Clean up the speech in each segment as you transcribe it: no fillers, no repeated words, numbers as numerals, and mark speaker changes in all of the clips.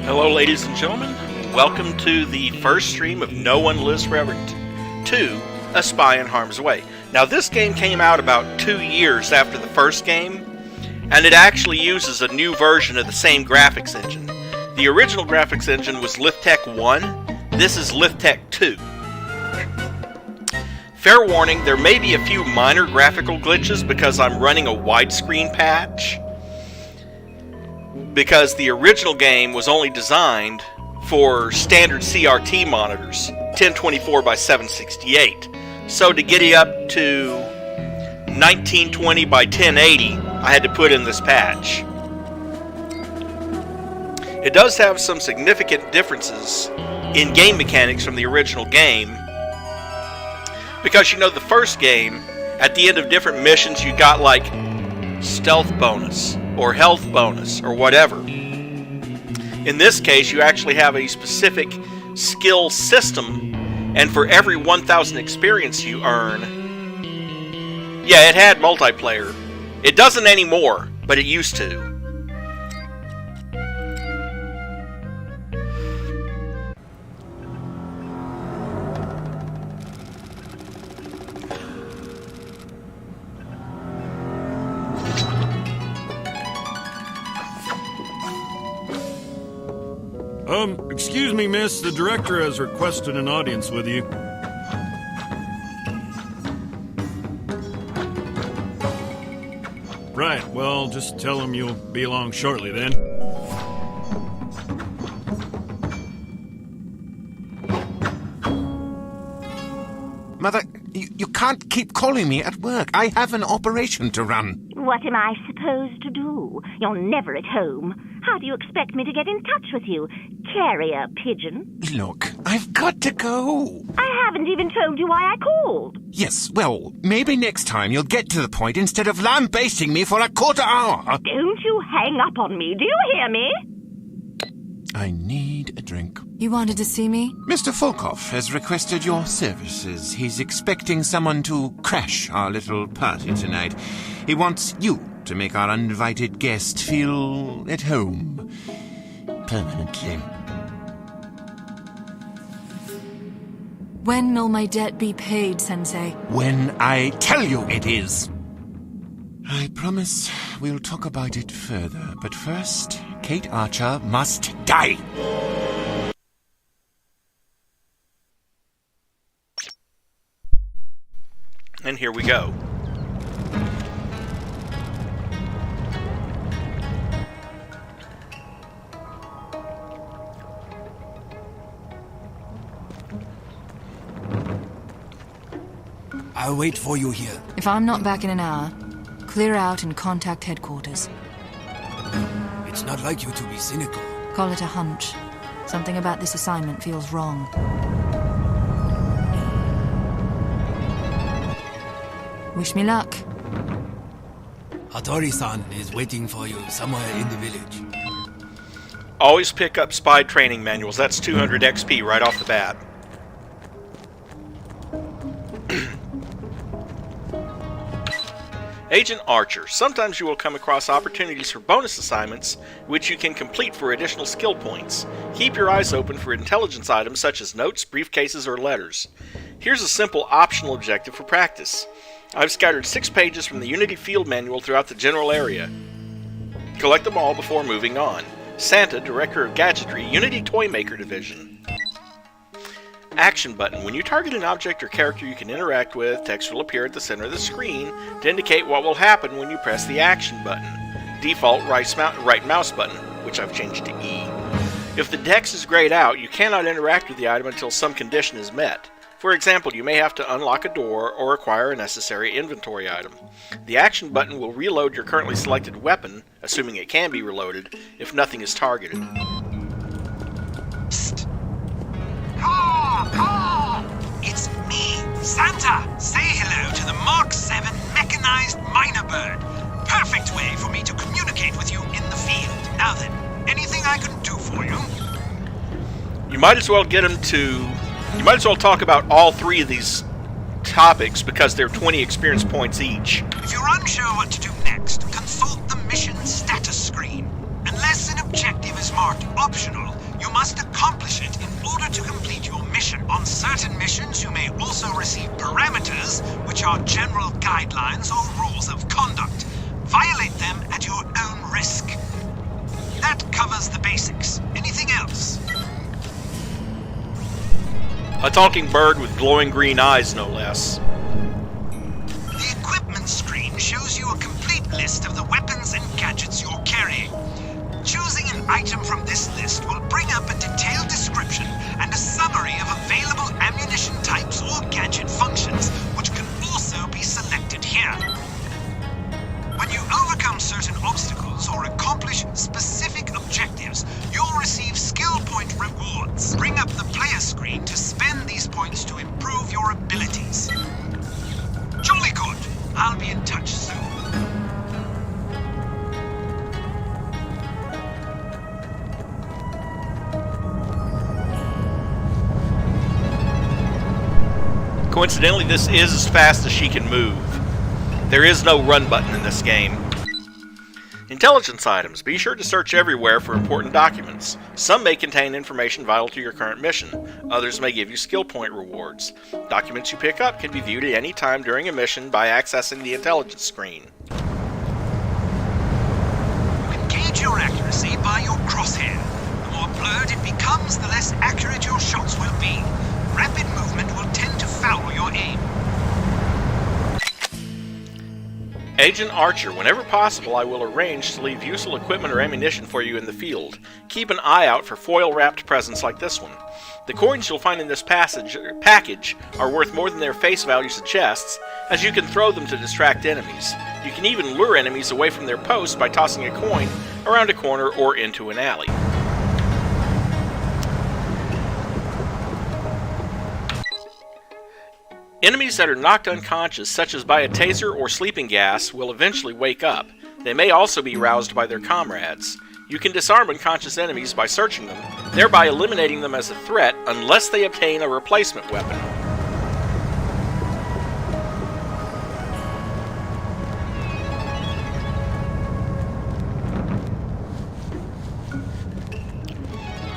Speaker 1: Hello, ladies and gentlemen. Welcome to the first stream of No One Lives Forever 2, A Spy in Harm's Way. Now, this game came out about 2 years after the first game, and it actually uses a new version of the same graphics engine. The original graphics engine was Lithtech 1. This is Lithtech 2. Fair warning, there may be a few minor graphical glitches because I'm running a widescreen patch. Because the original game was only designed for standard CRT monitors, 1024 by 768. So to get it up to 1920 by 1080, I had to put in this patch. It does have some significant differences in game mechanics from the original game. Because, you know, the first game, at the end of different missions, you got like stealth bonus or health bonus or whatever. In this case, you actually have a specific skill system, and for every 1,000 experience you earn, yeah, it had multiplayer. It doesn't anymore, but it used to.
Speaker 2: Excuse me, miss. The director has requested an audience with you. Right, well, just tell him you'll be along shortly then.
Speaker 3: Mother, you can't keep calling me at work. I have an operation to run.
Speaker 4: What am I supposed to do? You're never at home. How do you expect me to get in touch with you? Carrier pigeon?
Speaker 3: Look, I've got to go.
Speaker 4: I haven't even told you why I called.
Speaker 3: Yes, well, maybe next time you'll get to the point instead of lambasting me for a quarter hour.
Speaker 4: Don't you hang up on me, do you hear me?
Speaker 3: I need a drink.
Speaker 5: You wanted to see me?
Speaker 3: Mr. Volkov has requested your services. He's expecting someone to crash our little party tonight. He wants you to make our uninvited guest feel at home. Permanently.
Speaker 5: When will my debt be paid, Sensei?
Speaker 3: When I tell you it is. I promise we'll talk about it further, but first, Cate Archer must die.
Speaker 1: And here we go.
Speaker 6: I'll wait for you here.
Speaker 5: If I'm not back in an hour, clear out and contact headquarters.
Speaker 6: It's not like you to be cynical.
Speaker 5: Call it a hunch. Something about this assignment feels wrong. Wish me luck.
Speaker 6: Hattori-san is waiting for you somewhere in the village.
Speaker 1: Always pick up spy training manuals. That's 200 XP right off the bat. Agent Archer. Sometimes you will come across opportunities for bonus assignments, which you can complete for additional skill points. Keep your eyes open for intelligence items such as notes, briefcases, or letters. Here's a simple optional objective for practice. I've scattered 6 pages from the Unity Field Manual throughout the general area. Collect them all before moving on. Santa, Director of Gadgetry, Unity Toymaker Division. Action button. When you target an object or character you can interact with, text will appear at the center of the screen to indicate what will happen when you press the action button. Default right mouse button, which I've changed to E. If the text is grayed out, you cannot interact with the item until some condition is met. For example, you may have to unlock a door or acquire a necessary inventory item. The action button will reload your currently selected weapon, assuming it can be reloaded, if nothing is targeted.
Speaker 7: Psst. Caw! It's me, Santa! Say hello to the Mark 7 mechanized miner bird. Perfect way for me to communicate with you in the field. Now then, anything I can do for you?
Speaker 1: You might as well get him to... You might as well talk about all 3 of these topics because they're 20 experience points each.
Speaker 7: If you're unsure what to do next, consult the mission status screen. Unless Unless an objective is marked optional, you must accomplish it in order to complete your mission. On certain missions, you may also receive parameters, which are general guidelines or rules of conduct. Violate them at your own risk. That covers the basics. Anything else?
Speaker 1: A talking bird with glowing green eyes, no less.
Speaker 7: The equipment screen shows you a complete list of the weapons and gadgets you're carrying. Choosing an item from this list will bring up a detailed description and a summary of available ammunition types or gadget functions, which can also be selected here. When you overcome certain obstacles or accomplish specific objectives, you'll receive skill point rewards. Bring up the player screen to spend these points to improve your abilities. Jolly good. I'll be in touch soon.
Speaker 1: Coincidentally, this is as fast as she can move. There is no run button in this game. Intelligence items. Be sure to search everywhere for important documents. Some may contain information vital to your current mission. Others may give you skill point rewards. Documents you pick up can be viewed at any time during a mission by accessing the intelligence screen.
Speaker 7: You can gauge your accuracy by your crosshair. The more blurred it becomes, the less accurate your shots will be. Rapid movement will tend to foul your aim.
Speaker 1: Agent Archer, whenever possible, I will arrange to leave useful equipment or ammunition for you in the field. Keep an eye out for foil-wrapped presents like this one. The coins you'll find in this package are worth more than their face value suggests, as you can throw them to distract enemies. You can even lure enemies away from their posts by tossing a coin around a corner or into an alley. Enemies that are knocked unconscious, such as by a taser or sleeping gas, will eventually wake up. They may also be roused by their comrades. You can disarm unconscious enemies by searching them, thereby eliminating them as a threat unless they obtain a replacement weapon.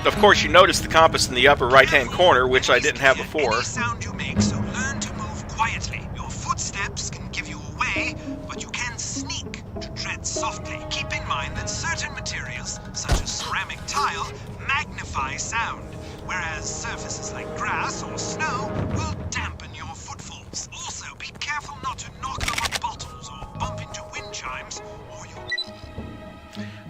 Speaker 1: Of course, you notice the compass in the upper right-hand corner, which I didn't have before.
Speaker 7: Any sound you make, so learn to move quietly. Your footsteps can give you away, but you can sneak to tread softly. Keep in mind that certain materials, such as ceramic tile, magnify sound, whereas surfaces like grass or snow will dampen your footfalls. Also, be careful not to knock over bottles or bump into wind chimes, or you'll...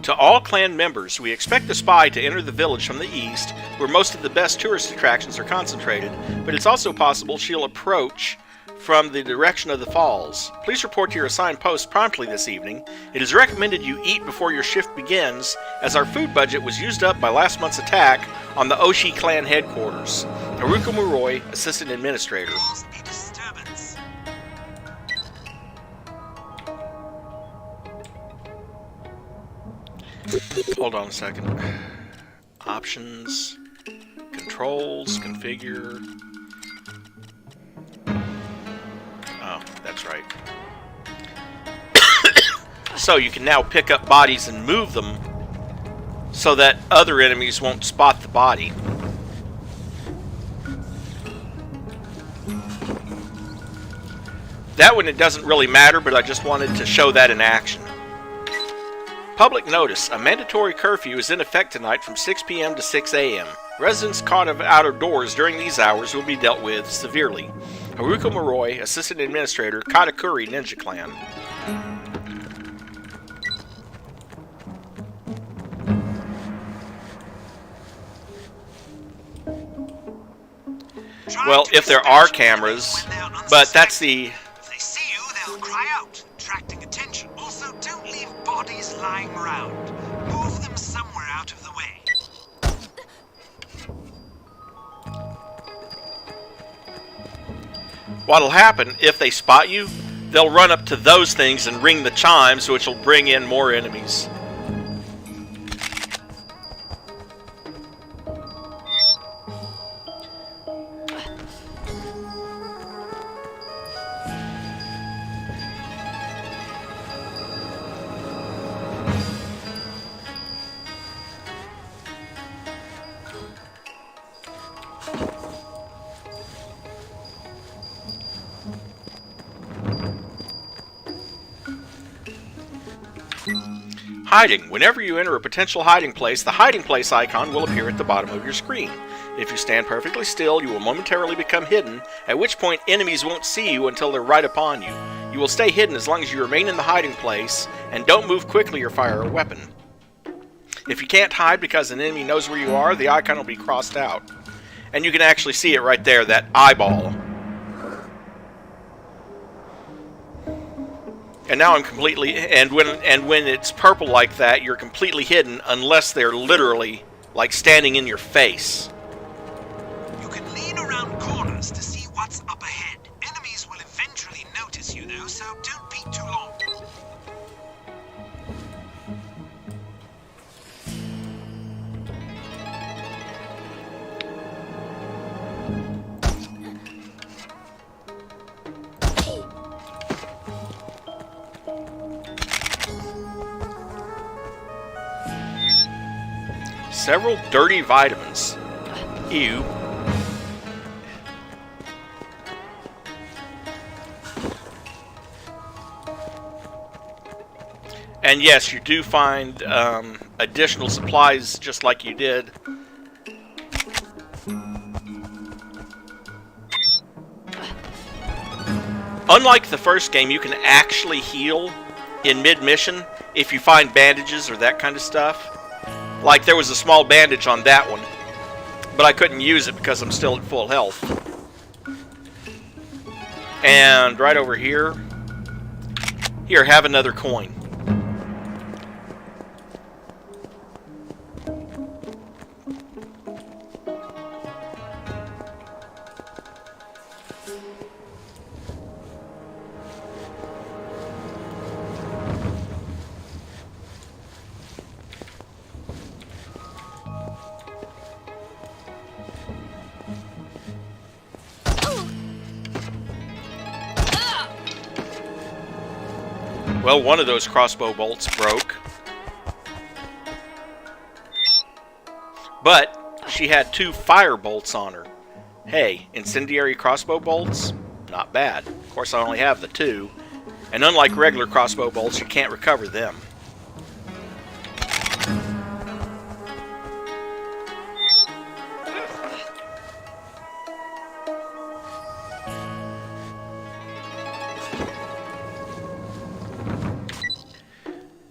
Speaker 1: To all clan members, we expect the spy to enter the village from the east, where most of the best tourist attractions are concentrated, but it's also possible she'll approach from the direction of the falls. Please report to your assigned post promptly this evening. It is recommended you eat before your shift begins, as our food budget was used up by last month's attack on the Oshi clan headquarters. Haruka Muroi, Assistant Administrator.
Speaker 7: a disturbance.
Speaker 1: Hold on a second. Options, controls, configure. Oh, that's right. So you can now pick up bodies and move them so that other enemies won't spot the body. That one, it doesn't really matter, but I just wanted to show that in action. Public notice. A mandatory curfew is in effect tonight from 6 p.m. to 6 a.m. Residents caught out of doors during these hours will be dealt with severely. Haruka Muroi, Assistant Administrator, Katakuri Ninja Clan. Well, if there are cameras, but that's the...
Speaker 7: If they see you, they'll cry out, attracting attention. Also, don't leave bodies lying around. Move them somewhere out of the way.
Speaker 1: What'll happen, if they spot you, they'll run up to those things and ring the chimes, which will bring in more enemies. Hiding. Whenever you enter a potential hiding place, the hiding place icon will appear at the bottom of your screen. If you stand perfectly still, you will momentarily become hidden, at which point enemies won't see you until they're right upon you. You will stay hidden as long as you remain in the hiding place, and don't move quickly or fire a weapon. If you can't hide because an enemy knows where you are, the icon will be crossed out. And you can actually see it right there, that eyeball. And now I'm completely... And when it's purple like that, you're completely hidden unless they're literally, like, standing in your face.
Speaker 7: You can lean around corners to see what's up ahead. Enemies will eventually notice you, though, so don't be too long.
Speaker 1: Several dirty vitamins. Ew. And yes, you do find additional supplies just like you did. Unlike the first game, you can actually heal in mid-mission if you find bandages or that kind of stuff. Like, there was a small bandage on that one, but I couldn't use it because I'm still at full health. And right over here, here, have another coin. Well, one of those crossbow bolts broke. But she had 2 fire bolts on her. Hey, incendiary crossbow bolts? Not bad. Of course, I only have the 2. And unlike regular crossbow bolts, you can't recover them.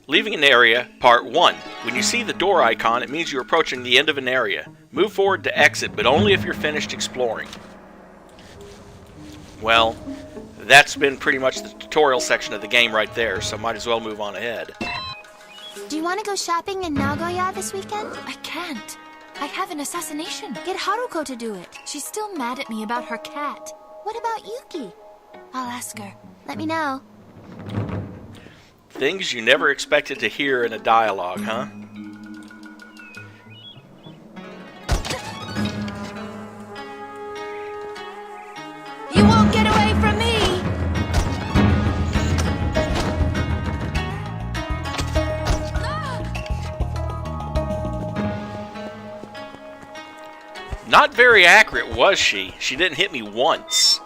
Speaker 1: Leaving an area, Part 1. When you see the door icon, it means you're approaching the end of an area. Move forward to exit, but only if you're finished exploring. Well, that's been pretty much the tutorial section of the game right there, so might as well move on ahead.
Speaker 8: Do you want to go shopping in Nagoya this weekend? I can't. I have an assassination. Get Haruko to do it. She's still mad at me about her cat. What about Yuki? I'll ask her. Let me know.
Speaker 1: Things you never expected to hear in a dialogue, huh?
Speaker 8: You won't get away from me!
Speaker 1: Not very accurate, was she? She didn't hit me once.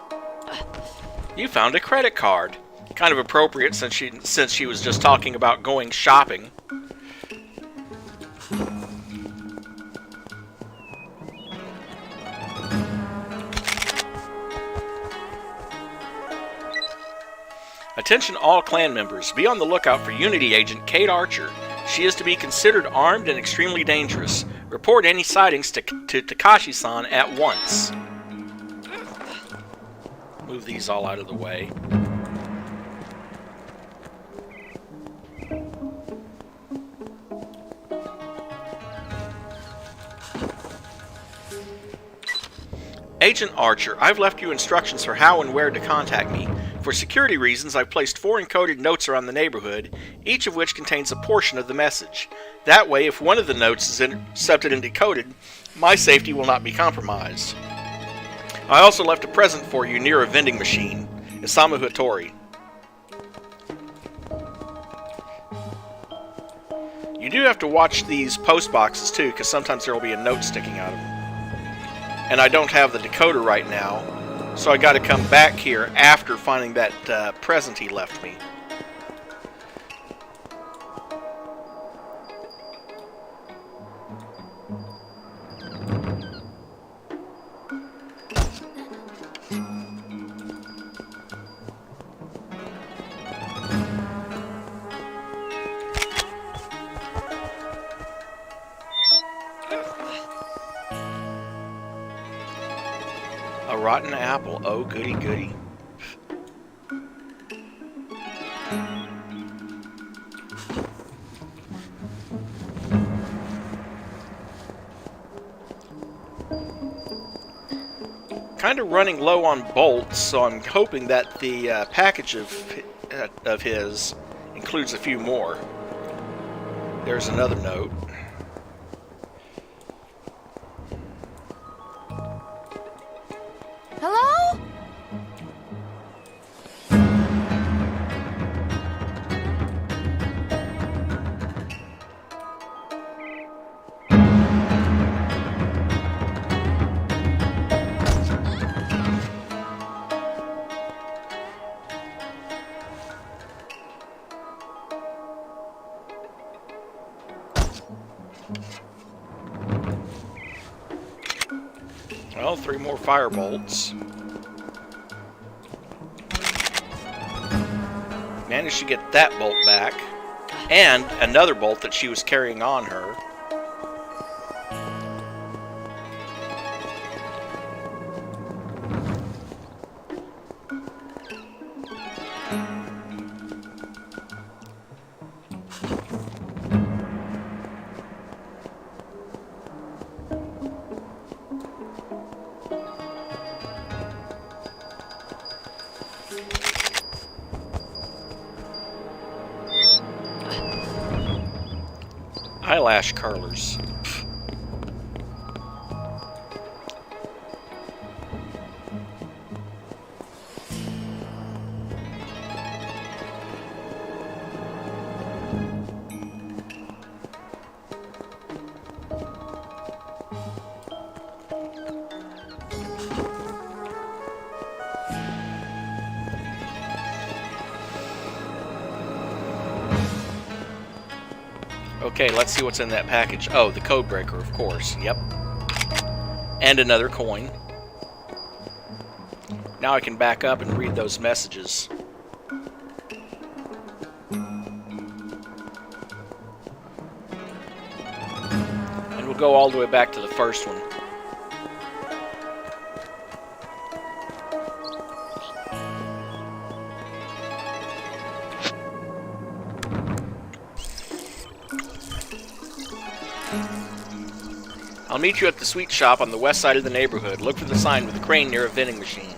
Speaker 1: You found a credit card. Kind of appropriate since she was just talking about going shopping. Attention all clan members. Be on the lookout for Unity agent Cate Archer. She is to be considered armed and extremely dangerous. Report any sightings to Takashi-san at once. Move these all out of the way. Agent Archer, I've left you instructions for how and where to contact me. For security reasons, I've placed 4 encoded notes around the neighborhood, each of which contains a portion of the message. That way, if one of the notes is intercepted and decoded, my safety will not be compromised. I also left a present for you near a vending machine, Isamu Hattori. You do have to watch these post boxes too, because sometimes there will be a note sticking out of them. And I don't have the decoder right now, so I got to come back here after finding that present he left me. A rotten apple. Oh, goody goody. Kind of running low on bolts, so I'm hoping that the package of his includes a few more. There's another note.
Speaker 8: Hello?
Speaker 1: Well, 3 more fire bolts. Managed to get that bolt back. And another bolt that she was carrying on her. Eyelash curlers. Okay, let's see what's in that package. Oh, the code breaker, of course. Yep. And another coin. Now I can back up and read those messages. And we'll go all the way back to the first one. I'll meet you at the sweet shop on the west side of the neighborhood. Look for the sign with a crane near a vending machine.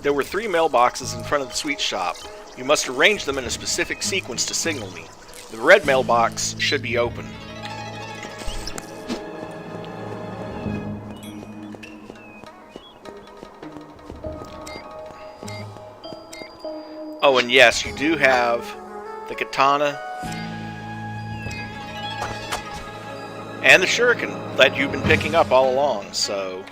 Speaker 1: There were 3 mailboxes in front of the sweet shop. You must arrange them in a specific sequence to signal me. The red mailbox should be open. Oh, and yes, you do have the katana and the shuriken that you've been picking up all along, so...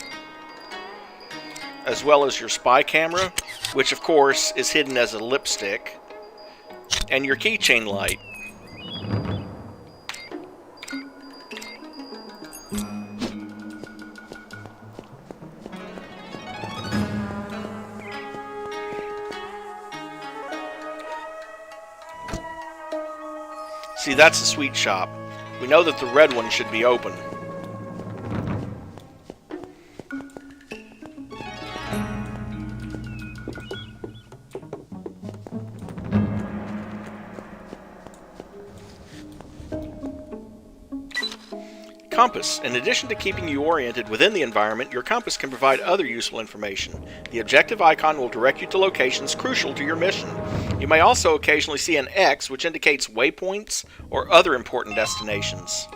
Speaker 1: As well as your spy camera, which of course is hidden as a lipstick, and your keychain light. See, that's the sweet shop. We know that the red one should be open. Compass. In addition to keeping you oriented within the environment, your compass can provide other useful information. The objective icon will direct you to locations crucial to your mission. You may also occasionally see an X, which indicates waypoints or other important destinations.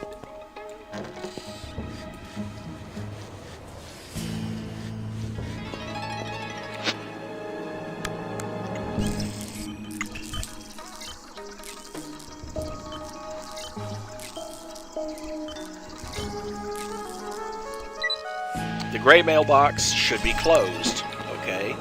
Speaker 1: The gray mailbox should be closed, okay?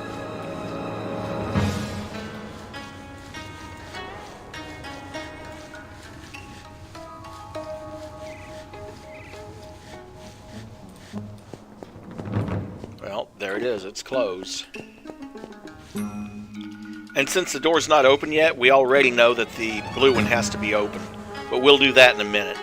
Speaker 1: There it is, it's closed. And since the door's not open yet, we already know that the blue one has to be open. But we'll do that in a minute.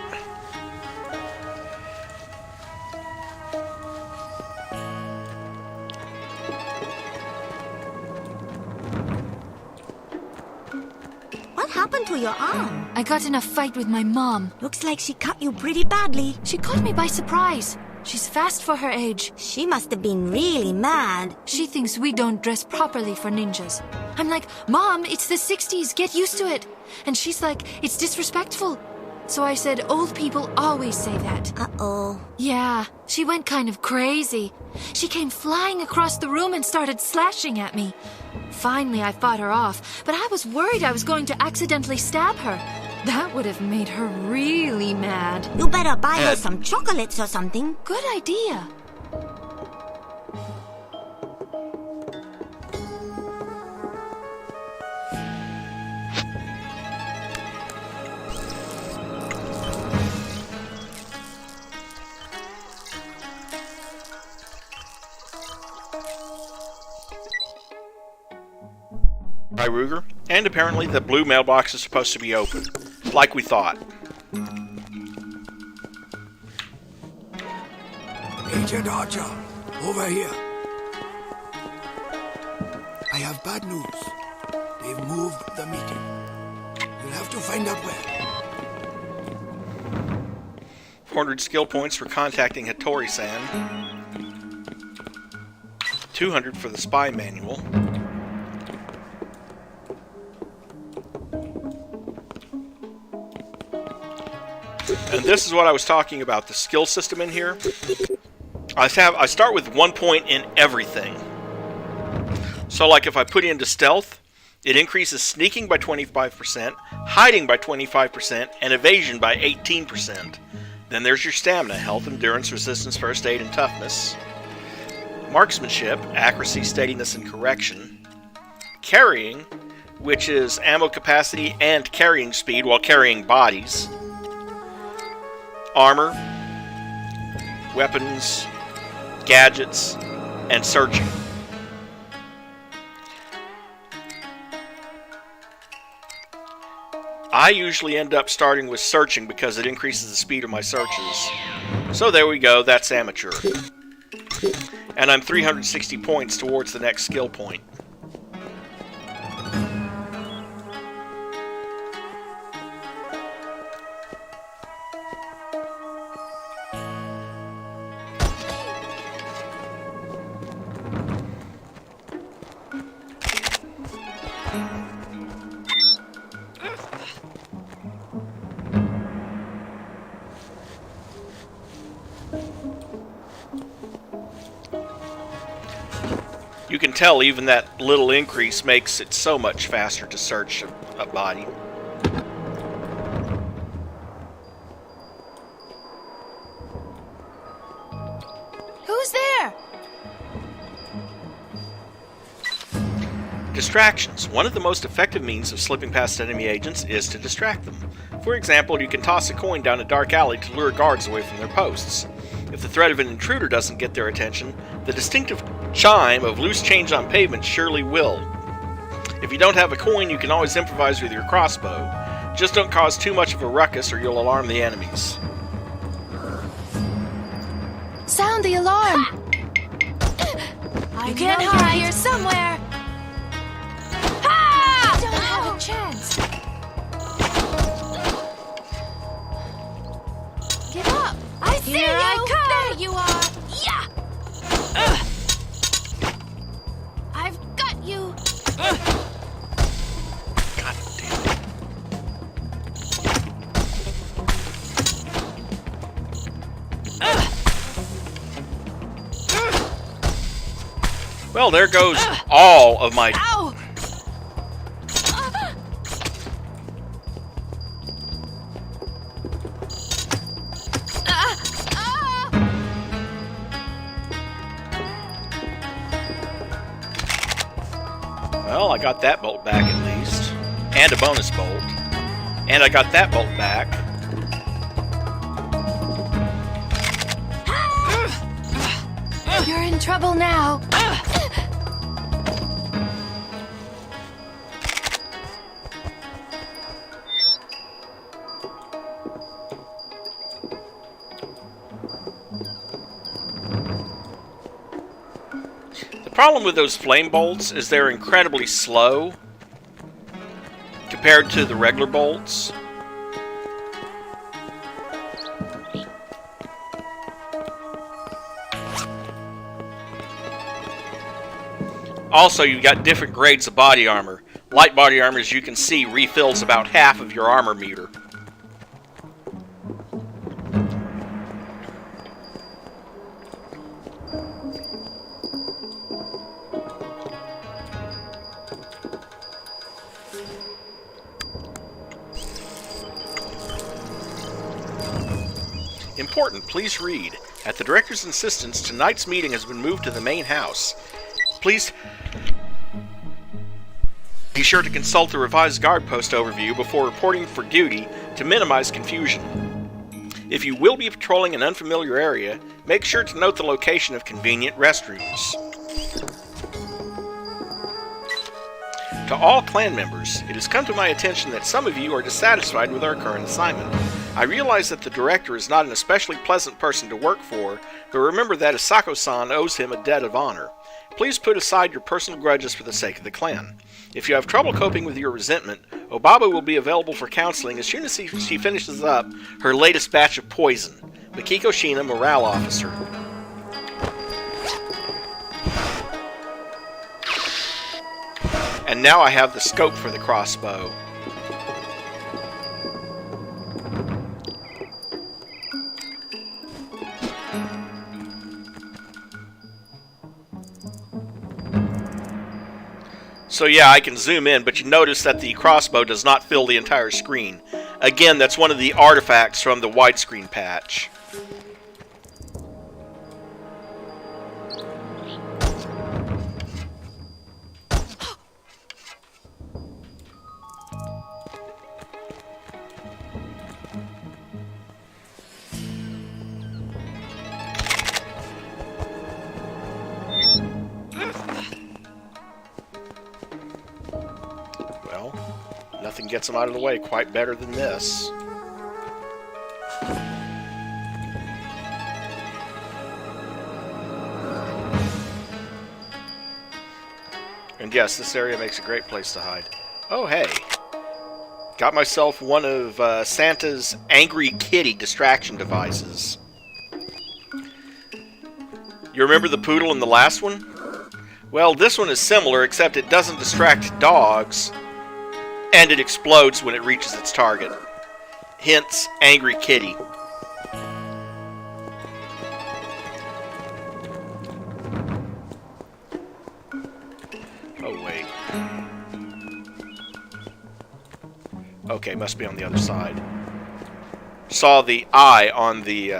Speaker 9: What happened to your arm?
Speaker 5: I got in a fight with my mom.
Speaker 9: Looks like she cut you pretty badly.
Speaker 5: She caught me by surprise. She's fast for her age.
Speaker 9: She must have been really mad.
Speaker 5: She thinks we don't dress properly for ninjas. I'm like, Mom, it's the 60s, get used to it. And she's like, it's disrespectful. So I said, old people always say that.
Speaker 9: Uh-oh.
Speaker 5: Yeah, she went kind of crazy. She came flying across the room and started slashing at me. Finally, I fought her off, but I was worried I was going to accidentally stab her. That would have made her really mad.
Speaker 9: You better buy her some chocolates or something.
Speaker 5: Good idea.
Speaker 1: By Ruger, and apparently the blue mailbox is supposed to be open, like we thought.
Speaker 6: Agent Archer, over here. I have bad news. They've moved the meeting. You'll have to find out where.
Speaker 1: 400 skill points for contacting Hattori-san. 200 for the spy manual. And this is what I was talking about, the skill system in here. I start with 1 point in everything. So like if I put into stealth, it increases sneaking by 25%, hiding by 25%, and evasion by 18%. Then there's your stamina, health, endurance, resistance, first aid, and toughness. Marksmanship, accuracy, steadiness, and correction. Carrying, which is ammo capacity and carrying speed while carrying bodies. Armor, weapons, gadgets, and searching. I usually end up starting with searching because it increases the speed of my searches. So there we go, that's amateur. And I'm 360 points towards the next skill point. You can tell even that little increase makes it so much faster to search a body.
Speaker 5: Who's there?
Speaker 1: Distractions. One of the most effective means of slipping past enemy agents is to distract them. For example, you can toss a coin down a dark alley to lure guards away from their posts. If the threat of an intruder doesn't get their attention, the distinctive chime of loose change on pavement surely will. If you don't have a coin, you can always improvise with your crossbow. Just don't cause too much of a ruckus or you'll alarm the enemies.
Speaker 5: Sound the alarm! You can't hide here somewhere! Ha! You don't have a chance. Give up! I see you! I come! There you are! Yeah! I've got you!
Speaker 1: God damn it. Well, there goes all of my...
Speaker 5: Ow!
Speaker 1: Well, I got that bolt back at least. And a bonus bolt. And I got that bolt back.
Speaker 5: You're in trouble now.
Speaker 1: The problem with those flame bolts is they're incredibly slow compared to the regular bolts. Also, you've got different grades of body armor. Light body armor, as you can see, refills about half of your armor meter. Important, please read. At the director's insistence, tonight's meeting has been moved to the main house. Please be sure to consult the revised guard post overview before reporting for duty to minimize confusion. If you will be patrolling an unfamiliar area, make sure to note the location of convenient restrooms. To all clan members, it has come to my attention that some of you are dissatisfied with our current assignment. I realize that the director is not an especially pleasant person to work for, but remember that Asako-san owes him a debt of honor. Please put aside your personal grudges for the sake of the clan. If you have trouble coping with your resentment, Obaba will be available for counseling as soon as she finishes up her latest batch of poison. Makiko Shina, Morale Officer. And now I have the scope for the crossbow. So yeah, I can zoom in, but you notice that the crossbow does not fill the entire screen. Again, that's one of the artifacts from the widescreen patch. Nothing gets them out of the way quite better than this. And yes, this area makes a great place to hide. Oh, hey. Got myself one of Santa's Angry Kitty distraction devices. You remember the poodle in the last one? Well, this one is similar, except it doesn't distract dogs. And it explodes when it reaches its target. Hence, Angry Kitty. Oh, wait. Okay, must be on the other side. Saw the eye on the,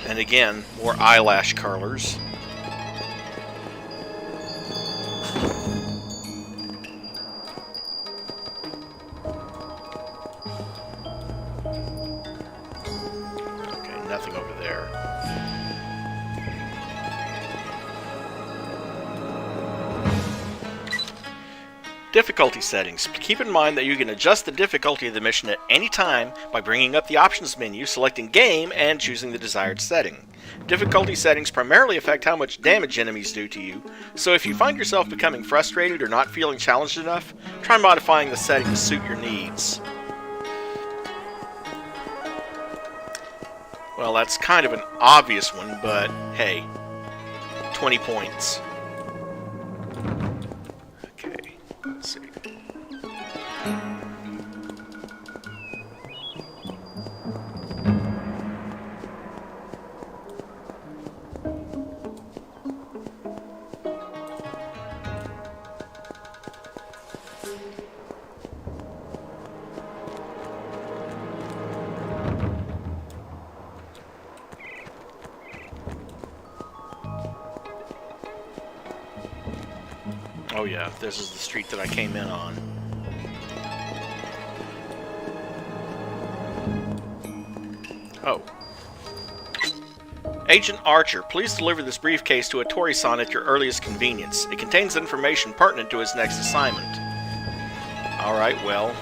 Speaker 1: And again, more eyelash curlers. Okay, nothing over there. Difficulty settings. Keep in mind that you can adjust the difficulty of the mission at any time by bringing up the options menu, selecting game, and choosing the desired setting. Difficulty settings primarily affect how much damage enemies do to you, so if you find yourself becoming frustrated or not feeling challenged enough, try modifying the setting to suit your needs. Well, that's kind of an obvious one, but hey, 20 points. Let's see. Oh yeah, this is the street that I came in on. Oh. Agent Archer, please deliver this briefcase to Hattori-san at your earliest convenience. It contains information pertinent to his next assignment. Alright, well...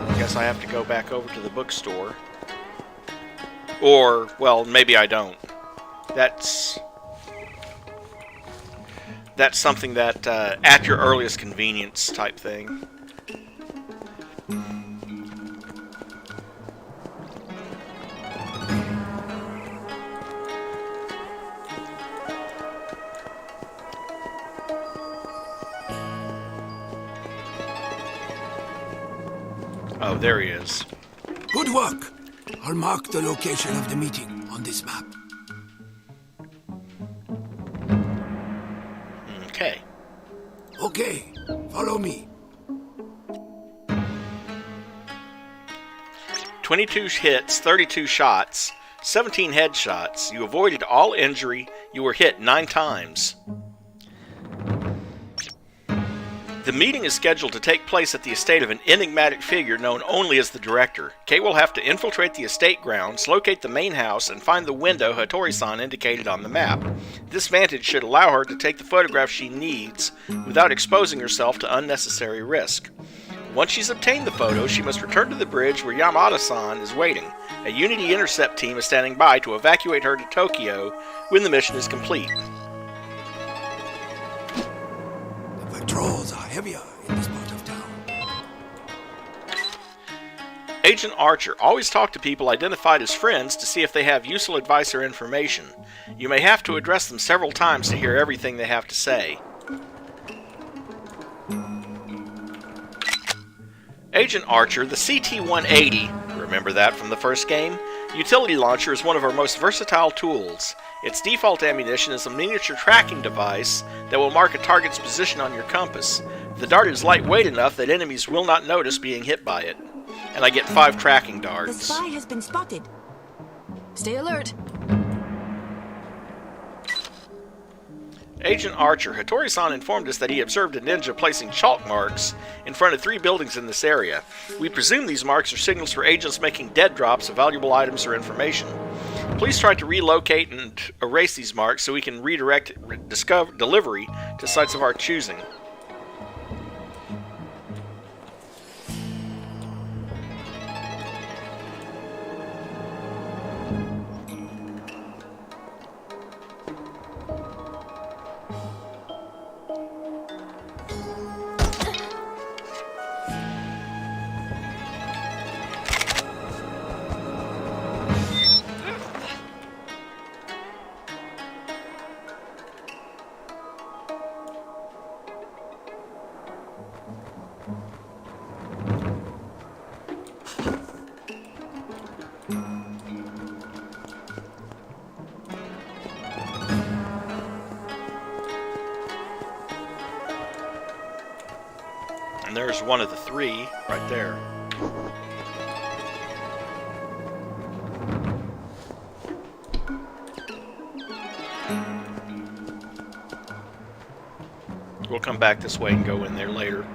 Speaker 1: I guess I have to go back over to the bookstore. Or, well, maybe I don't. That's something that, at your earliest convenience type thing. Oh, there he is.
Speaker 6: Good work. I'll mark the location of the meeting on this map.
Speaker 1: Okay.
Speaker 6: Okay, follow me.
Speaker 1: 22 hits, 32 shots, 17 headshots. You avoided all injury. You were hit 9 times. The meeting is scheduled to take place at the estate of an enigmatic figure known only as the Director. Kate will have to infiltrate the estate grounds, locate the main house, and find the window Hattori-san indicated on the map. This vantage should allow her to take the photograph she needs without exposing herself to unnecessary risk. Once she's obtained the photo, she must return to the bridge where Yamada-san is waiting. A Unity intercept team is standing by to evacuate her to Tokyo when the mission is complete.
Speaker 6: The patrols are heavier in this part of town.
Speaker 1: Agent Archer, always talk to people identified as friends to see if they have useful advice or information. You may have to address them several times to hear everything they have to say. Agent Archer, the CT-180, remember that from the first game? Utility launcher is one of our most versatile tools. Its default ammunition is a miniature tracking device that will mark a target's position on your compass. The dart is lightweight enough that enemies will not notice being hit by it. And I get 5 tracking darts.
Speaker 9: The spy has been spotted.
Speaker 5: Stay alert.
Speaker 1: Agent Archer, Hattori-san informed us that he observed a ninja placing chalk marks in front of 3 buildings in this area. We presume these marks are signals for agents making dead drops of valuable items or information. Please try to relocate and erase these marks so we can redirect delivery to sites of our choosing. And there's one of the 3 right there. We'll come back this way and go in there later.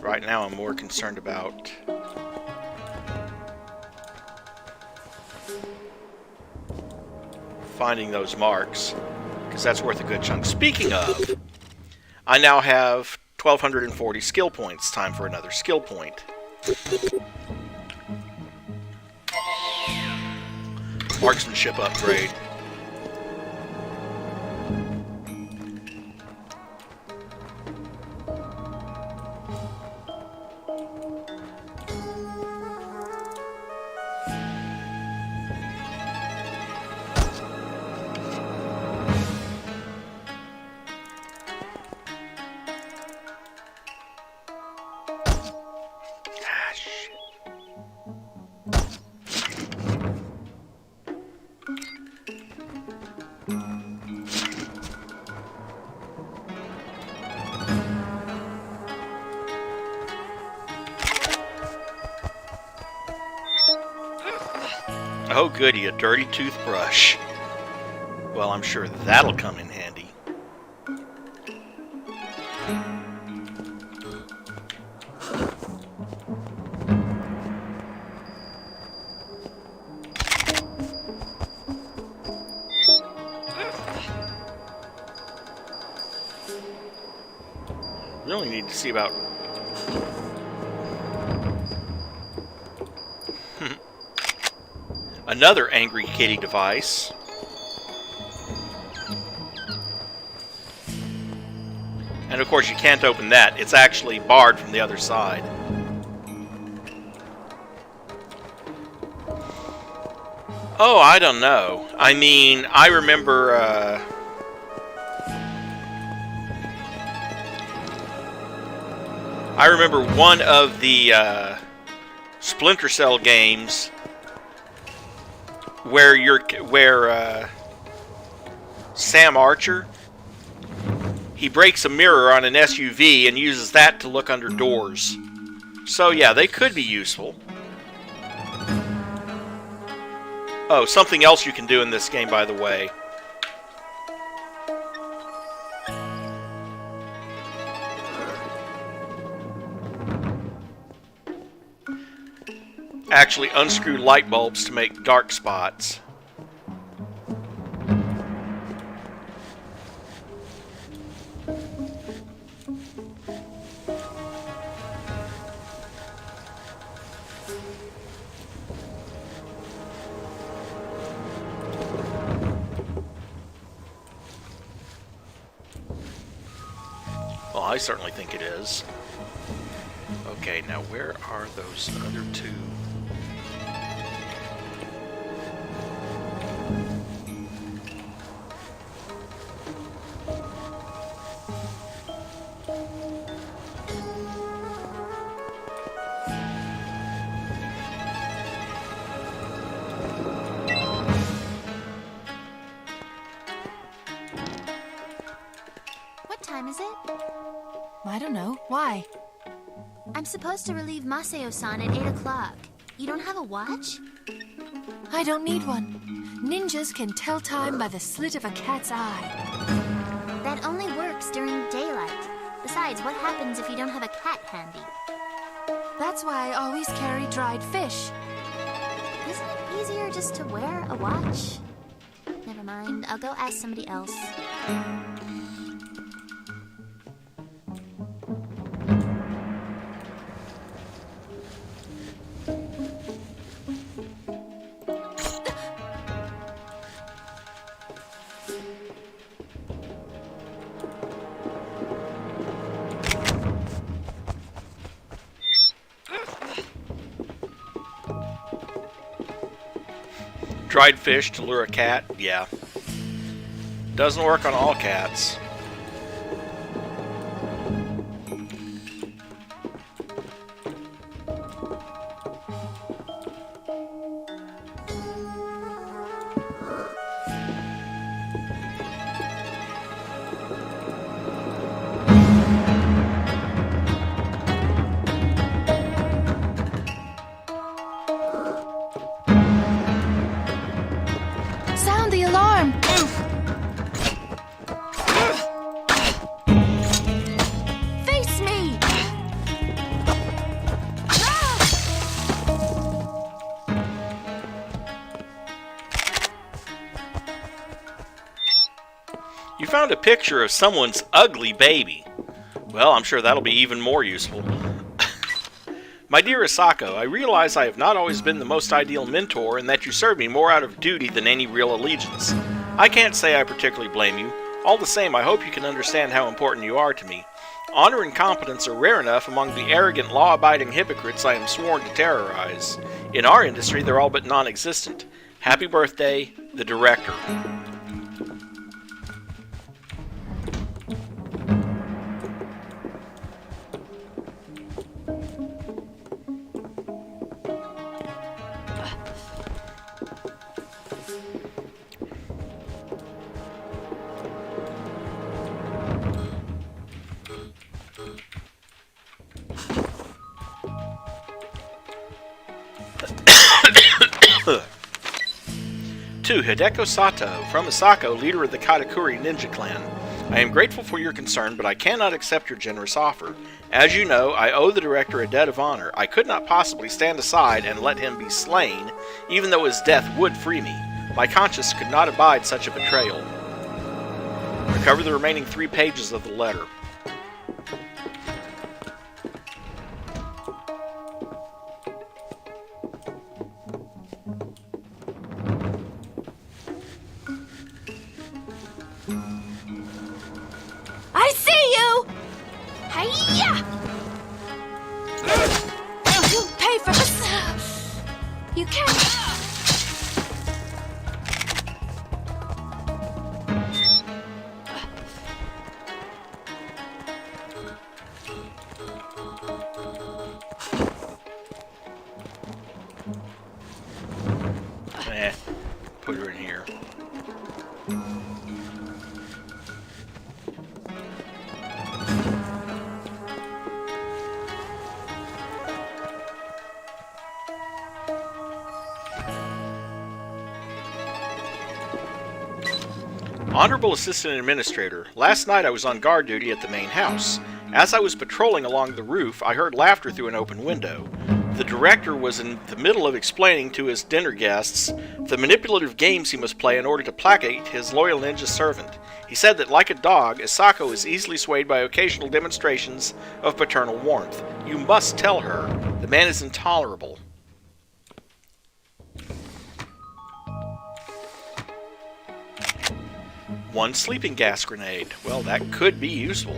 Speaker 1: Right now I'm more concerned about finding those marks, because that's worth a good chunk. Speaking of, I now have 1,240 skill points. Time for another skill point. Marksmanship upgrade. Oh goody, a dirty toothbrush. Well, I'm sure that'll come in handy. Really need to see about another angry kitty device. And of course you can't open that. It's actually barred from the other side. Oh, I don't know. I mean, I remember one of the Splinter Cell games where Sam Archer, he breaks a mirror on an SUV and uses that to look under doors. So yeah, they could be useful. Oh, something else you can do in this game, by the way. Actually unscrew light bulbs to make dark spots. Well, I certainly think it is. Okay, now where are those other two?
Speaker 8: What time is it?
Speaker 5: I don't know. Why?
Speaker 8: I'm supposed to relieve Masao-san at 8 o'clock. You don't have a watch?
Speaker 5: I don't need one. Ninjas can tell time by the slit of a cat's eye.
Speaker 8: That only works during daylight. Besides, what happens if you don't have a cat handy?
Speaker 5: That's why I always carry dried fish.
Speaker 8: Isn't it easier just to wear a watch? Never mind, I'll go ask somebody else.
Speaker 1: Dried fish to lure a cat? Yeah. Doesn't work on all cats.
Speaker 5: Sound the alarm! Face me!
Speaker 1: You found a picture of someone's ugly baby. Well, I'm sure that'll be even more useful. My dear Asako, I realize I have not always been the most ideal mentor and that you serve me more out of duty than any real allegiance. I can't say I particularly blame you. All the same, I hope you can understand how important you are to me. Honor and competence are rare enough among the arrogant, law-abiding hypocrites I am sworn to terrorize. In our industry, they're all but non-existent. Happy birthday, the Director. To Hideko Sato, from Asako, leader of the Katakuri ninja clan. I am grateful for your concern, but I cannot accept your generous offer. As you know, I owe the director a debt of honor. I could not possibly stand aside and let him be slain, even though his death would free me. My conscience could not abide such a betrayal. Recover the remaining 3 pages of the letter.
Speaker 5: I see you! Hiya! You'll pay for this. You can't.
Speaker 1: Put her in here. Honorable Assistant Administrator, last night I was on guard duty at the main house. As I was patrolling along the roof, I heard laughter through an open window. The director was in the middle of explaining to his dinner guests the manipulative games he must play in order to placate his loyal ninja servant. He said that, like a dog, Asako is easily swayed by occasional demonstrations of paternal warmth. You must tell her. The man is intolerable. One sleeping gas grenade. Well, that could be useful.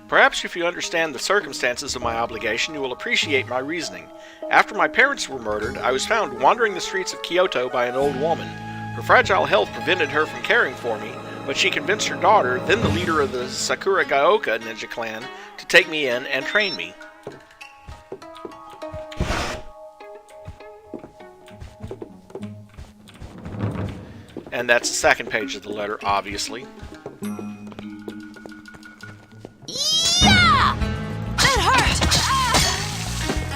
Speaker 1: Perhaps if you understand the circumstances of my obligation, you will appreciate my reasoning. After my parents were murdered, I was found wandering the streets of Kyoto by an old woman. Her fragile health prevented her from caring for me, but she convinced her daughter, then the leader of the Sakuragaoka ninja clan, to take me in and train me. And that's the second page of the letter, obviously.
Speaker 5: Yeah! That hurt!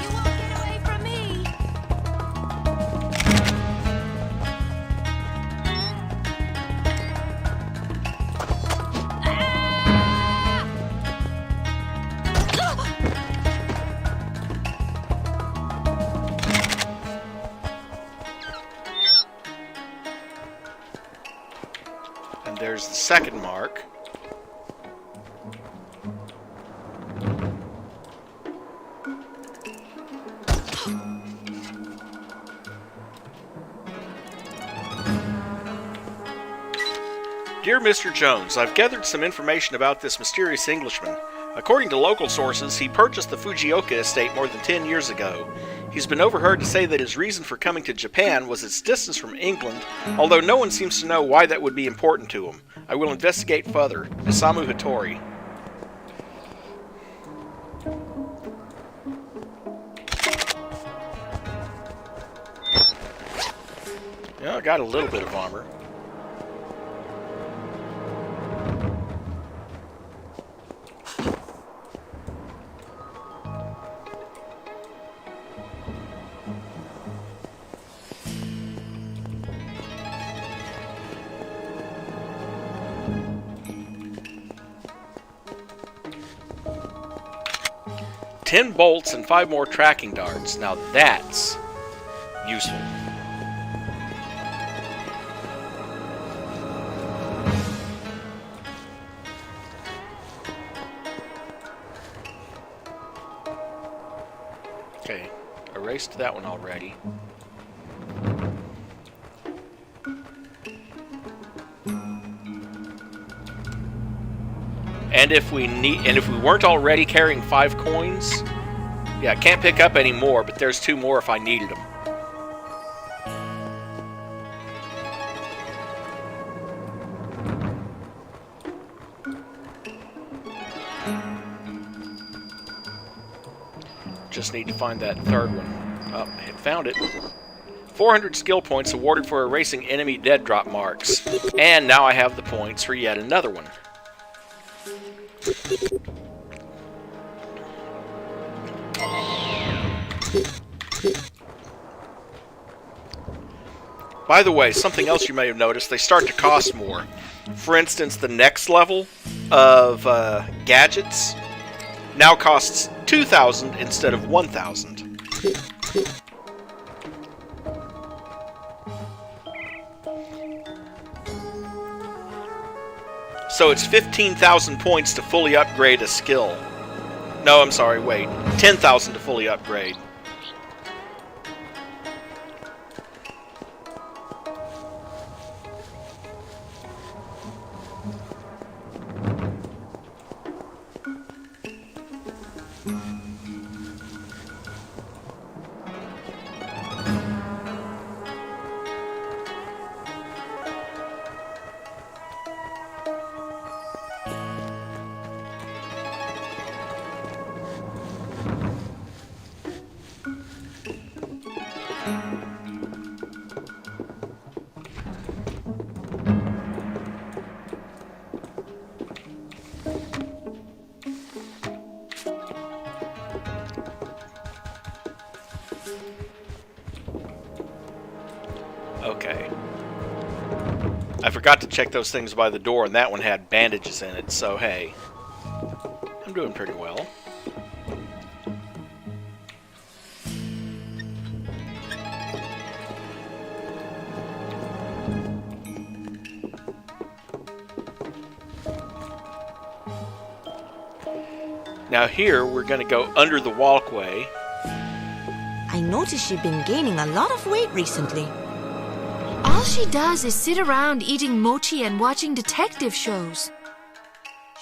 Speaker 5: You won't get away from me!
Speaker 1: And there's the second mark. Dear Mr. Jones, I've gathered some information about this mysterious Englishman. According to local sources, he purchased the Fujioka estate more than 10 years ago. He's been overheard to say that his reason for coming to Japan was its distance from England, although no one seems to know why that would be important to him. I will investigate further. Isamu Hattori. Yeah, I got a little bit of armor. $10 bolts and 5 more tracking darts. Now that's useful. Okay, erased that one already. And if we weren't already carrying 5 coins, yeah, I can't pick up any more, but there's 2 more if I needed them. Just need to find that third one. Oh, I had found it. 400 skill points awarded for erasing enemy dead drop marks. And now I have the points for yet another one. By the way, something else you may have noticed, they start to cost more. For instance, the next level of gadgets now costs 2,000 instead of 1,000. So it's 15,000 points to fully upgrade a skill. No, I'm sorry, wait. 10,000 to fully upgrade. Okay. I forgot to check those things by the door, and that one had bandages in it, so hey. I'm doing pretty well. Now here, we're going to go under the walkway.
Speaker 9: I noticed you've been gaining a lot of weight recently.
Speaker 5: All she does is sit around eating mochi and watching detective shows.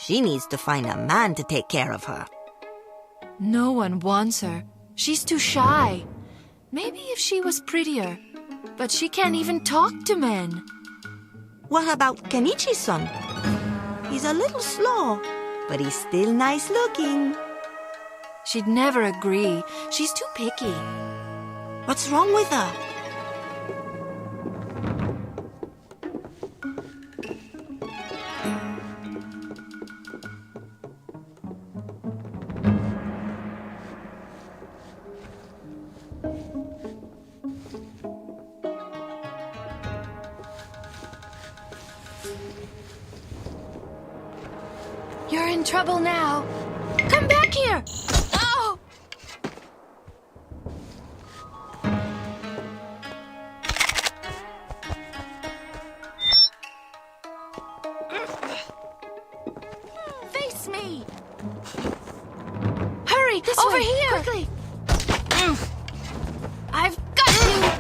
Speaker 9: She needs to find a man to take care of her.
Speaker 5: No one wants her. She's too shy. Maybe if she was prettier. But she can't even talk to men.
Speaker 9: What about Kenichi's son? He's a little slow, but he's still nice looking.
Speaker 5: She'd never agree. She's too picky.
Speaker 9: What's wrong with her?
Speaker 5: You're in trouble now. Come back here! Oh! Face me! Hurry!
Speaker 8: This
Speaker 5: over
Speaker 8: way,
Speaker 5: here!
Speaker 8: quickly!
Speaker 5: I've got you!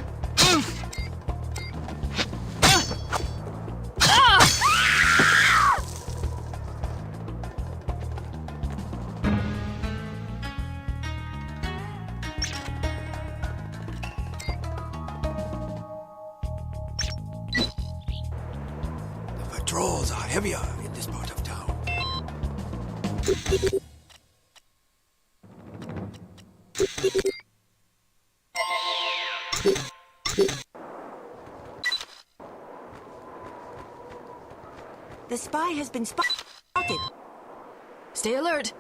Speaker 6: Patrols are heavier in this part of town.
Speaker 9: The spy has been spotted.
Speaker 5: Stay alert.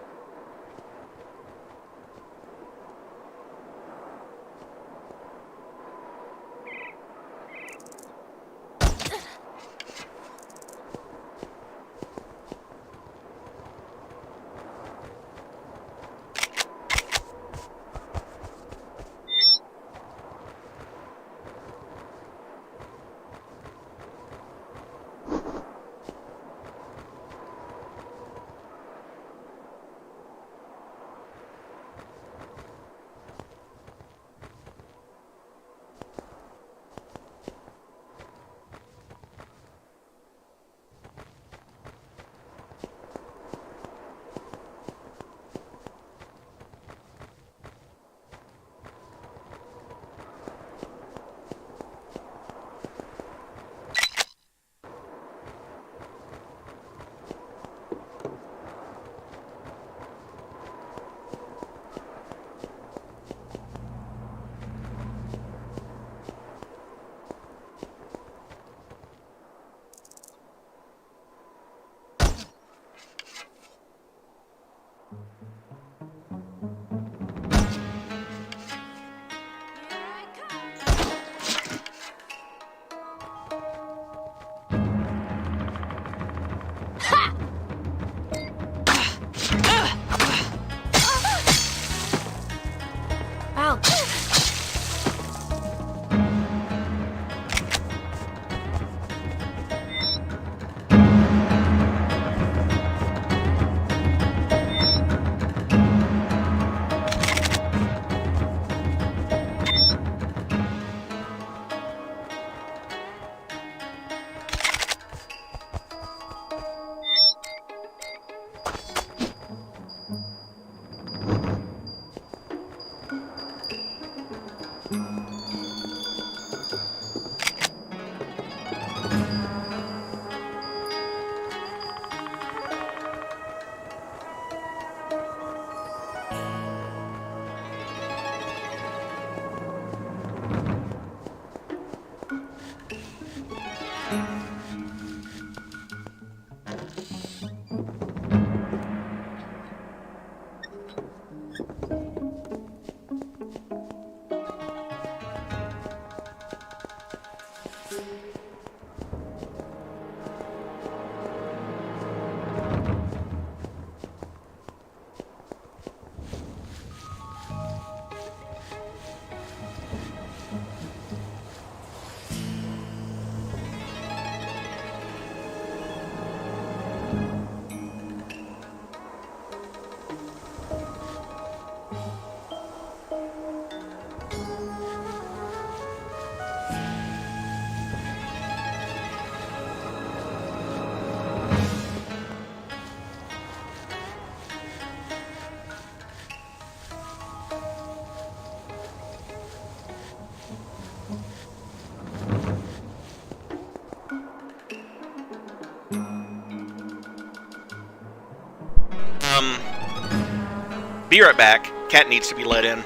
Speaker 1: Be right back. Cat needs to be let in.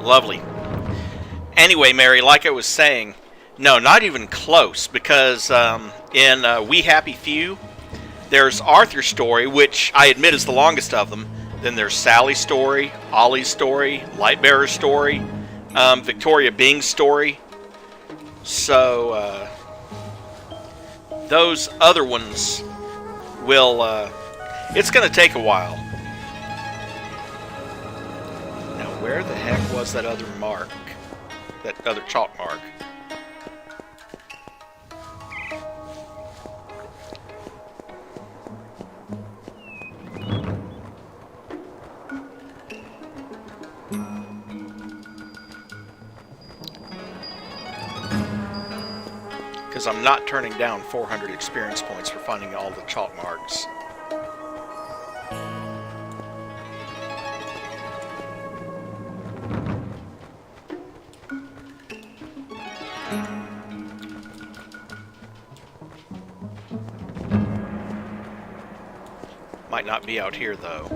Speaker 1: Lovely. Anyway, Mary, like I was saying, no, not even close, because in We Happy Few, there's Arthur's story, which I admit is the longest of them. Then there's Sally's story, Ollie's story, Lightbearer's story, Victoria Bing's story. So, those other ones will, it's going to take a while. Where the heck was that other mark? That other chalk mark? Because I'm not turning down 400 experience points for finding all the chalk marks. Might not be out here, though.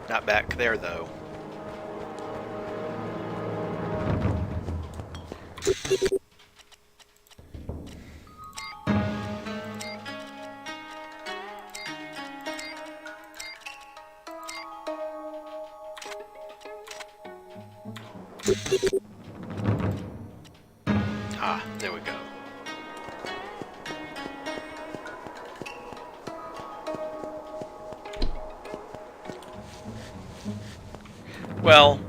Speaker 1: Not back there, though. Ah, there we go. Well,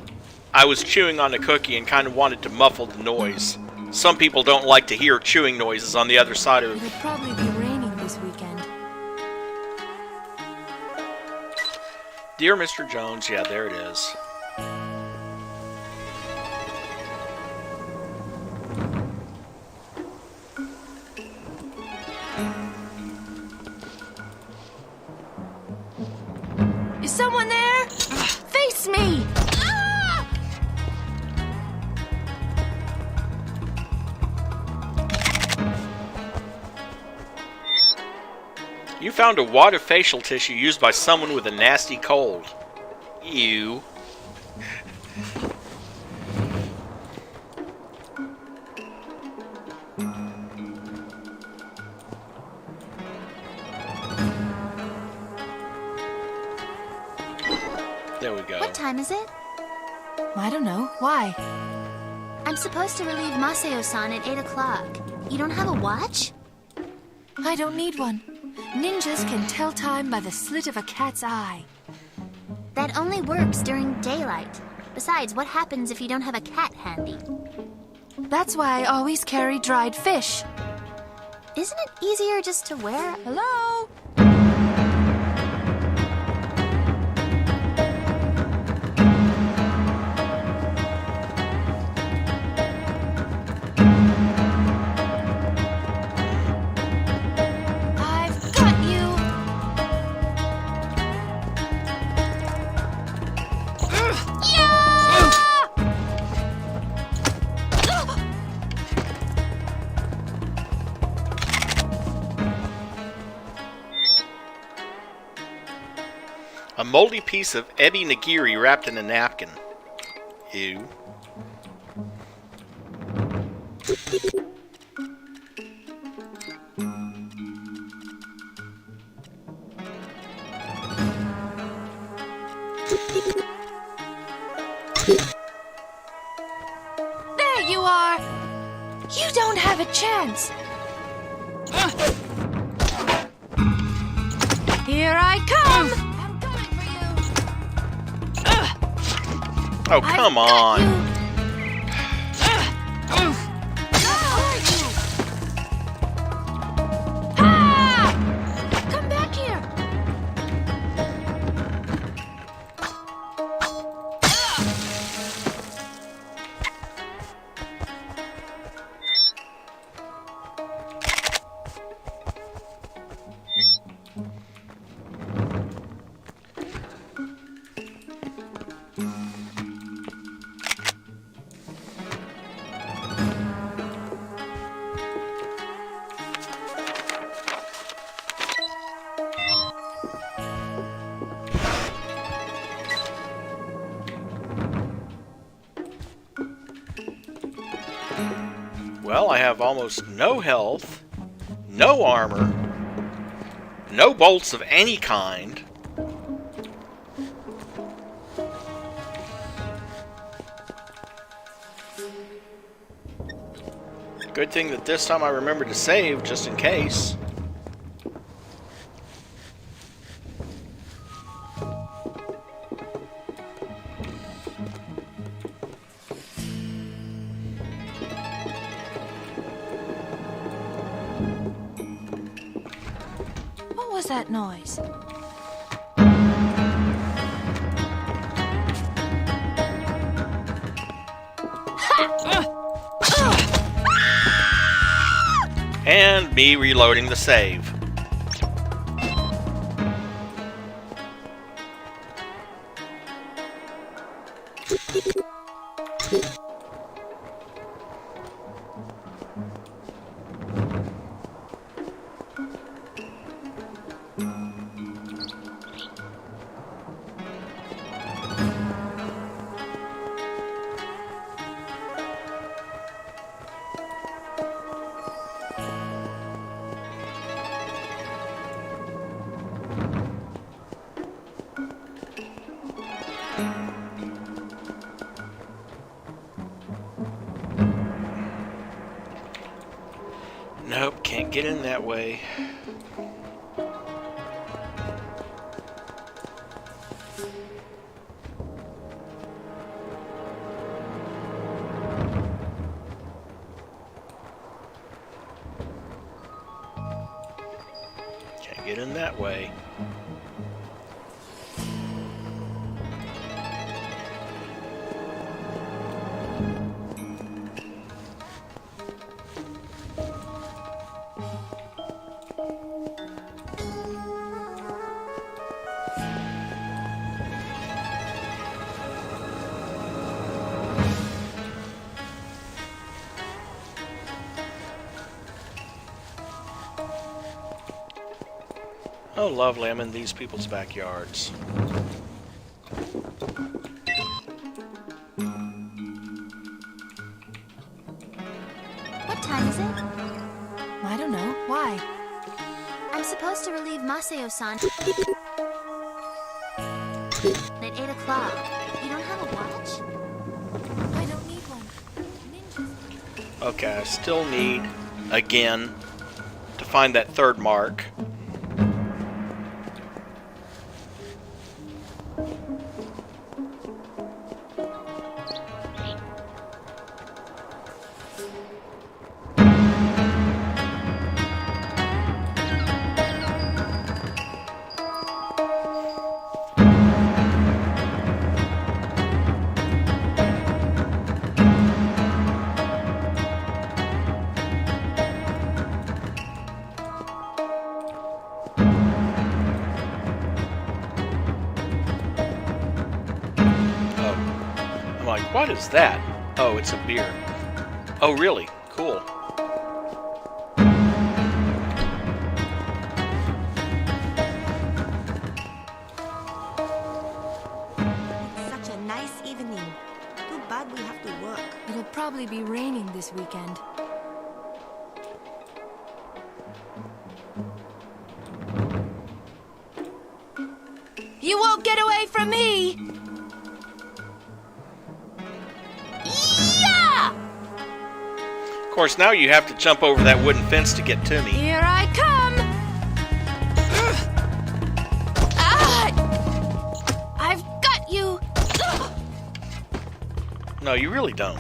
Speaker 1: I was chewing on a cookie and kind of wanted to muffle the noise. Some people don't like to hear chewing noises on the other side of...
Speaker 5: It'll probably be raining this weekend.
Speaker 1: Dear Mr. Jones, yeah, there it is.
Speaker 5: Is someone there? Face me! Ah!
Speaker 1: You found a wad of facial tissue used by someone with a nasty cold. Ew. There we go.
Speaker 8: What time is it?
Speaker 5: I don't know. Why?
Speaker 8: I'm supposed to relieve Maseo-san at 8 o'clock. You don't have a watch?
Speaker 5: I don't need one. Ninjas can tell time by the slit of a cat's eye.
Speaker 8: That only works during daylight. Besides, what happens if you don't have a cat handy?
Speaker 5: That's why I always carry dried fish.
Speaker 8: Isn't it easier just to wear?
Speaker 5: Hello?
Speaker 1: A moldy piece of ebi nigiri wrapped in a napkin. Ew.
Speaker 5: There you are! You don't have a chance! Here I come! I'm coming for you!
Speaker 1: Oh, come on! Well, I have almost no health, no armor, no bolts of any kind. Good thing that this time I remembered to save, just in case.
Speaker 5: What was that noise?
Speaker 1: And me reloading the save. Nope, can't get in that way. Can't get in that way. Oh, lovely, I'm in these people's backyards.
Speaker 8: What time is it?
Speaker 5: I don't know. Why?
Speaker 8: I'm supposed to relieve Maseo-san at 8 o'clock. You don't have a watch?
Speaker 5: I don't need one. Ninjas.
Speaker 1: Okay, I still need, again, to find that third mark. What is that? Oh, it's a beer. Oh, really? Cool.
Speaker 9: Such a nice evening. Too bad we have to work.
Speaker 5: It'll probably be raining this weekend. You won't get away from me!
Speaker 1: Of course, now you have to jump over that wooden fence to get to me.
Speaker 5: Here I come! I've got you!
Speaker 1: No, you really don't.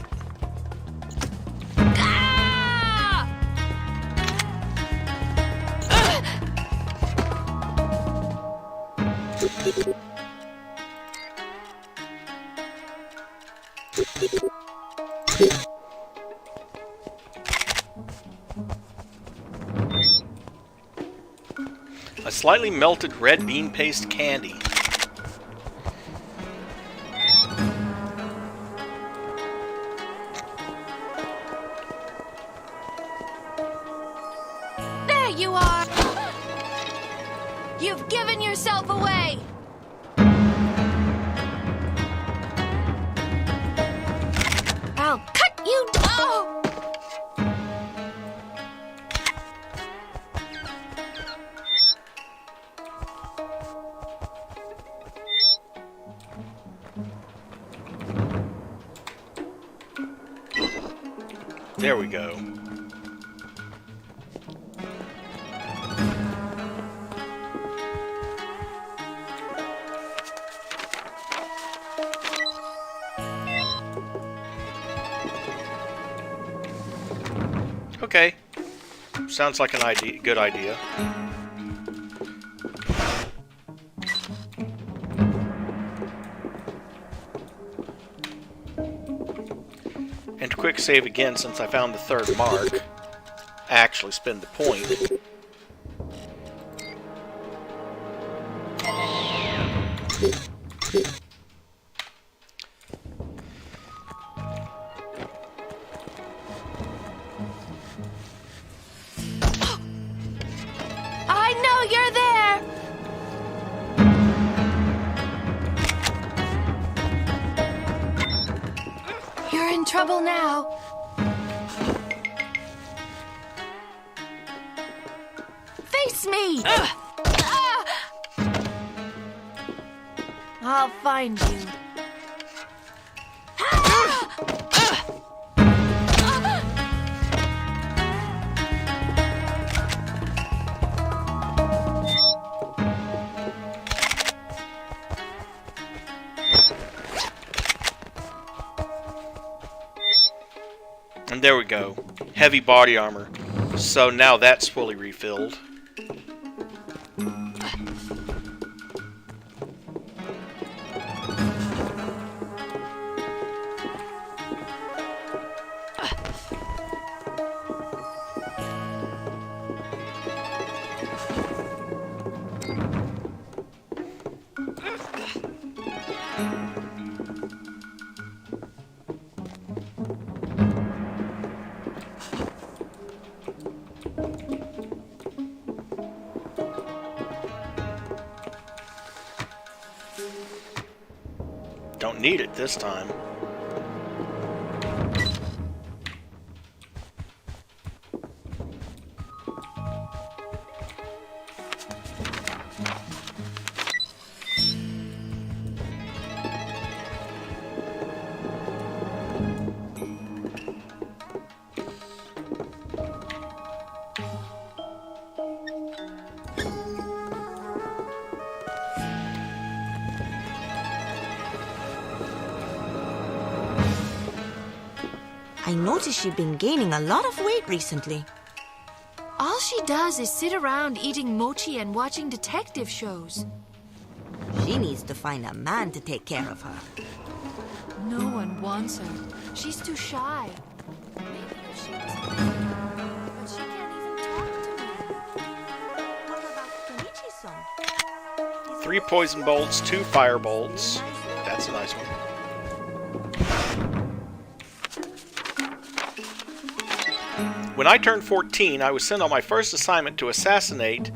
Speaker 1: A slightly melted red bean paste candy.
Speaker 5: There you are! You've given yourself away! I'll cut you down!
Speaker 1: There we go. Okay. Sounds like an good idea. And to quick save again, since I found the third mark, actually spend the point.
Speaker 5: I know you're there! You're in trouble now. Face me! I'll find you.
Speaker 1: And there we go. Heavy body armor. So now that's fully refilled. Don't need it this time.
Speaker 9: I noticed you've been gaining a lot of weight recently.
Speaker 5: All she does is sit around eating mochi and watching detective shows.
Speaker 9: She needs to find a man to take care of her.
Speaker 5: No one wants her. She's too shy. Maybe if she was but she can't even talk to me.
Speaker 9: What about Kenichi-san?
Speaker 1: 3 poison bolts, 2 fire bolts. That's a nice one. When I turned 14, I was sent on my first assignment to assassinate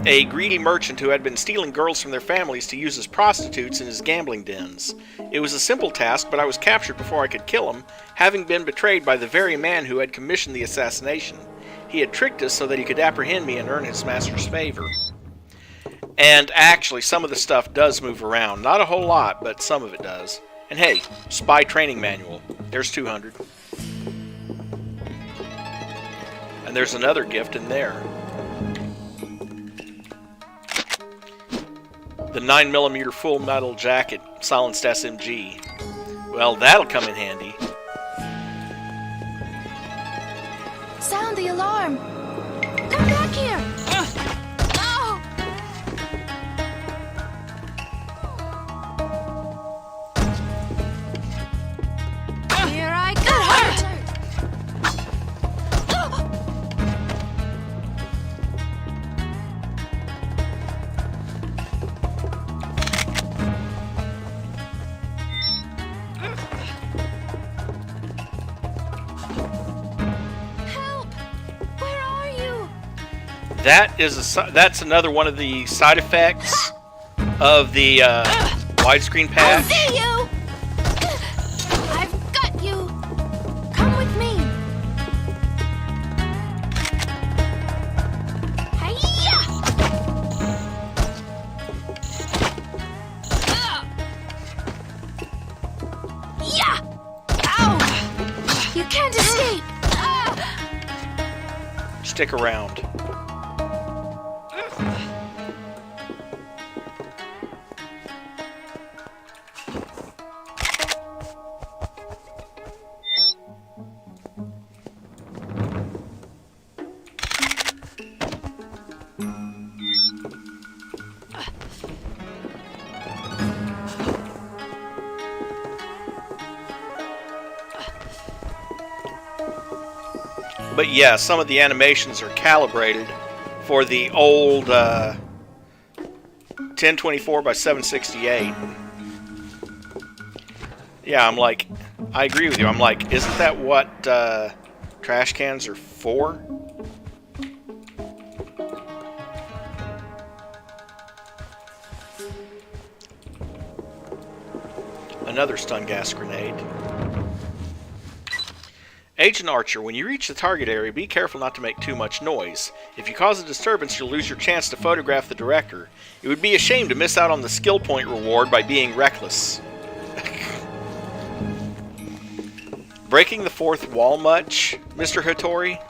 Speaker 1: a greedy merchant who had been stealing girls from their families to use as prostitutes in his gambling dens. It was a simple task, but I was captured before I could kill him, having been betrayed by the very man who had commissioned the assassination. He had tricked us so that he could apprehend me and earn his master's favor. And actually, some of the stuff does move around. Not a whole lot, but some of it does. And hey, spy training manual. There's 200. And there's another gift in there. The 9mm full metal jacket silenced SMG. Well, that'll come in handy.
Speaker 5: Sound the alarm! Come back here! No! Here I go!
Speaker 1: That's another one of the side effects of the widescreen patch.
Speaker 5: I see you! I've got you! Come with me! Hi-ya! Yeah! Ow! You can't escape!
Speaker 1: stick around. But yeah, some of the animations are calibrated for the old 1024 by 768. Yeah, I'm like, I agree with you. I'm like, isn't that what trash cans are for? Another stun gas grenade. Agent Archer, when you reach the target area, be careful not to make too much noise. If you cause a disturbance, you'll lose your chance to photograph the director. It would be a shame to miss out on the skill point reward by being reckless. Breaking the fourth wall much, Mr. Hattori?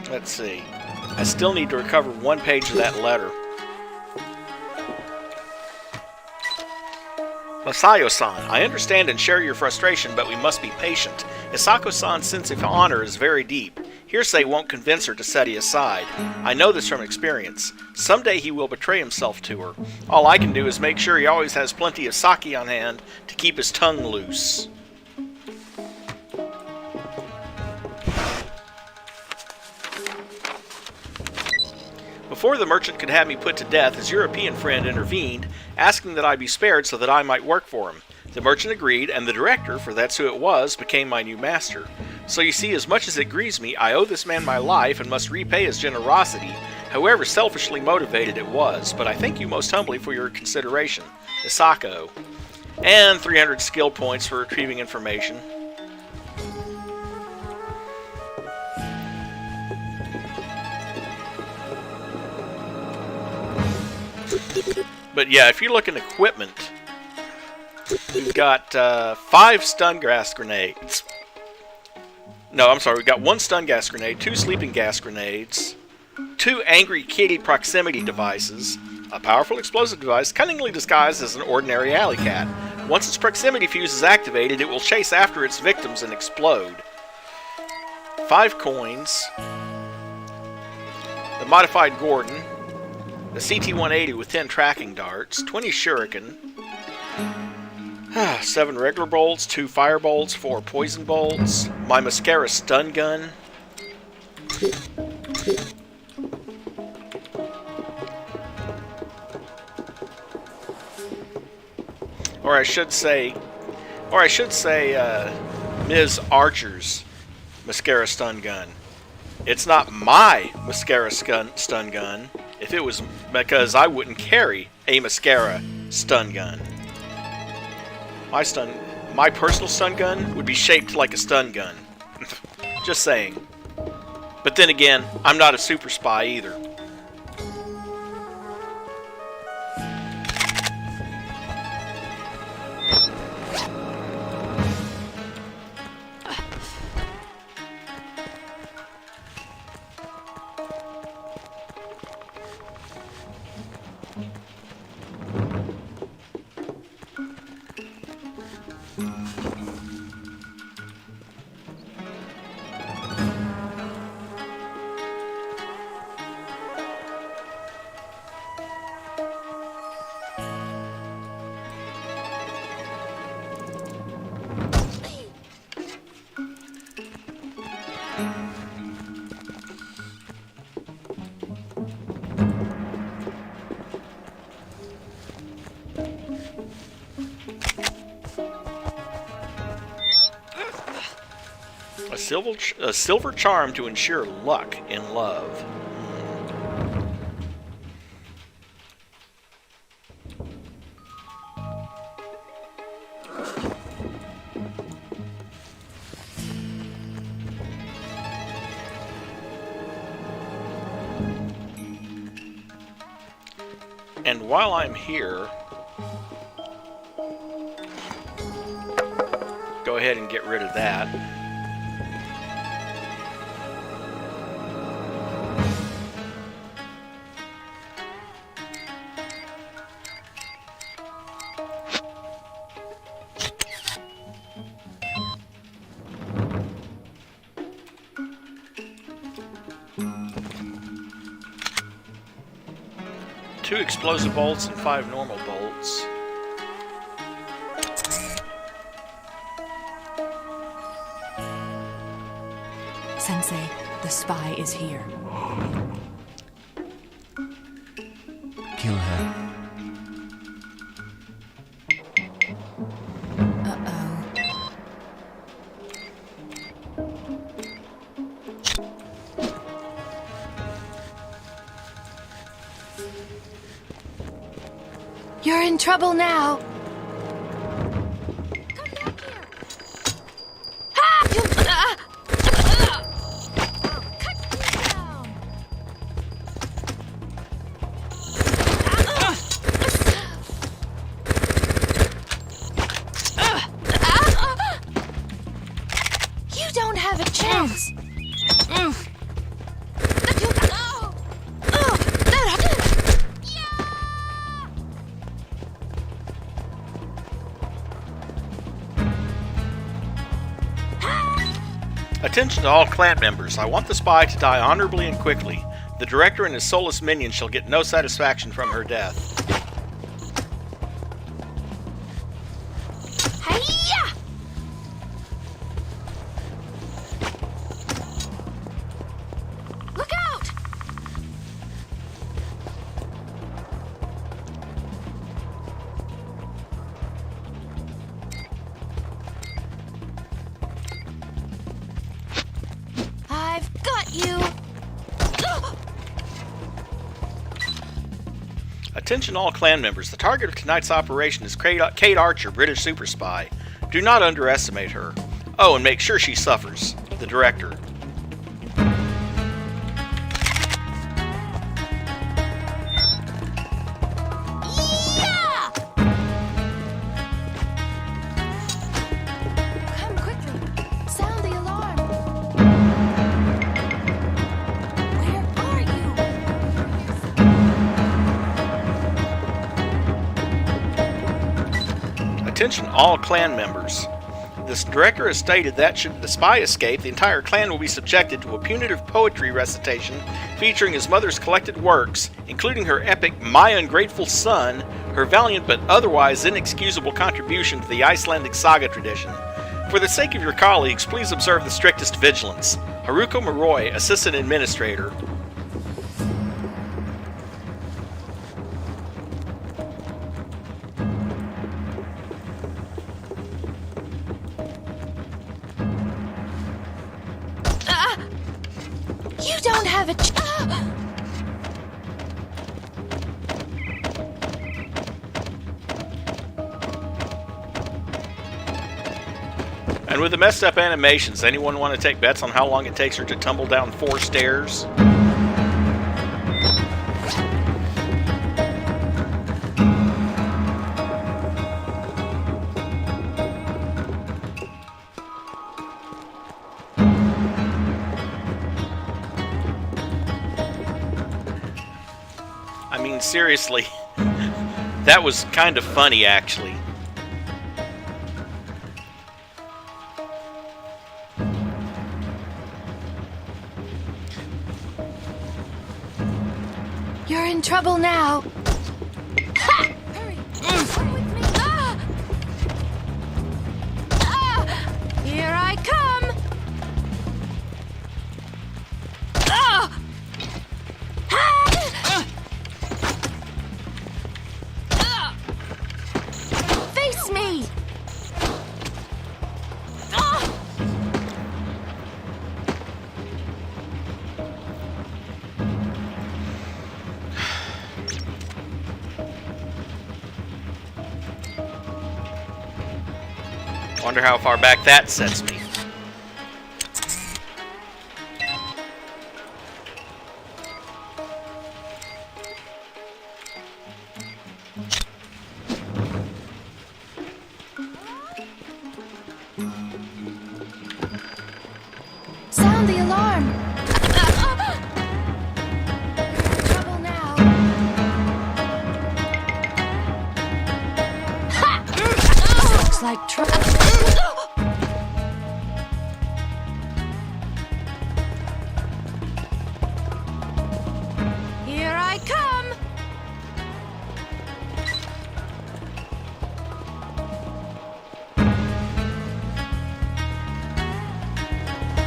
Speaker 1: Let's see. I still need to recover one page of that letter. Masayo-san, I understand and share your frustration, but we must be patient. Hisako-san's sense of honor is very deep. Hearsay won't convince her to set you aside. I know this from experience. Someday he will betray himself to her. All I can do is make sure he always has plenty of sake on hand to keep his tongue loose. Before the merchant could have me put to death, his European friend intervened, asking that I be spared so that I might work for him. The merchant agreed, and the director, for that's who it was, became my new master. So you see, as much as it grieves me, I owe this man my life and must repay his generosity, however selfishly motivated it was. But I thank you most humbly for your consideration. Hisako. And 300 skill points for retrieving information. But yeah, if you look in equipment, we've got 5 stun gas grenades. No, I'm sorry, we've got 1 stun gas grenade, 2 sleeping gas grenades, 2 angry kitty proximity devices, a powerful explosive device cunningly disguised as an ordinary alley cat. Once its proximity fuse is activated, it will chase after its victims and explode. 5 coins, the modified Gordon, the CT-180 with 10 tracking darts, 20 shuriken, 7 regular bolts, 2 fire bolts, 4 poison bolts, my mascara stun gun, or I should say, Ms. Archer's mascara stun gun. It's not my mascara stun gun. If it was, because I wouldn't carry a mascara stun gun. My personal stun gun would be shaped like a stun gun. Just saying. But then again, I'm not a super spy either. A silver charm to ensure luck in love. And while I'm here, go ahead and get rid of that. Two explosive bolts and 5 normal bolts.
Speaker 10: Sensei, the spy is here.
Speaker 3: Kill her.
Speaker 5: You're in trouble now.
Speaker 8: Come back here.
Speaker 5: Ha!
Speaker 8: Cut you down.
Speaker 5: You don't have a chance.
Speaker 1: Attention to all clan members. I want the spy to die honorably and quickly. The director and his soulless minions shall get no satisfaction from her death.
Speaker 5: Hi-ya! Look out! I've got you!
Speaker 1: Attention all clan members. The target of tonight's operation is Cate Archer, British super spy. Do not underestimate her. Oh, and make sure she suffers. The director.
Speaker 8: Yeah!
Speaker 5: Come quickly. Sound the alarm. Where are you?
Speaker 1: Attention all clan members. This director has stated that should the spy escape, the entire clan will be subjected to a punitive poetry recitation featuring his mother's collected works, including her epic My Ungrateful Son, her valiant but otherwise inexcusable contribution to the Icelandic saga tradition. For the sake of your colleagues, please observe the strictest vigilance. Haruko Moroi, Assistant Administrator.
Speaker 5: You don't have a
Speaker 1: And with the messed up animations, anyone want to take bets on how long it takes her to tumble down 4 stairs? I mean, seriously, that was kind of funny, actually.
Speaker 5: You're in trouble now.
Speaker 8: Hurry. Come with me.
Speaker 5: Here I come. Ah! Face me.
Speaker 1: Wonder how far back that sets me.
Speaker 5: like Here I come!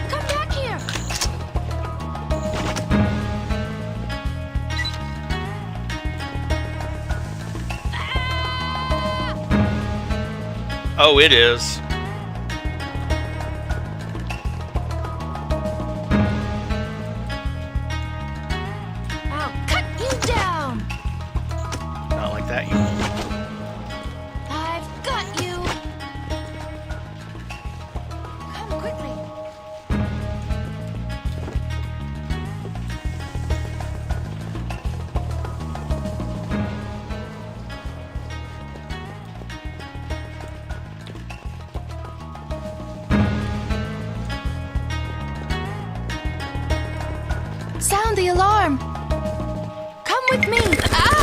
Speaker 5: Come back here!
Speaker 1: Oh, it is.
Speaker 5: I'll cut you down!
Speaker 1: Not like that, you won't.
Speaker 5: I've got you! Come quickly! Sound the alarm! Come with me! Ow! Ah!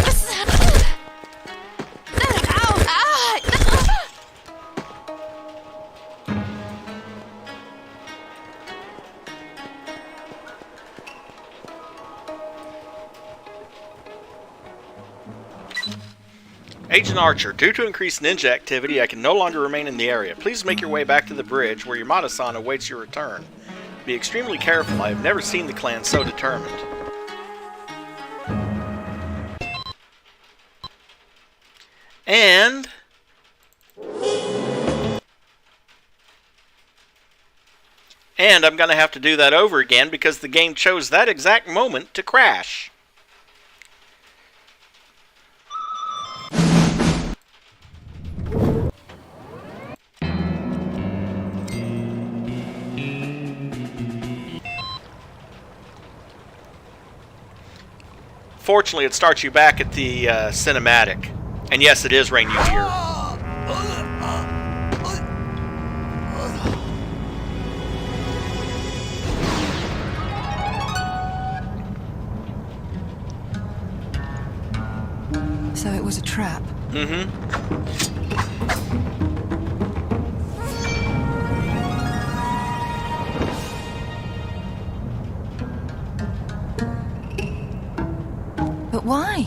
Speaker 1: Agent Archer, due to increased ninja activity, I can no longer remain in the area. Please make your way back to the bridge where Yamada-san awaits your return. Be extremely careful. I have never seen the clan so determined. And I'm going to have to do that over again because the game chose that exact moment to crash. Fortunately, it starts you back at the cinematic. And yes, it is Rain You Hear.
Speaker 10: So it was a trap.
Speaker 1: Mm-hmm.
Speaker 10: But why?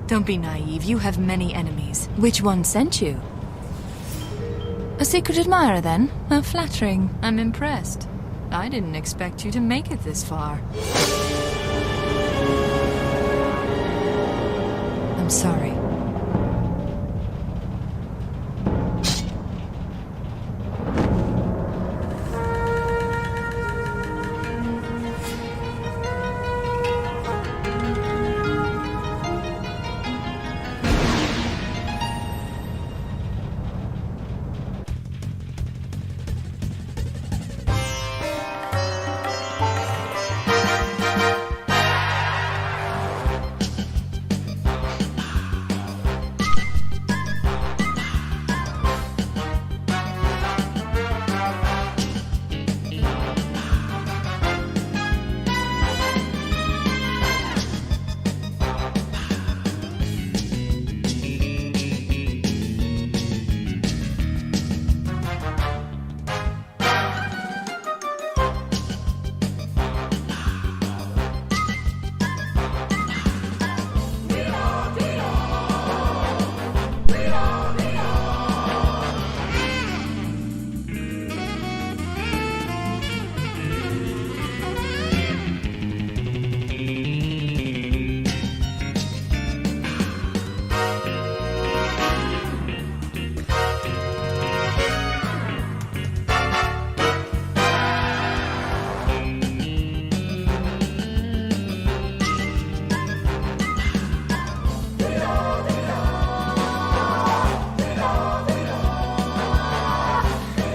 Speaker 10: Don't be naive. You have many enemies. Which one sent you? A secret admirer, then? How flattering. I'm impressed. I didn't expect you to make it this far. I'm sorry.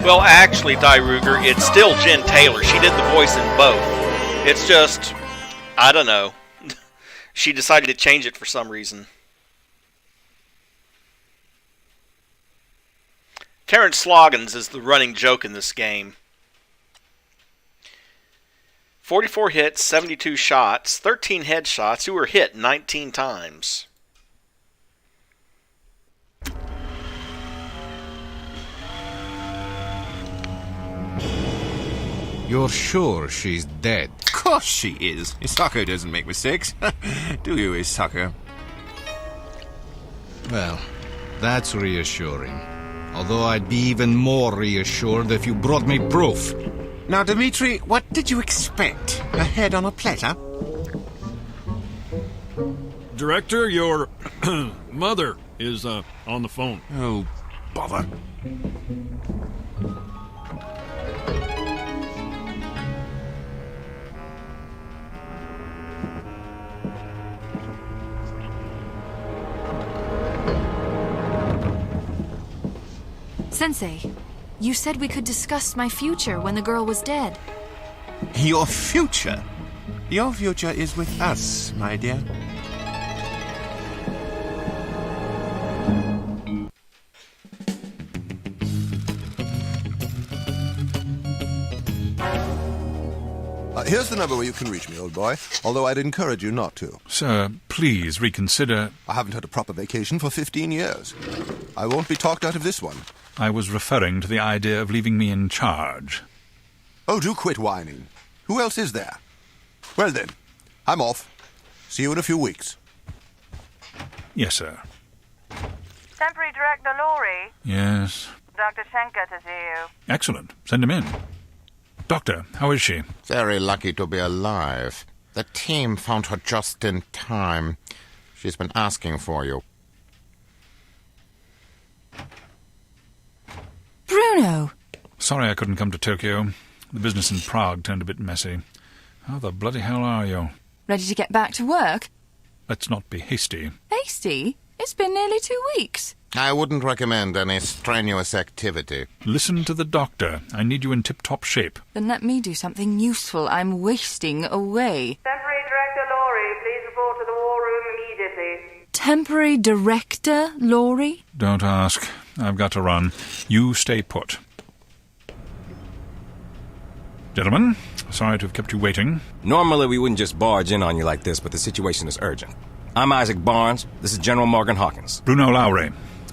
Speaker 1: Well, actually, Ruger, it's still Jen Taylor. She did the voice in both. It's just, I don't know. She decided to change it for some reason. Terrence Sloggins is the running joke in this game. 44 hits, 72 shots, 13 headshots, who were hit 19 times.
Speaker 11: You're sure she's dead?
Speaker 3: Of course she is. Isako doesn't make mistakes. Do you, Isako?
Speaker 11: Well, that's reassuring. Although I'd be even more reassured if you brought me proof.
Speaker 3: Now, Dimitri, what did you expect? A head on a platter?
Speaker 2: Director, your mother is on the phone.
Speaker 3: Oh, bother.
Speaker 10: Sensei, you said we could discuss my future when the girl was dead.
Speaker 3: Your future? Your future is with us, my dear.
Speaker 12: Here's the number where you can reach me, old boy, although I'd encourage you not to.
Speaker 13: Sir, please reconsider.
Speaker 12: I haven't had a proper vacation for 15 years. I won't be talked out of this one.
Speaker 13: I was referring to the idea of leaving me in charge.
Speaker 12: Oh, do quit whining. Who else is there? Well then, I'm off. See you in a few weeks.
Speaker 13: Yes, sir.
Speaker 14: Temporary Director Laurie.
Speaker 13: Yes.
Speaker 14: Dr. Schenker to see you.
Speaker 13: Excellent. Send him in. Doctor, how is she?
Speaker 3: Very lucky to be alive. The team found her just in time. She's been asking for you.
Speaker 10: Bruno!
Speaker 13: Sorry I couldn't come to Tokyo. The business in Prague turned a bit messy. How the bloody hell are you?
Speaker 10: Ready to get back to work?
Speaker 13: Let's not be hasty.
Speaker 10: Hasty? It's been nearly 2 weeks.
Speaker 3: I wouldn't recommend any strenuous activity.
Speaker 13: Listen to the doctor. I need you in tip-top shape.
Speaker 10: Then let me do something useful. I'm wasting away.
Speaker 14: Temporary Director Laurie, please report to the war room immediately.
Speaker 10: Temporary Director Laurie?
Speaker 13: Don't ask. I've got to run. You stay put. Gentlemen, sorry to have kept you waiting.
Speaker 15: Normally we wouldn't just barge in on you like this, but the situation is urgent. I'm Isaac Barnes. This is General Morgan Hawkins.
Speaker 13: Bruno Lowry,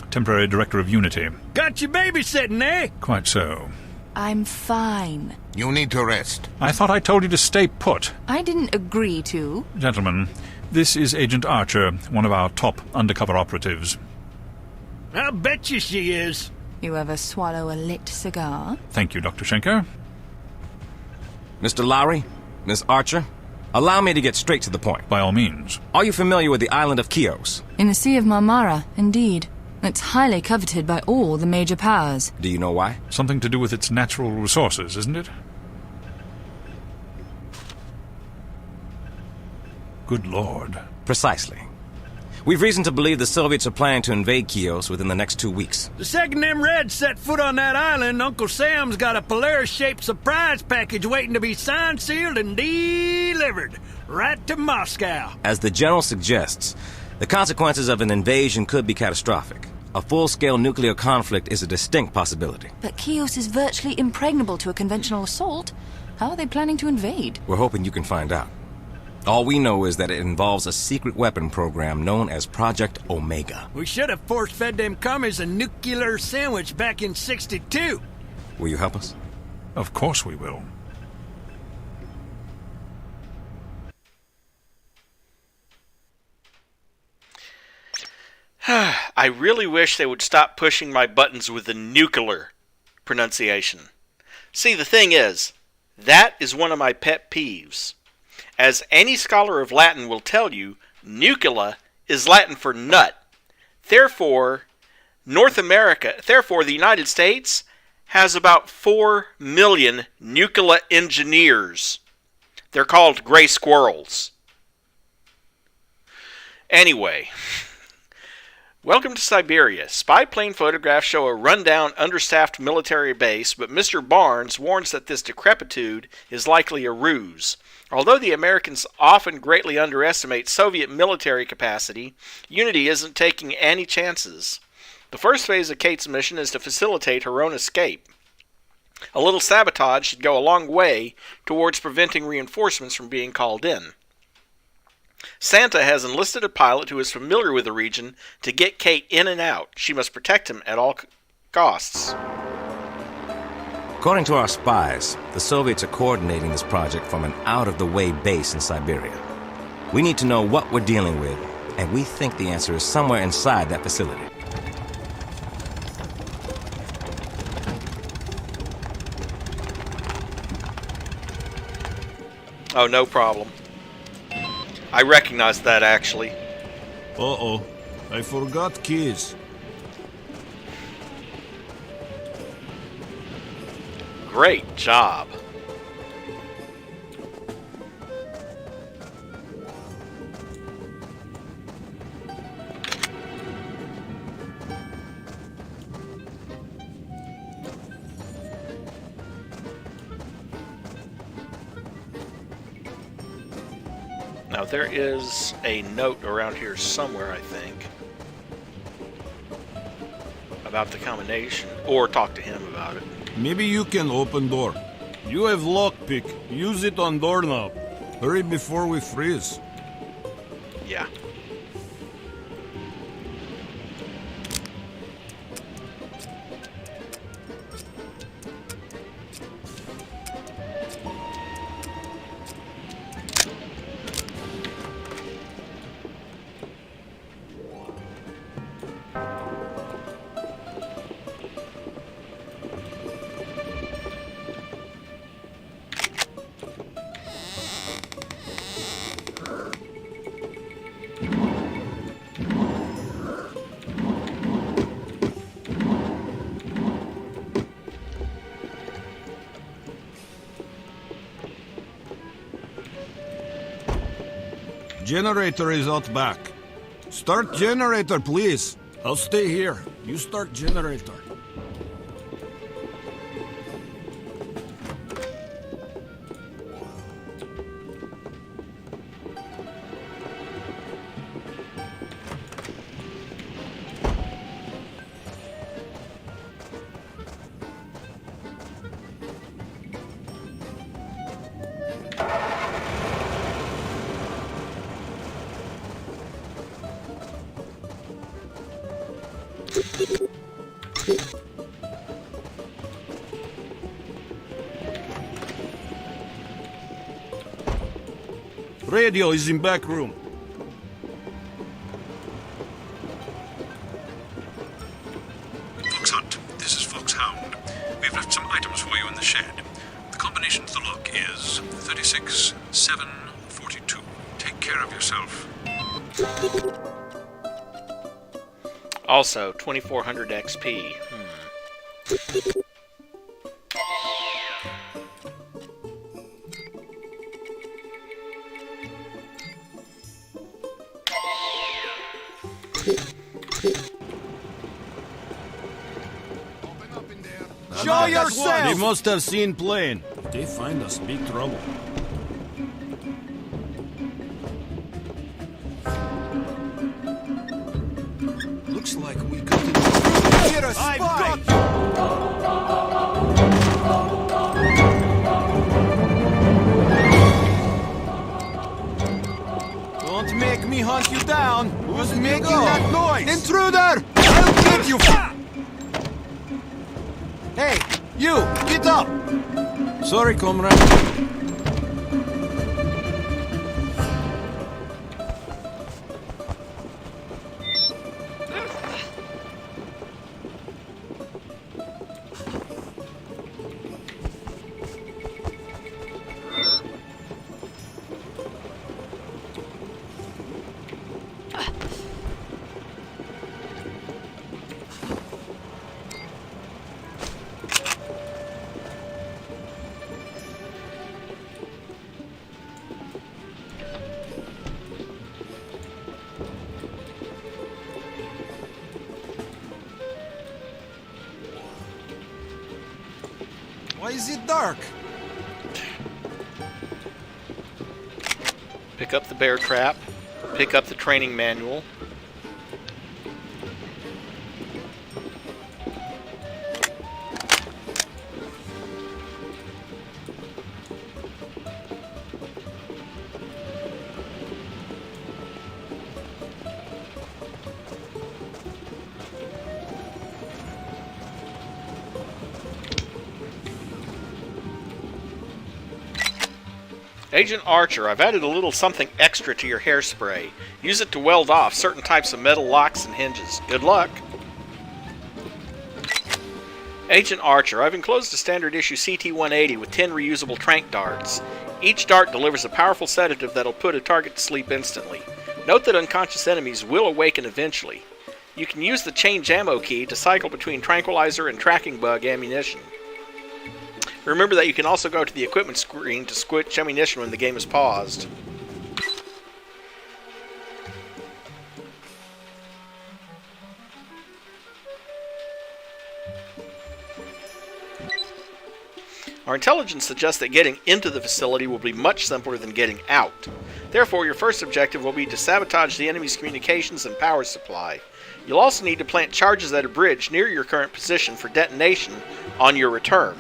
Speaker 13: Temporary Director of Unity.
Speaker 16: Got you babysitting, eh?
Speaker 13: Quite so.
Speaker 10: I'm fine.
Speaker 3: You need to rest.
Speaker 13: I thought I told you to stay put.
Speaker 10: I didn't agree to.
Speaker 13: Gentlemen, this is Agent Archer, one of our top undercover operatives.
Speaker 16: I'll bet you she is.
Speaker 10: You ever swallow a lit cigar?
Speaker 13: Thank you, Dr. Schenker.
Speaker 15: Mr. Lowry, Miss Archer, allow me to get straight to the point.
Speaker 13: By all means.
Speaker 15: Are you familiar with the island of Chios?
Speaker 10: In the Sea of Marmara, indeed. It's highly coveted by all the major powers.
Speaker 15: Do you know why?
Speaker 13: Something to do with its natural resources, isn't it? Good Lord.
Speaker 15: Precisely. We've reason to believe the Soviets are planning to invade Chios within the next 2 weeks.
Speaker 16: The second them Reds set foot on that island, Uncle Sam's got a Polaris-shaped surprise package waiting to be signed, sealed, and delivered right to Moscow.
Speaker 15: As the General suggests, the consequences of an invasion could be catastrophic. A full-scale nuclear conflict is a distinct possibility.
Speaker 10: But Chios is virtually impregnable to a conventional assault. How are they planning to invade?
Speaker 15: We're hoping you can find out. All we know is that it involves a secret weapon program known as Project Omega.
Speaker 16: We should have force-fed them commies a nuclear sandwich back in '62.
Speaker 15: Will you help us?
Speaker 13: Of course we will.
Speaker 1: I really wish they would stop pushing my buttons with the nuclear pronunciation. See, the thing is, that is one of my pet peeves. As any scholar of Latin will tell you, nucula is Latin for nut. Therefore, the United States has about 4 million nuclear engineers. They're called gray squirrels. Anyway, welcome to Siberia. Spy plane photographs show a rundown, understaffed military base, but Mr. Barnes warns that this decrepitude is likely a ruse. Although the Americans often greatly underestimate Soviet military capacity, Unity isn't taking any chances. The first phase of Cate's mission is to facilitate her own escape. A little sabotage should go a long way towards preventing reinforcements from being called in. Santa has enlisted a pilot who is familiar with the region to get Cate in and out. She must protect him at all costs.
Speaker 15: According to our spies, the Soviets are coordinating this project from an out-of-the-way base in Siberia. We need to know what we're dealing with, and we think the answer is somewhere inside that facility.
Speaker 1: Oh, no problem. I recognize that, actually.
Speaker 2: Uh-oh. I forgot keys.
Speaker 1: Great job. Now, there is a note around here somewhere, I think, about the combination, or talk to him about it.
Speaker 2: Maybe you can open door. You have lockpick. Use it on doorknob. Hurry before we freeze.
Speaker 1: Yeah.
Speaker 2: Generator is out back. Start generator, please. I'll stay here. You start generator. Radio is in back room.
Speaker 13: Fox Hunt, this is Fox Hound. We've left some items for you in the shed. The combination to the lock is 36742. Take care of yourself.
Speaker 1: Also, 2400 XP.
Speaker 2: Show yourself! They must have seen plane. If they find us, big trouble. Looks like we got it. Get a spy! Don't make me hunt you down. Who's making that noise? Intruder! I'll get you! Hey, you! Get up! Sorry, comrade. Why is it dark?
Speaker 1: Pick up the bear trap. Pick up the training manual. Agent Archer, I've added a little something extra to your hairspray. Use it to weld off certain types of metal locks and hinges. Good luck. Agent Archer, I've enclosed a standard issue CT-180 with 10 reusable tranq darts. Each dart delivers a powerful sedative that'll put a target to sleep instantly. Note that unconscious enemies will awaken eventually. You can use the change ammo key to cycle between tranquilizer and tracking bug ammunition. Remember that you can also go to the equipment screen to switch ammunition when the game is paused. Our intelligence suggests that getting into the facility will be much simpler than getting out. Therefore, your first objective will be to sabotage the enemy's communications and power supply. You'll also need to plant charges at a bridge near your current position for detonation on your return.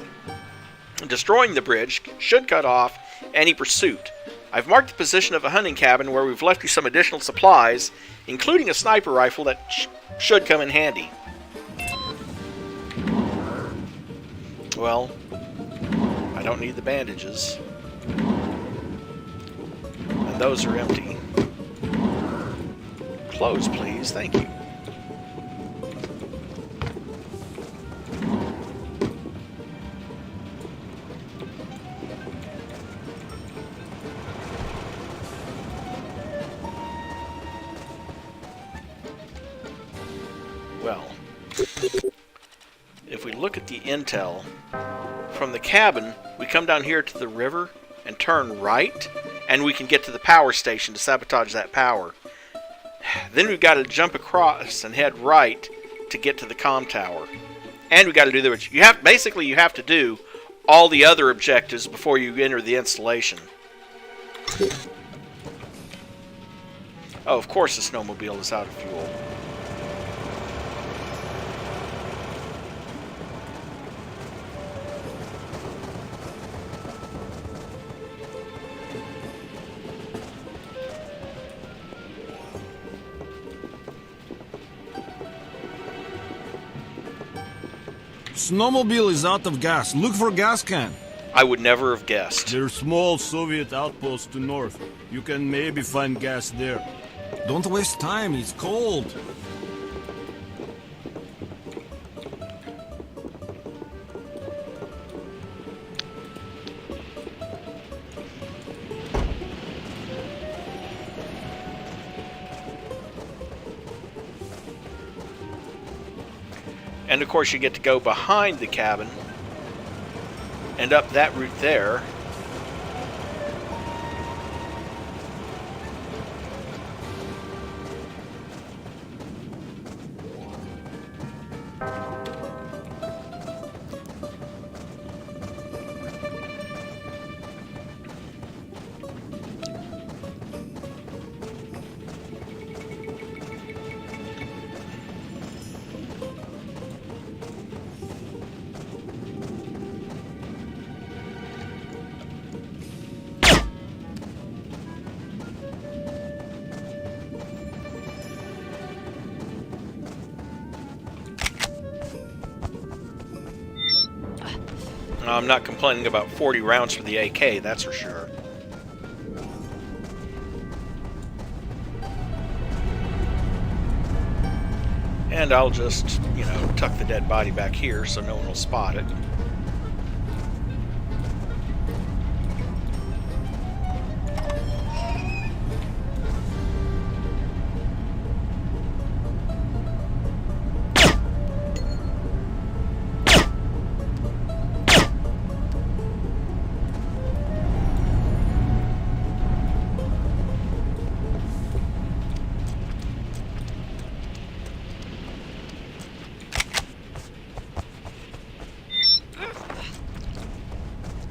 Speaker 1: Destroying the bridge should cut off any pursuit. I've marked the position of a hunting cabin where we've left you some additional supplies, including a sniper rifle that should come in handy. Well, I don't need the bandages. And those are empty. Clothes, please. Thank you. Well, if we look at the intel, from the cabin, we come down here to the river and turn right, and we can get to the power station to sabotage that power. Then we've got to jump across and head right to get to the comm tower. And we've got to do the... You have to do all the other objectives before you enter the installation. Oh, of course the snowmobile is out of fuel.
Speaker 2: Snowmobile is out of gas. Look for gas can.
Speaker 1: I would never have guessed.
Speaker 2: There's small Soviet outpost to north. You can maybe find gas there. Don't waste time, it's cold.
Speaker 1: And of course you get to go behind the cabin and up that route there. I'm not complaining about 40 rounds for the AK, that's for sure. And I'll just, tuck the dead body back here so no one will spot it.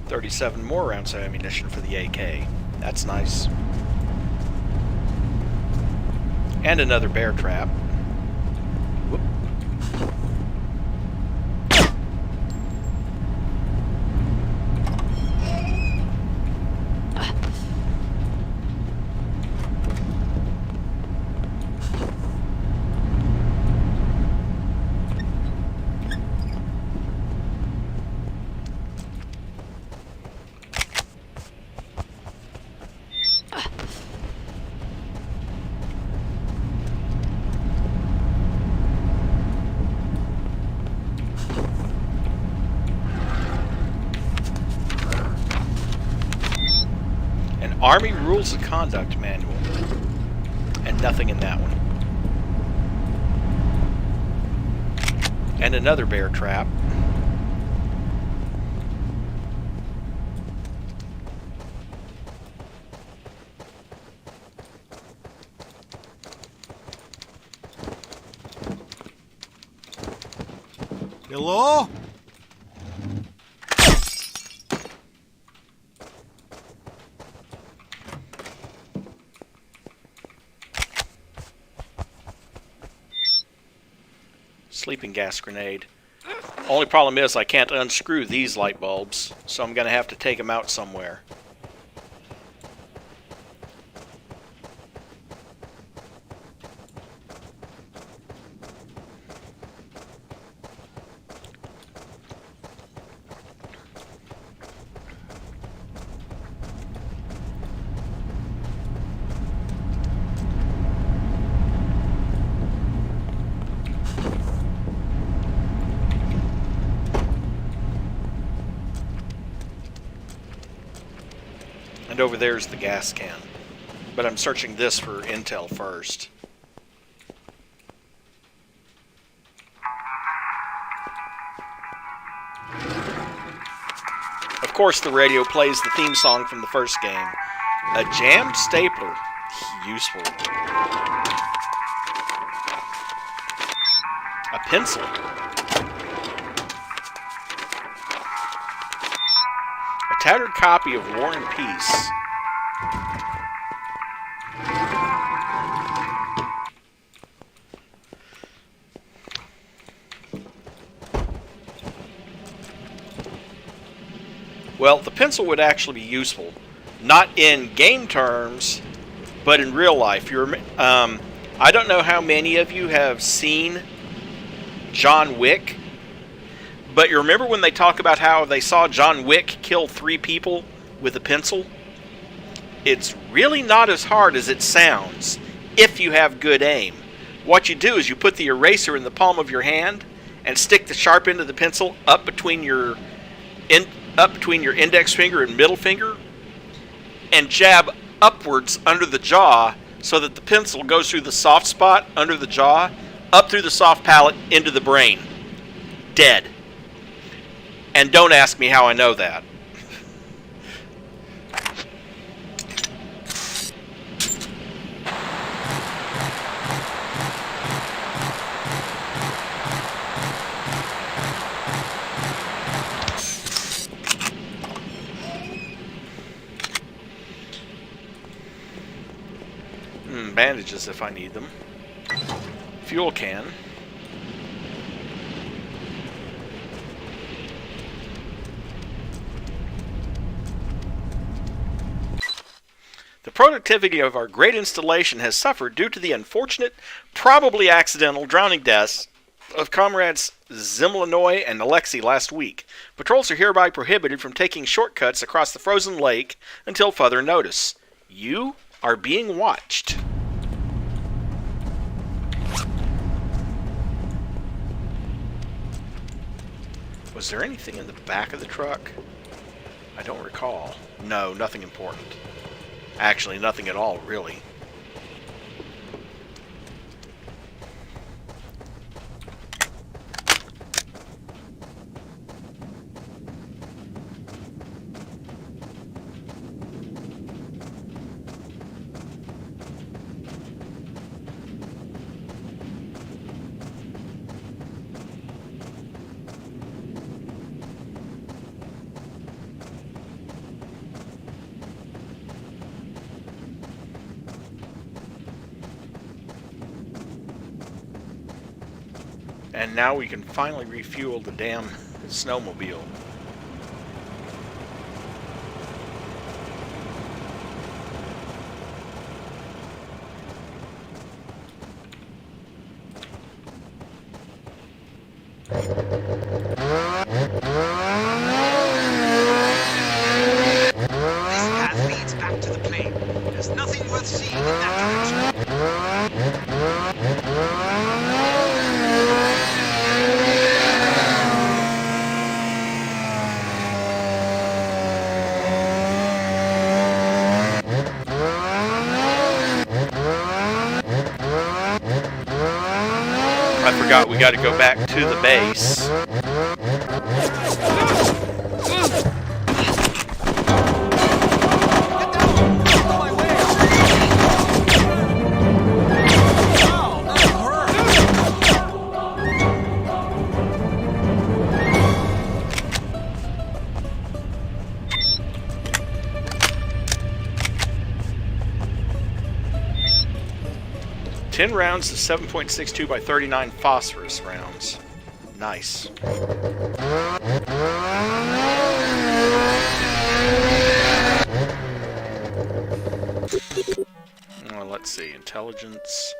Speaker 1: .37 more rounds of ammunition for the AK. That's nice. And another bear trap. Whoop. Army Rules of Conduct Manual. And nothing in that one. And another bear trap.
Speaker 2: Hello?
Speaker 1: Sleeping gas grenade. Only problem is I can't unscrew these light bulbs, so I'm going to have to take them out somewhere. And over there's the gas can. But I'm searching this for intel first. Of course the radio plays the theme song from the first game. A jammed stapler. Useful. A pencil. A tattered copy of War and Peace. Well, the pencil would actually be useful. Not in game terms, but in real life. I don't know how many of you have seen John Wick, but you remember when they talk about how they saw John Wick kill 3 people with a pencil? It's really not as hard as it sounds if you have good aim. What you do is you put the eraser in the palm of your hand and stick the sharp end of the pencil up between your index finger and middle finger and jab upwards under the jaw so that the pencil goes through the soft spot under the jaw, up through the soft palate, into the brain. Dead. And don't ask me how I know that. Bandages if I need them. Fuel can. The productivity of our great installation has suffered due to the unfortunate, probably accidental drowning deaths of comrades Zimlanoy and Alexei last week. Patrols are hereby prohibited from taking shortcuts across the frozen lake until further notice. You are being watched. Was there anything in the back of the truck? I don't recall. No, nothing important. Actually, nothing at all, really. And now we can finally refuel the damn snowmobile.
Speaker 7: This path leads back to the plane. There's nothing worth seeing in that direction.
Speaker 1: forgot we got to go back to the base. Ten rounds of 7.62 by 39 phosphorus rounds. Nice. Well, let's see. Intelligence.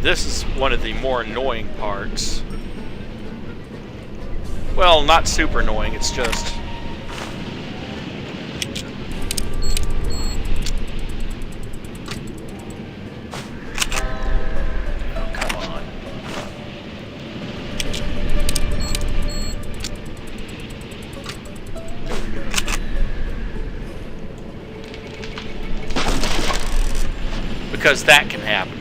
Speaker 1: This is one of the more annoying parts. Well, not super annoying, it's just... Oh, come on. Because that can happen.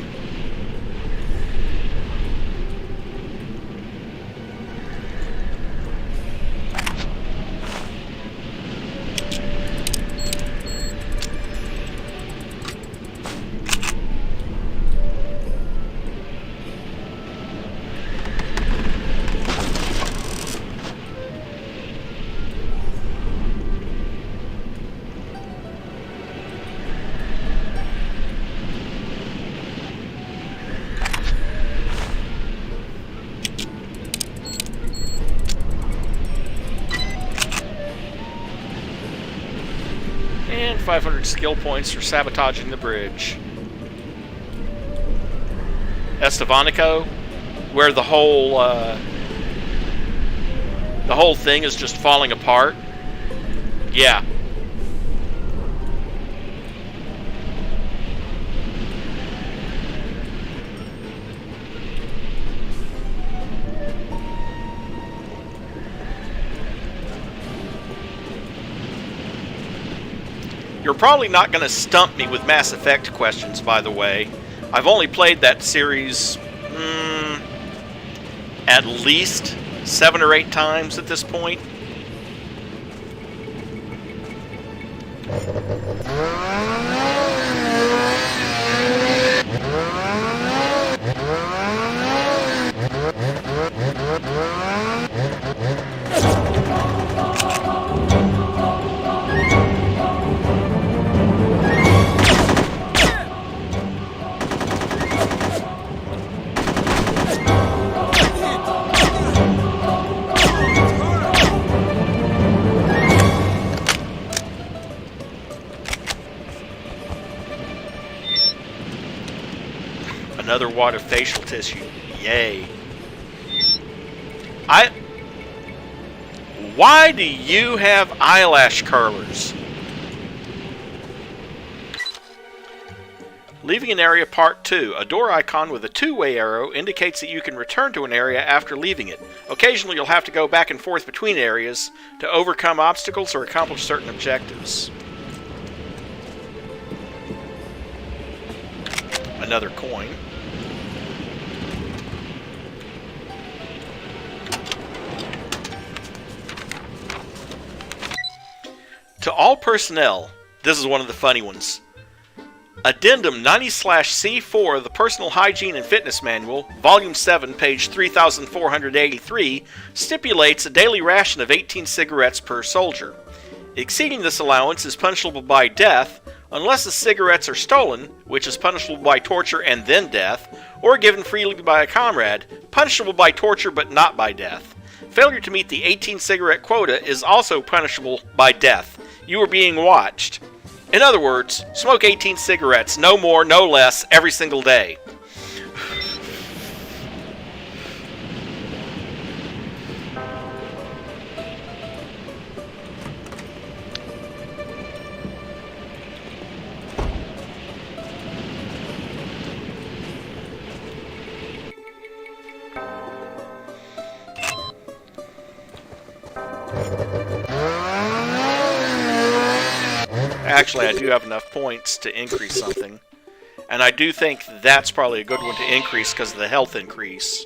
Speaker 1: And 500 skill points for sabotaging the bridge. Estevanico, where the whole thing is just falling apart. Yeah. You're probably not going to stump me with Mass Effect questions, by the way. I've only played that series at least 7 or 8 times at this point. Another wad of facial tissue. Yay. Why do you have eyelash curlers? Leaving an area part 2. A door icon with a two-way arrow indicates that you can return to an area after leaving it. Occasionally you'll have to go back and forth between areas to overcome obstacles or accomplish certain objectives. Another coin. To all personnel, this is one of the funny ones. Addendum 90/C4 of the Personal Hygiene and Fitness Manual, Volume 7, page 3483, stipulates a daily ration of 18 cigarettes per soldier. Exceeding this allowance is punishable by death Unless the cigarettes are stolen, which is punishable by torture and then death, or given freely by a comrade, punishable by torture but not by death. Failure to meet the 18 cigarette quota is also punishable by death. You are being watched. In other words, smoke 18 cigarettes, no more, no less, every single day. Actually, I do have enough points to increase something. And I do think that's probably a good one to increase because of the health increase.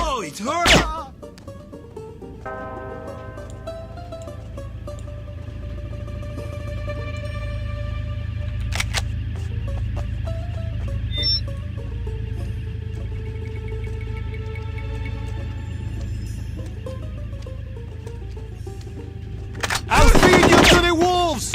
Speaker 6: Oh, it's her!
Speaker 2: I'll feed you to the wolves!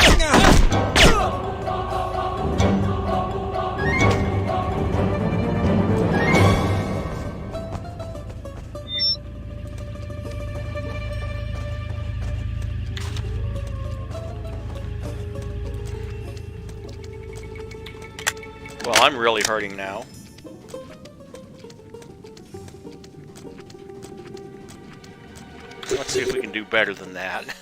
Speaker 1: Well, I'm really hurting now. Let's see if we can do better than that.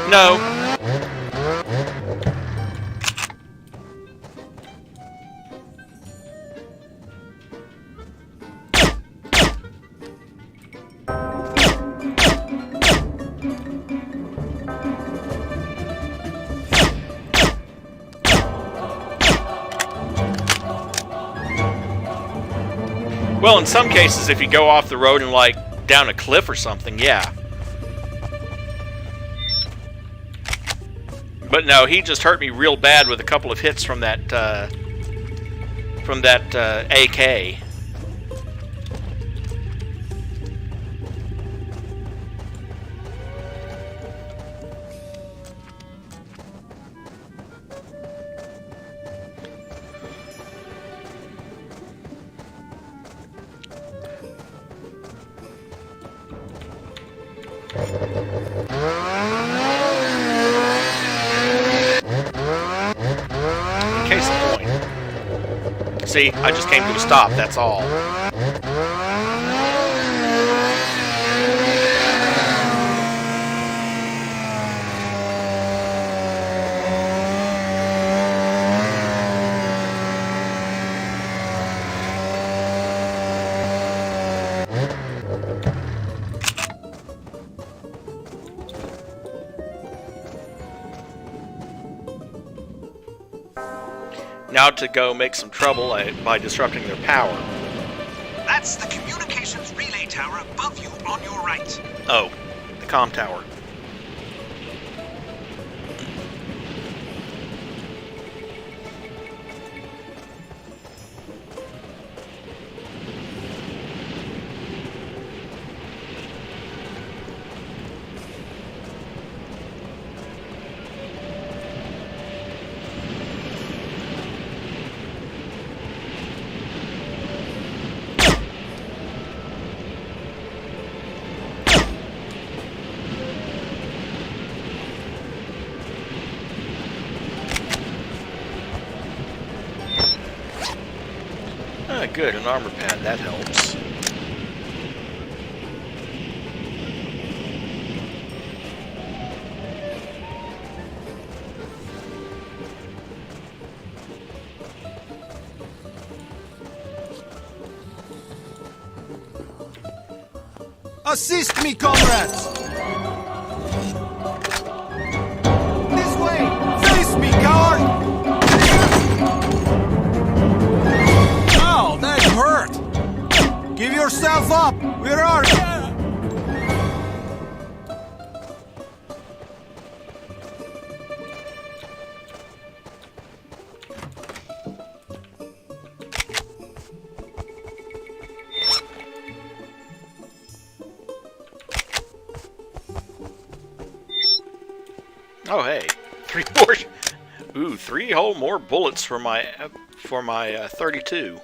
Speaker 1: No. Well, in some cases, if you go off the road and, like, down a cliff or something, yeah. But no, he just hurt me real bad with a couple of hits from that AK. Case in point. See, I just came to a stop, that's all. Now to go make some trouble by disrupting their power.
Speaker 7: That's the communications relay tower. tower above you on your right.
Speaker 1: Oh, the comm tower. Good, an armor pad, that helps.
Speaker 17: Assist me, comrades! This way! Face me, coward! Ow, that hurt! Give yourself up! Where are you?
Speaker 1: Oh hey, 3 more. Ooh, 3 whole more bullets for my 32.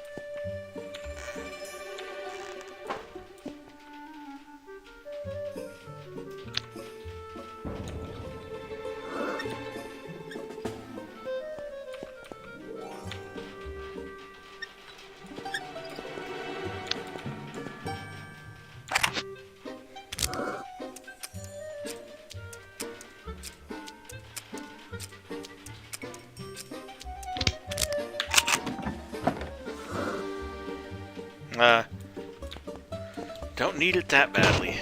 Speaker 1: Don't need it that badly.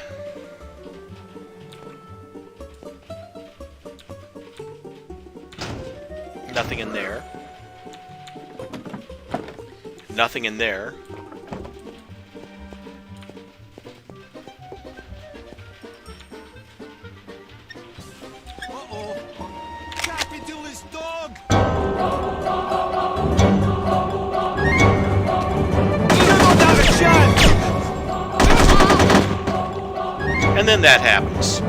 Speaker 1: Nothing in there. Nothing in there.
Speaker 17: Uh-oh! Capitalist dog!
Speaker 1: And then that happens.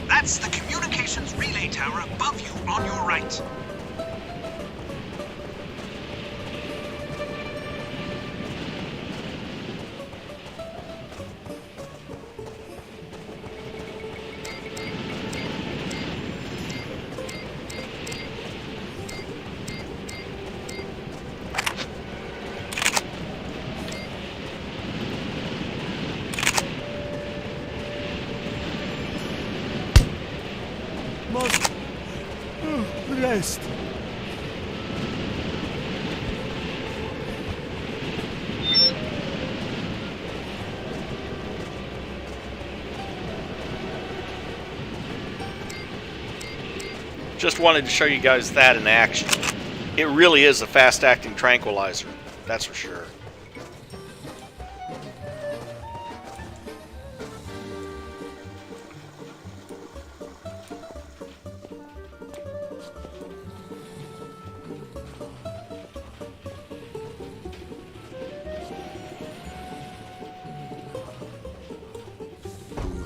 Speaker 7: That's the communications relay tower above you on your right.
Speaker 17: Rest.
Speaker 1: Just wanted to show you guys that in action. It really is a fast-acting tranquilizer, that's for sure.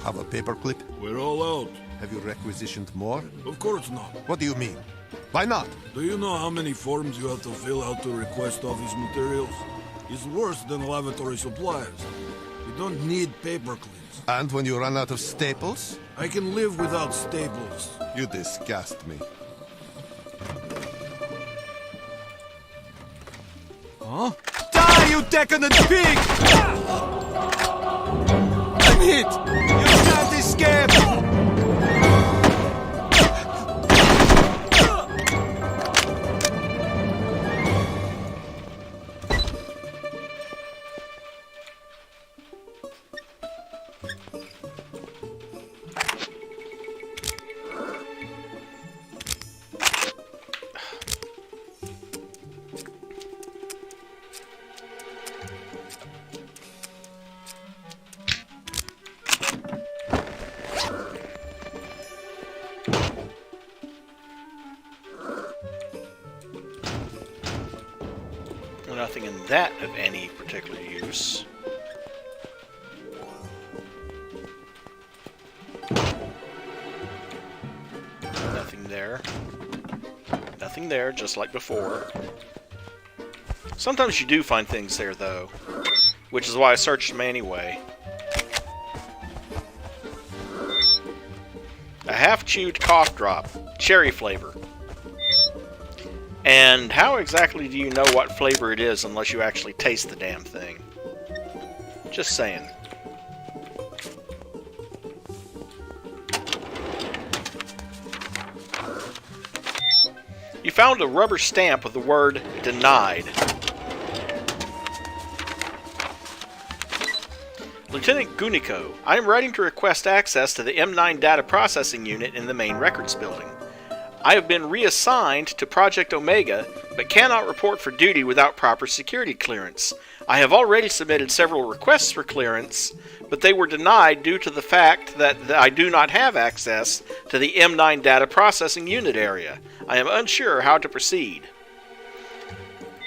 Speaker 12: Have a paperclip?
Speaker 2: We're all out.
Speaker 12: Have you requisitioned more?
Speaker 2: Of course not.
Speaker 12: What do you mean? Why not?
Speaker 2: Do you know how many forms you have to fill out to request office materials? It's worse than lavatory supplies. We don't need paper clips.
Speaker 12: And when you run out of staples?
Speaker 2: I can live without staples.
Speaker 12: You disgust me.
Speaker 17: Huh? Die, you decadent pig! I'm hit! You can't escape!
Speaker 1: that of any particular use. Nothing there. Nothing there, just like before. Sometimes you do find things there, though, which is why I searched them anyway. A half-chewed cough drop, cherry flavor. And how exactly do you know what flavor it is unless you actually taste the damn thing? Just saying. You found a rubber stamp with the word denied. Lieutenant Guniko, I am writing to request access to the M9 data processing unit in the main records building. I have been reassigned to Project Omega, but cannot report for duty without proper security clearance. I have already submitted several requests for clearance, but they were denied due to the fact that I do not have access to the M9 data processing unit area. I am unsure how to proceed.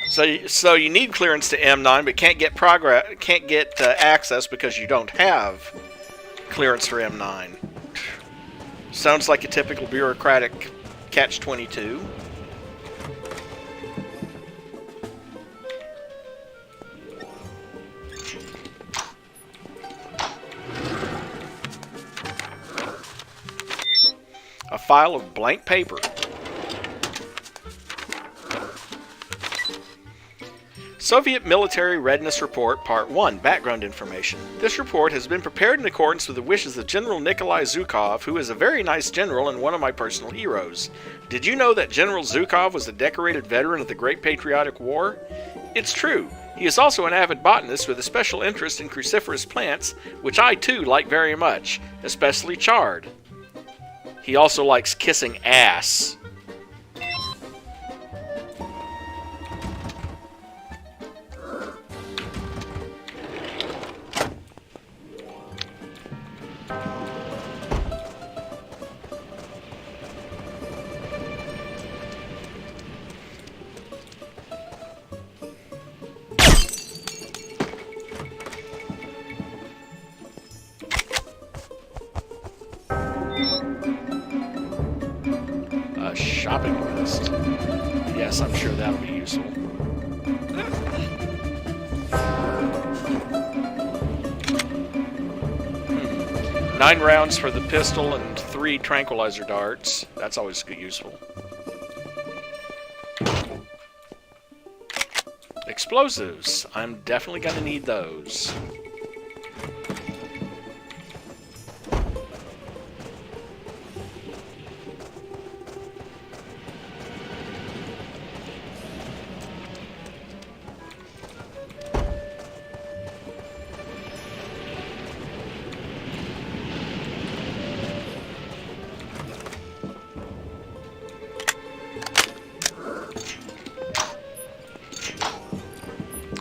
Speaker 1: So you need clearance to M9, but can't get access because you don't have clearance for M9. Sounds like a typical bureaucratic catch-22. A file of blank paper. Soviet Military Readiness Report, Part 1, Background Information. This report has been prepared in accordance with the wishes of General Nikolai Zhukov, who is a very nice general and one of my personal heroes. Did you know that General Zhukov was a decorated veteran of the Great Patriotic War? It's true. He is also an avid botanist with a special interest in cruciferous plants, which I too like very much, especially chard. He also likes kissing ass. Shopping list. Yes, I'm sure that'll be useful. 9 rounds for the pistol and 3 tranquilizer darts. That's always useful. Explosives. I'm definitely gonna need those.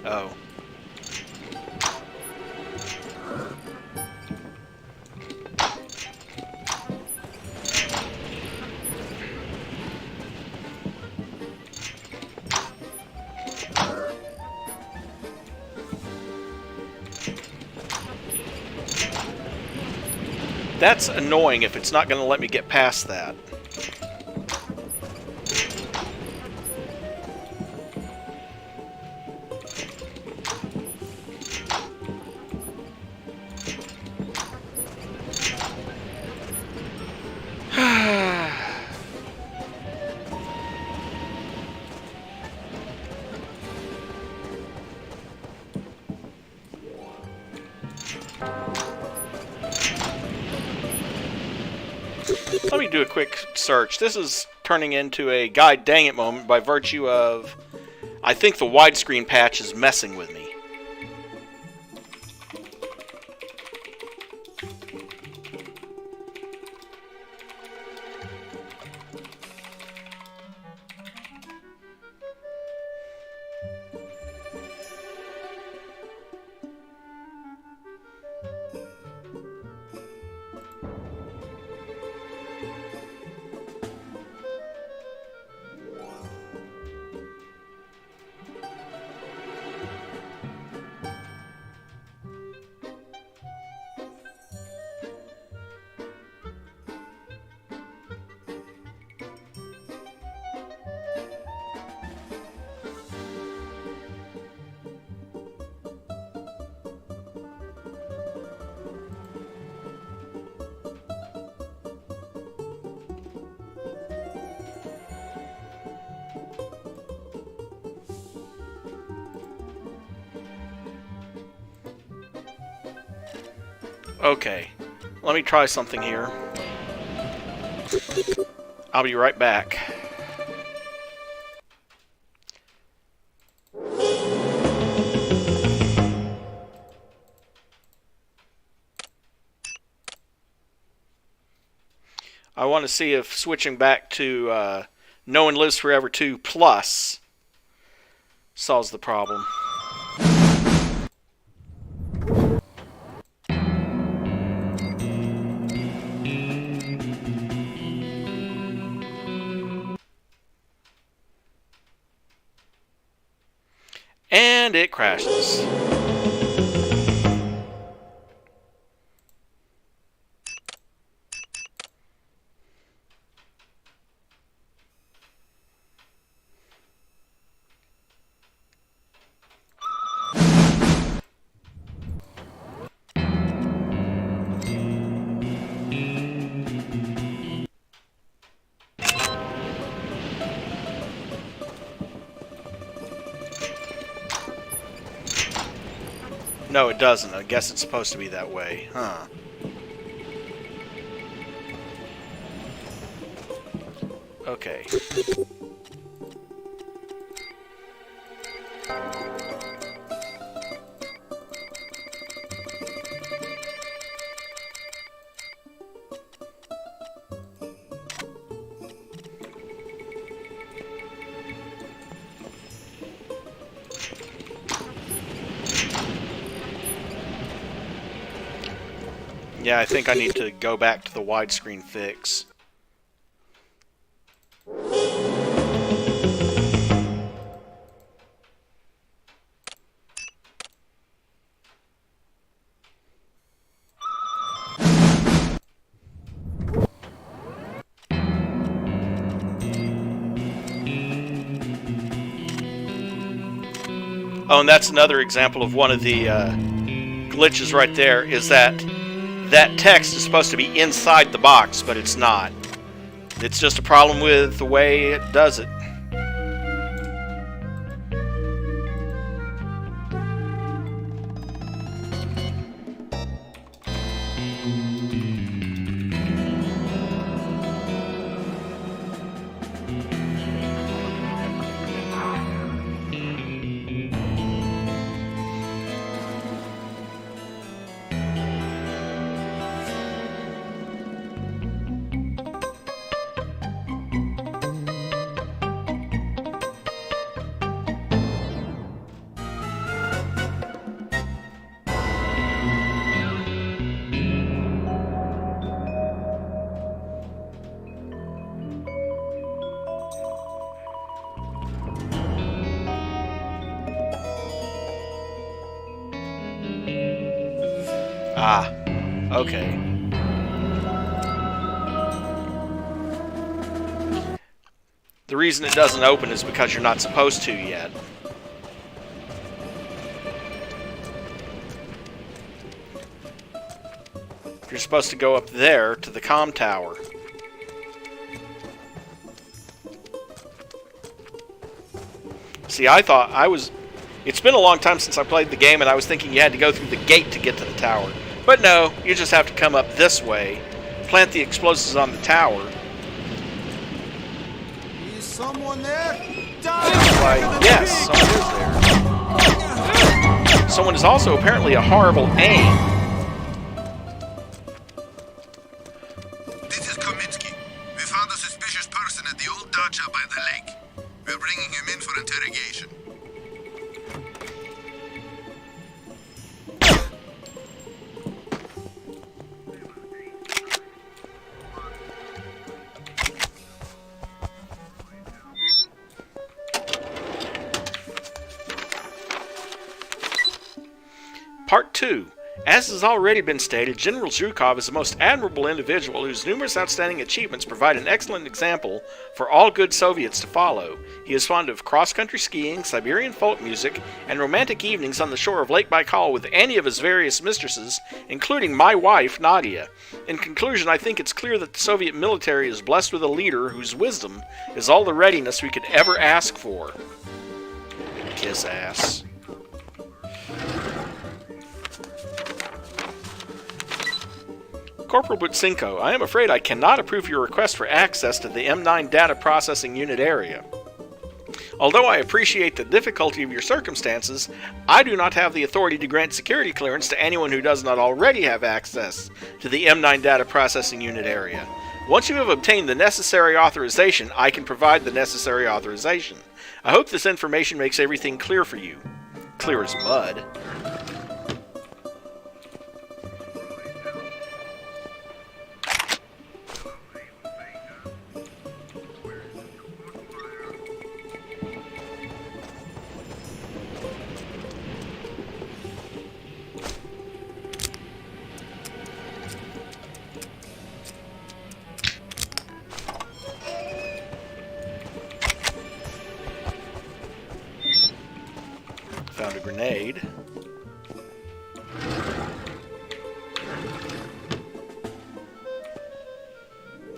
Speaker 1: Oh. That's annoying if it's not going to let me get past that. Let me do a quick search. This is turning into a God dang it moment by virtue of I think the widescreen patch is messing with me. Okay, let me try something here. I'll be right back. I want to see if switching back to No One Lives Forever 2 Plus solves the problem. And it crashes. No, it doesn't. I guess it's supposed to be that way. Huh. Okay. Yeah, I think I need to go back to the widescreen fix. Oh, and that's another example of one of the glitches right there, is that text is supposed to be inside the box, but it's not. It's just a problem with the way it does it. Ah, okay. The reason it doesn't open is because you're not supposed to yet. You're supposed to go up there to the comm tower. See, I thought I was... It's been a long time since I played the game, and I was thinking you had to go through the gate to get to the tower. But no, you just have to come up this way, plant the explosives on the tower.
Speaker 17: Is someone there?
Speaker 1: Why, yes, someone is there. Someone is also apparently a horrible aim.
Speaker 18: This is Kominsky. We found a suspicious person at the old dacha by the lake. We're bringing him in for interrogation.
Speaker 1: Part 2. As has already been stated, General Zhukov is a most admirable individual whose numerous outstanding achievements provide an excellent example for all good Soviets to follow. He is fond of cross-country skiing, Siberian folk music, and romantic evenings on the shore of Lake Baikal with any of his various mistresses, including my wife, Nadia. In conclusion, I think it's clear that the Soviet military is blessed with a leader whose wisdom is all the readiness we could ever ask for. Kiss ass. Corporal Butsinko, I am afraid I cannot approve your request for access to the M9 Data Processing Unit area. Although I appreciate the difficulty of your circumstances, I do not have the authority to grant security clearance to anyone who does not already have access to the M9 Data Processing Unit area. Once you have obtained the necessary authorization, I can provide the necessary authorization. I hope this information makes everything clear for you. Clear as mud. Found a grenade.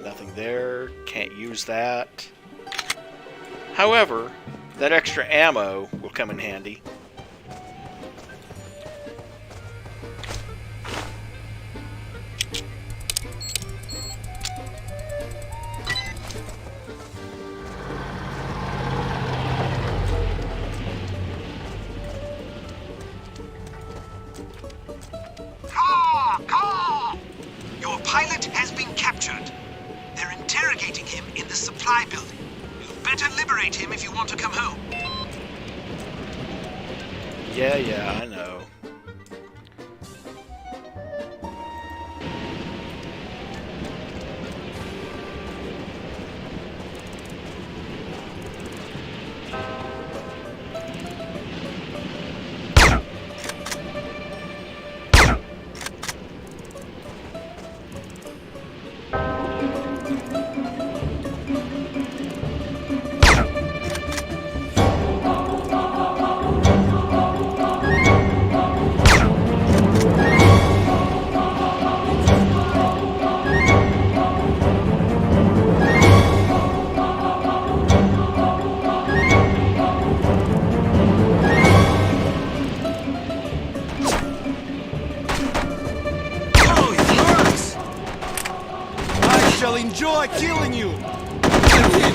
Speaker 1: Nothing there. Can't use that. However, that extra ammo will come in handy.
Speaker 7: Your pilot has been captured. They're interrogating him in the supply building. You'd better liberate him if you want to come home.
Speaker 1: Yeah, I know.
Speaker 17: Enjoy killing you! That's it!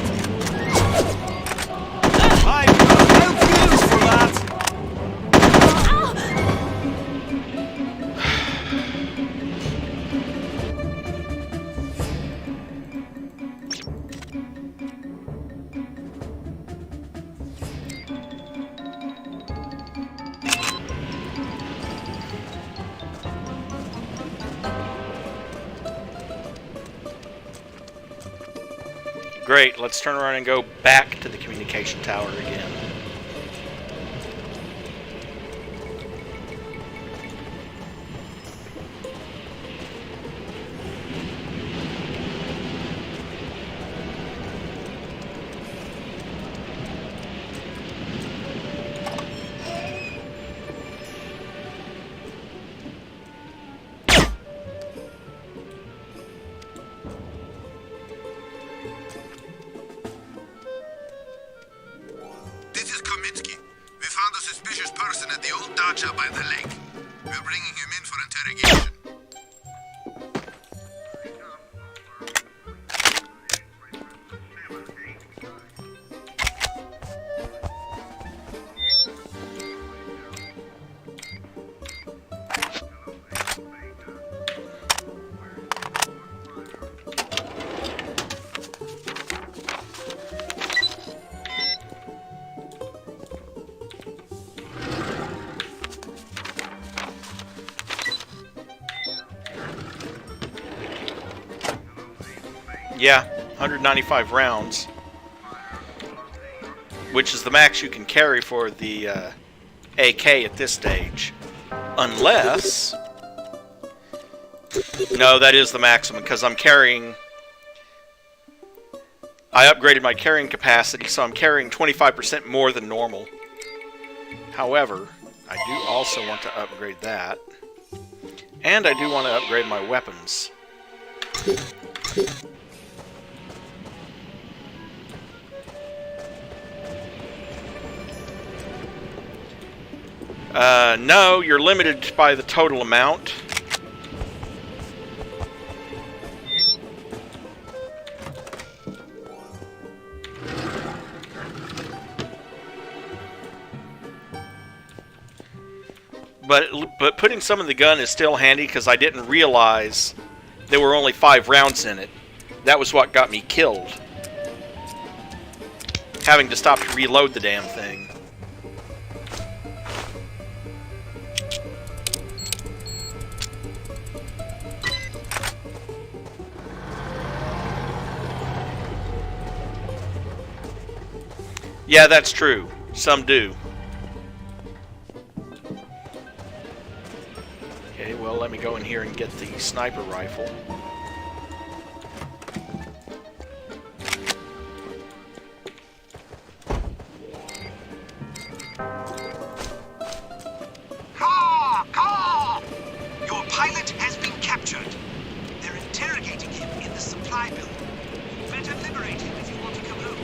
Speaker 17: I have feelings for that!
Speaker 1: Great, let's turn around and go back to the communication tower again.
Speaker 18: By the lake. We're bringing him in for interrogation.
Speaker 1: Yeah, 195 rounds, which is the max you can carry for the AK at this stage. Unless... No, that is the maximum, because I'm carrying... I upgraded my carrying capacity, so I'm carrying 25% more than normal. However, I do also want to upgrade that. And I do want to upgrade my weapons. No, you're limited by the total amount. But putting some in the gun is still handy because I didn't realize there were only 5 rounds in it. That was what got me killed. Having to stop to reload the damn thing. Yeah, that's true. Some do. Okay, well, let me go in here and get the sniper rifle.
Speaker 7: Your pilot has been captured. They're interrogating him in the supply building. You better liberate him if you want to come home.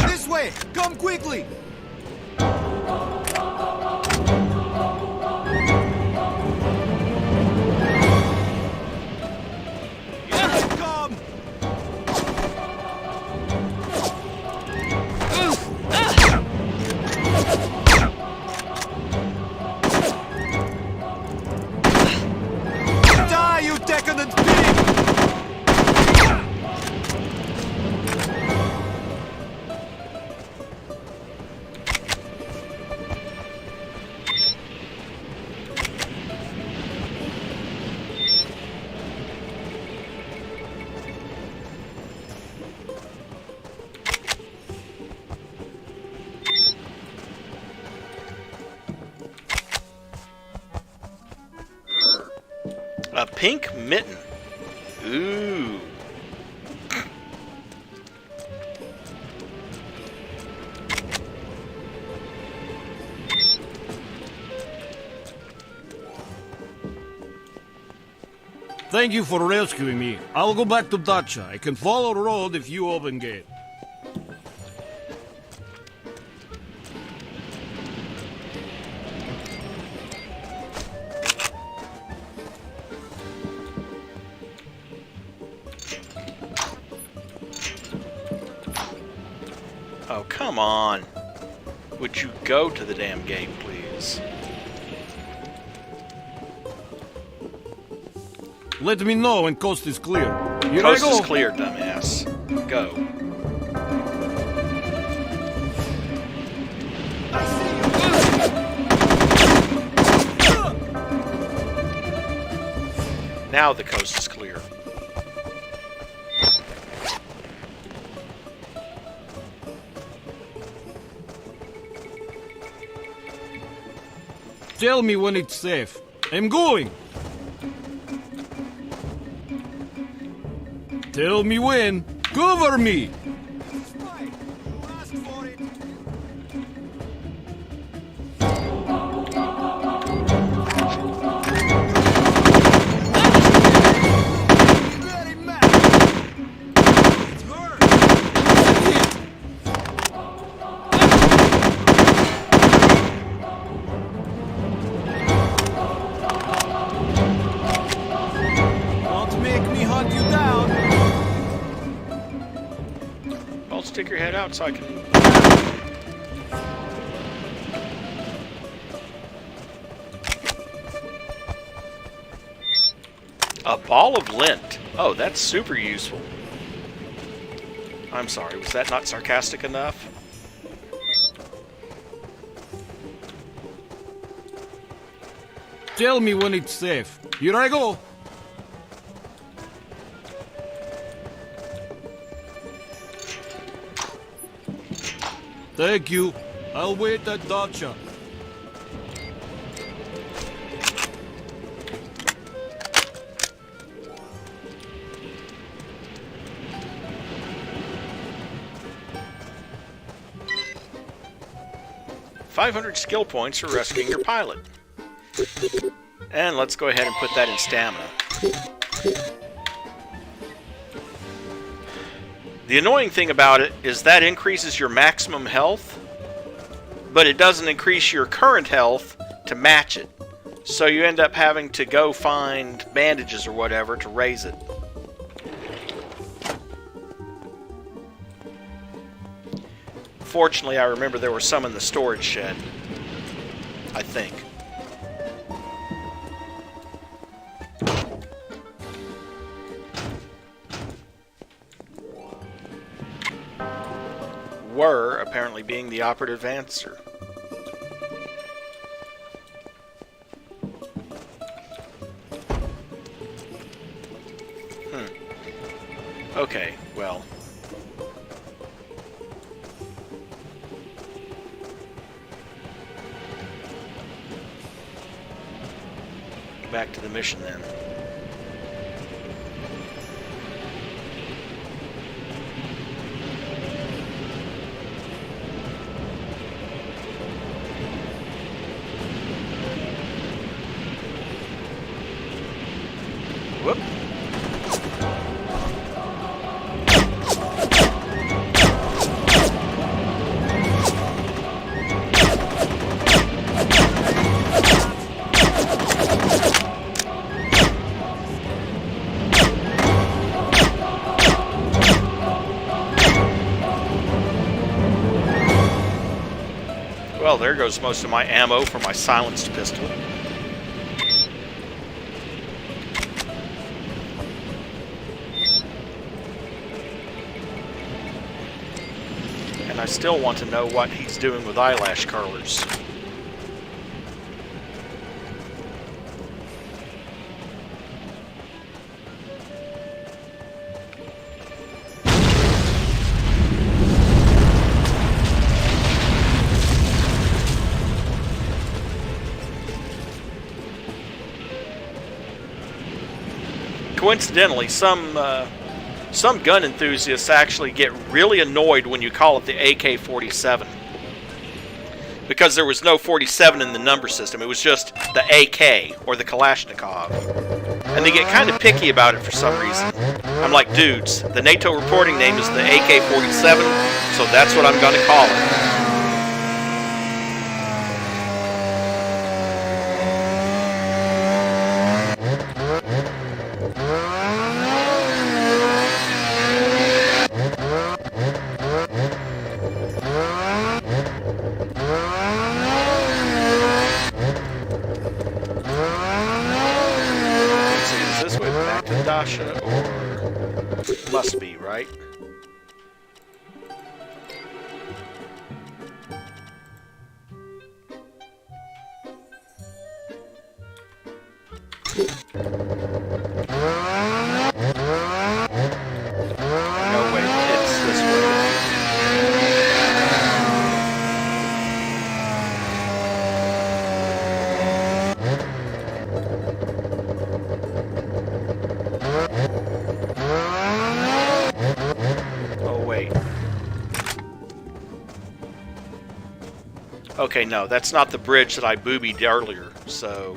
Speaker 17: This way! Come quickly! Die, you decadent pig!
Speaker 1: A pink mitten. Ooh.
Speaker 16: Thank you for rescuing me. I'll go back to Dacha. I can follow the road if you open gate.
Speaker 1: Oh, come on. Would you go to the damn gate, please?
Speaker 16: Let me know when coast is clear. Here
Speaker 1: Coast
Speaker 16: I go.
Speaker 1: is clear, dumbass. Go. Now the coast is clear.
Speaker 16: Tell me when it's safe. I'm going. Tell me when. Cover me.
Speaker 17: Don't make me hunt you down.
Speaker 1: Well, stick your head out so I can... A ball of lint. Oh, that's super useful. I'm sorry, was that not sarcastic enough?
Speaker 16: Tell me when it's safe. Here I go. Thank you. I'll wait at Dacha.
Speaker 1: $500 skill points for rescuing your pilot. And let's go ahead and put that in stamina. The annoying thing about it is that increases your maximum health, but it doesn't increase your current health to match it. So you end up having to go find bandages or whatever to raise it. Fortunately, I remember there were some in the storage shed. I think. Were apparently being the operative answer. Okay, well. Back to the mission then. Whoop. Well, there goes most of my ammo for my silenced pistol. And I still want to know what he's doing with eyelash curlers. Coincidentally, some gun enthusiasts actually get really annoyed when you call it the AK-47. Because there was no 47 in the number system, it was just the AK, or the Kalashnikov. And they get kind of picky about it for some reason. I'm like, dudes, the NATO reporting name is the AK-47, so that's what I'm going to call it. Or must be, right? No, wait, it's this way. Okay, no, that's not the bridge that I boobied earlier, so...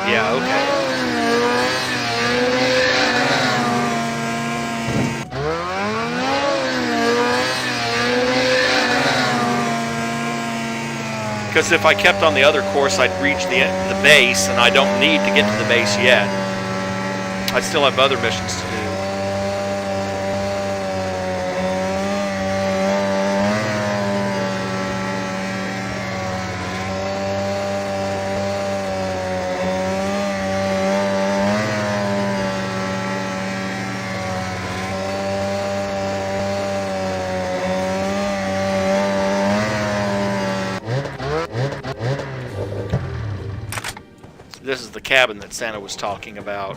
Speaker 1: Yeah, okay. Because if I kept on the other course, I'd reach the base, and I don't need to get to the base yet. I still have other missions to do. This is the cabin that Santa was talking about.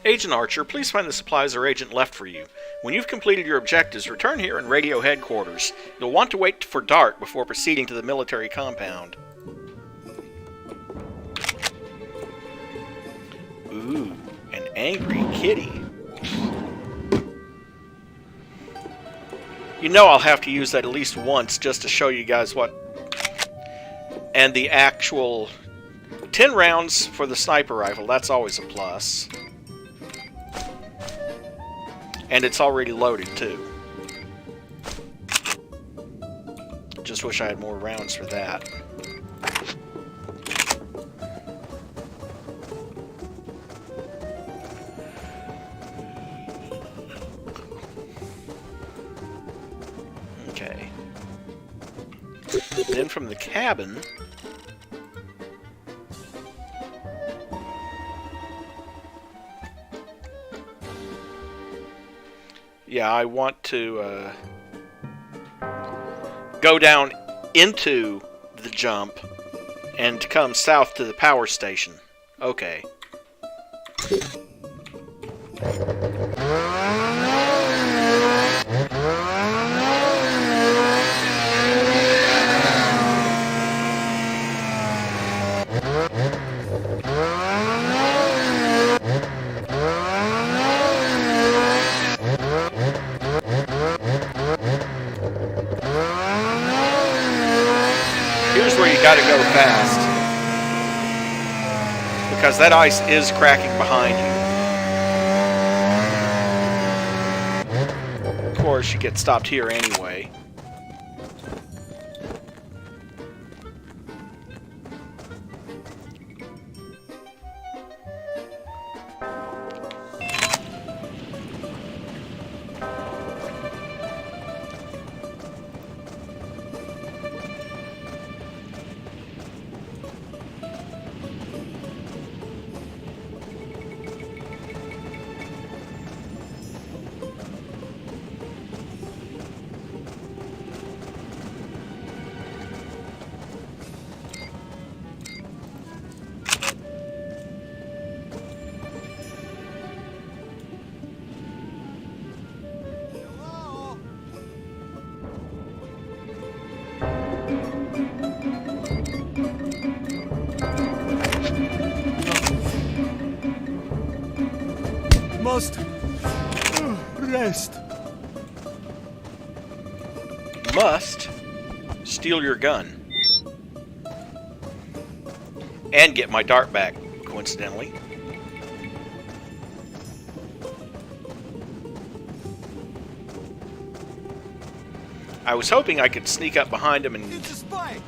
Speaker 1: Agent Archer, please find the supplies our agent left for you. When you've completed your objectives, return here and radio headquarters. You'll want to wait for dark before proceeding to the military compound. Ooh, an angry kitty. You know I'll have to use that at least once just to show you guys what... And the actual 10 rounds for the sniper rifle, that's always a plus. And it's already loaded, too. Just wish I had more rounds for that. Okay. Then from the cabin... Yeah, I want to go down into the jump and come south to the power station. Okay. Here's where you gotta go fast. Because that ice is cracking behind you. Of course, you get stopped here anyway.
Speaker 17: Must rest.
Speaker 1: Must steal your gun. And get my dart back, coincidentally. I was hoping I could sneak up behind him and...
Speaker 17: It's a spy!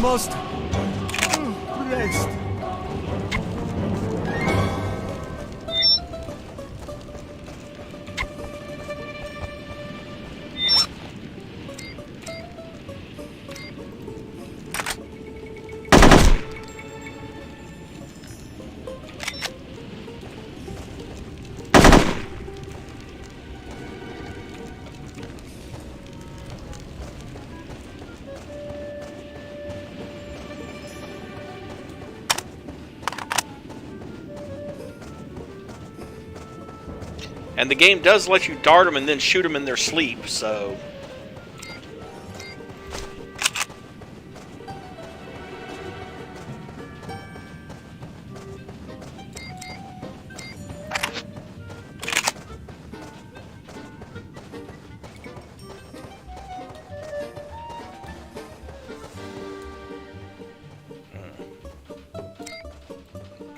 Speaker 17: Must rest.
Speaker 1: And the game does let you dart them and then shoot them in their sleep, so...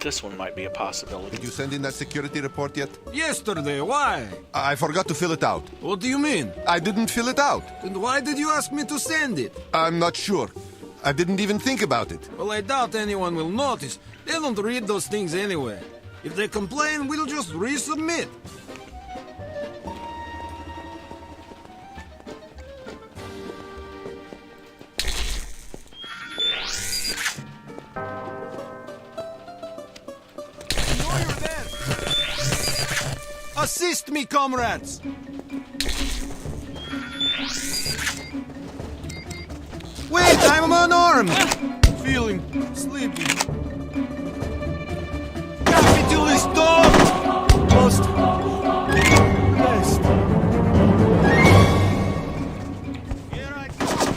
Speaker 1: This one might be a possibility.
Speaker 12: Did you send in that security report yet?
Speaker 2: Yesterday, why?
Speaker 12: I forgot to fill it out.
Speaker 2: What do you mean?
Speaker 12: I didn't fill it out.
Speaker 2: And why did you ask me to send it?
Speaker 12: I'm not sure. I didn't even think about it.
Speaker 2: Well, I doubt anyone will notice. They don't read those things anyway. If they complain, we'll just resubmit. Assist me, comrades! Wait, I'm unarmed! Feeling sleepy. Capitalist dog! Must rest. Here I go.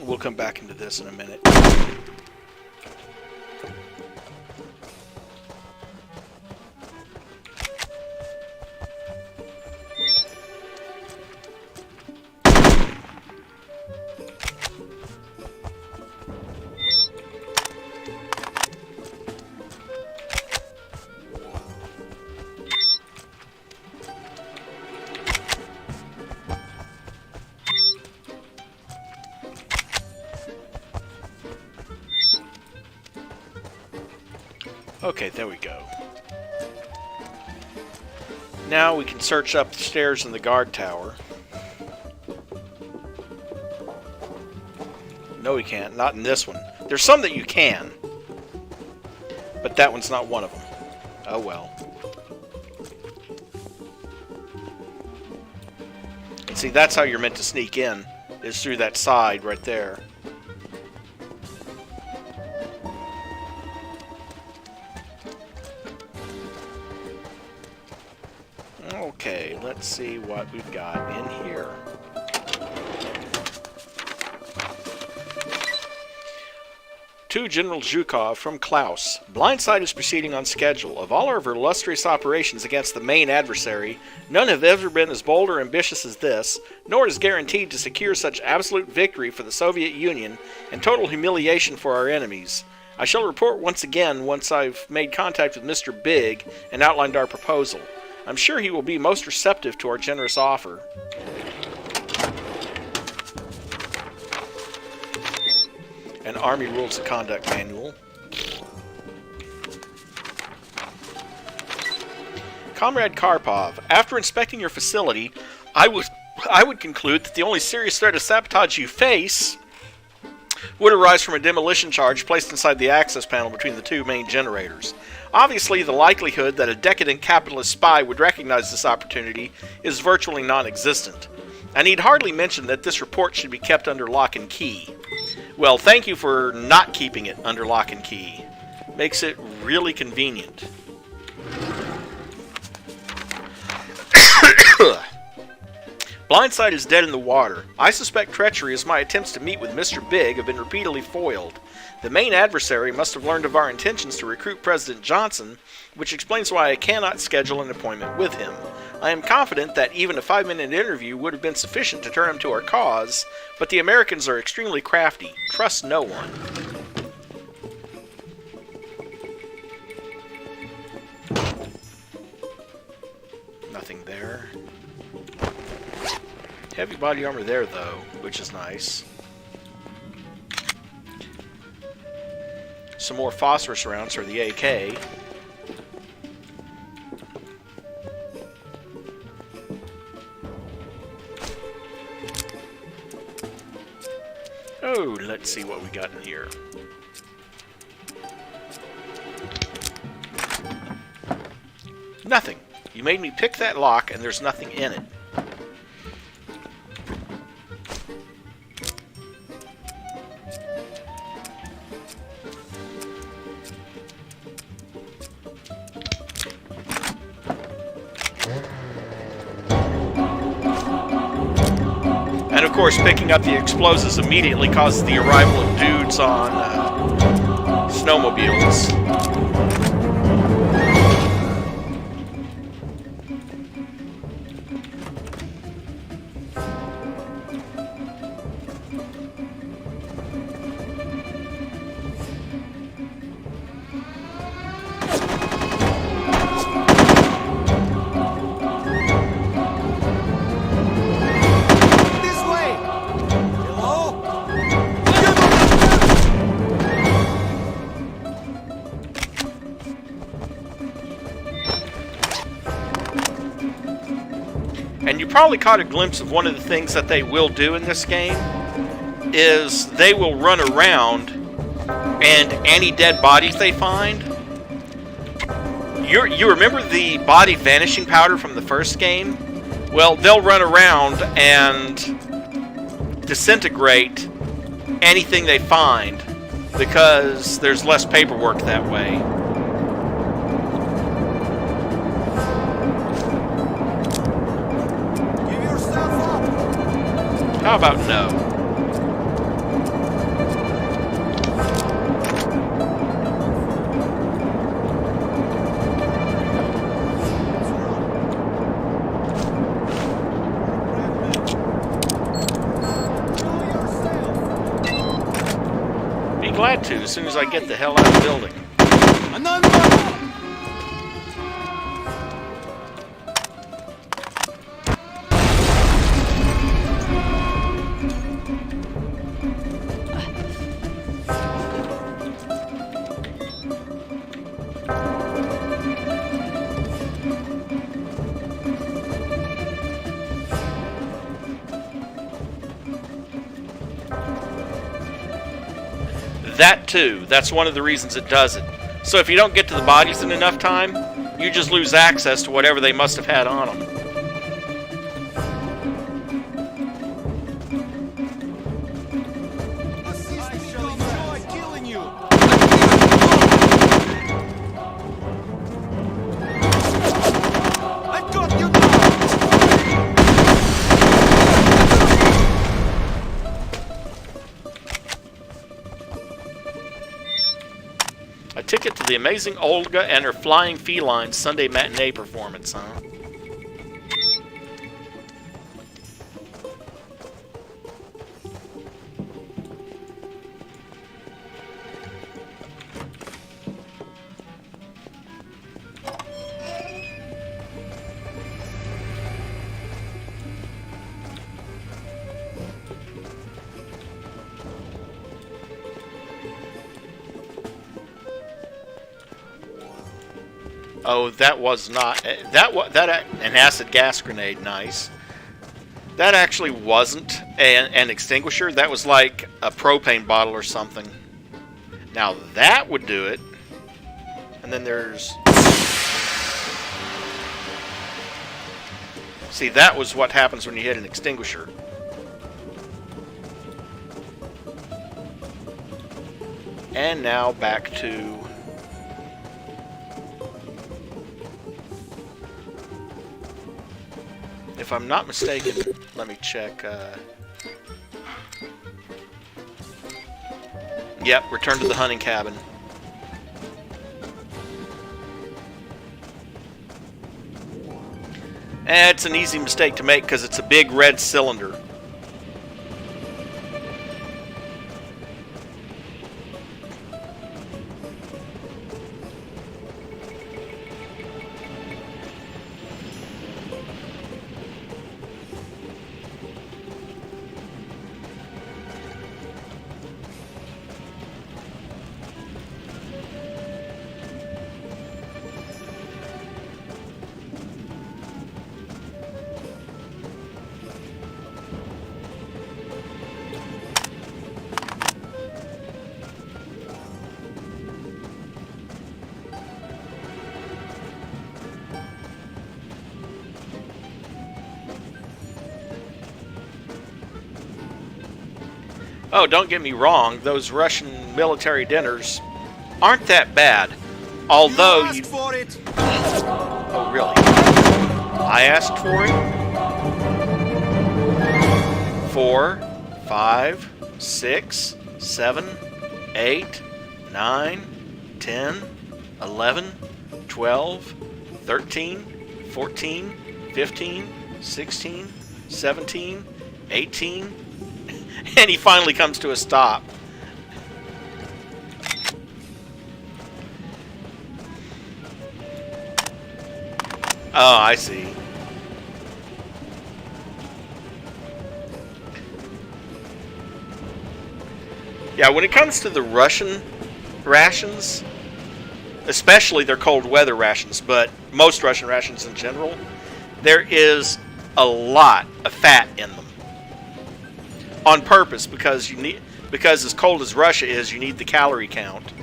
Speaker 1: We'll come back into this in a minute. Okay, there we go. Now we can search up the stairs in the guard tower. No, we can't. Not in this one. There's some that you can. But that one's not one of them. Oh well. And see, that's how you're meant to sneak in, is through that side right there. Okay, let's see what we've got in here. To General Zhukov from Klaus. Blindside is proceeding on schedule. Of all our illustrious operations against the main adversary, none have ever been as bold or ambitious as this, nor is guaranteed to secure such absolute victory for the Soviet Union and total humiliation for our enemies. I shall report once again once I've made contact with Mr. Big and outlined our proposal. I'm sure he will be most receptive to our generous offer. An Army Rules of Conduct Manual. Comrade Karpov, after inspecting your facility, I would conclude that the only serious threat of sabotage you face would arise from a demolition charge placed inside the access panel between the two main generators. Obviously, the likelihood that a decadent capitalist spy would recognize this opportunity is virtually non-existent. I need hardly mention that this report should be kept under lock and key. Well, thank you for not keeping it under lock and key. Makes it really convenient. Blindside is dead in the water. I suspect treachery as my attempts to meet with Mr. Big have been repeatedly foiled. The main adversary must have learned of our intentions to recruit President Johnson, which explains why I cannot schedule an appointment with him. I am confident that even a 5-minute interview would have been sufficient to turn him to our cause, but the Americans are extremely crafty. Trust no one. Nothing there. Heavy body armor there, though, which is nice. Some more phosphorus rounds for the AK. Oh, let's see what we got in here. Nothing. You made me pick that lock, and there's nothing in it. And of course, picking up the explosives immediately causes the arrival of dudes on snowmobiles. And you probably caught a glimpse of one of the things that they will do in this game, is they will run around and any dead bodies they find, you remember the body vanishing powder from the first game? Well, they'll run around and disintegrate anything they find because there's less paperwork that way. How about no? Be glad to as soon as I get the hell out of the building. That too, that's one of the reasons it does it. So if you don't get to the bodies in enough time, you just lose access to whatever they must have had on them. A ticket to the amazing Olga and her flying felines Sunday matinee performance, huh? Oh, that was not an acid gas grenade. Nice. That actually wasn't an extinguisher. That was like a propane bottle or something. Now that would do it. And then there's... See, that was what happens when you hit an extinguisher. And now back to... if I'm not mistaken, let me check. Yep, return to the hunting cabin. It's an easy mistake to make because it's a big red cylinder. Oh, don't get me wrong, those Russian military dinners aren't that bad. Although you...
Speaker 17: for it.
Speaker 1: Oh, really? I asked for it? 4, 5, 6, 7, 8, 9, 10, 11, 12, 13, 14, 15, 16, 17, 18... And he finally comes to a stop. Oh, I see. Yeah, when it comes to the Russian rations, especially their cold weather rations, but most Russian rations in general, there is a lot of fat in them. On purpose, because as cold as Russia is, you need the calorie count.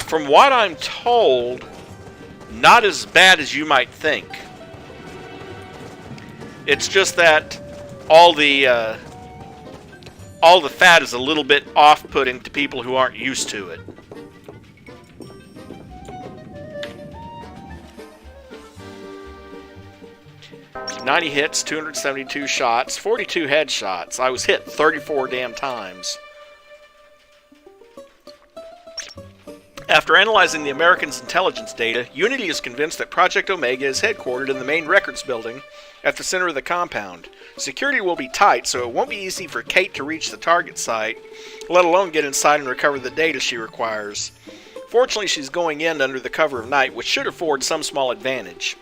Speaker 1: From what I'm told, not as bad as you might think. It's just that all the fat is a little bit off-putting to people who aren't used to it. "90 hits, 272 shots, 42 headshots. I was hit 34 damn times." After analyzing the Americans' intelligence data, Unity is convinced that Project Omega is headquartered in the main records building at the center of the compound. Security will be tight, so it won't be easy for Cate to reach the target site, let alone get inside and recover the data she requires. Fortunately, she's going in under the cover of night, which should afford some small advantage.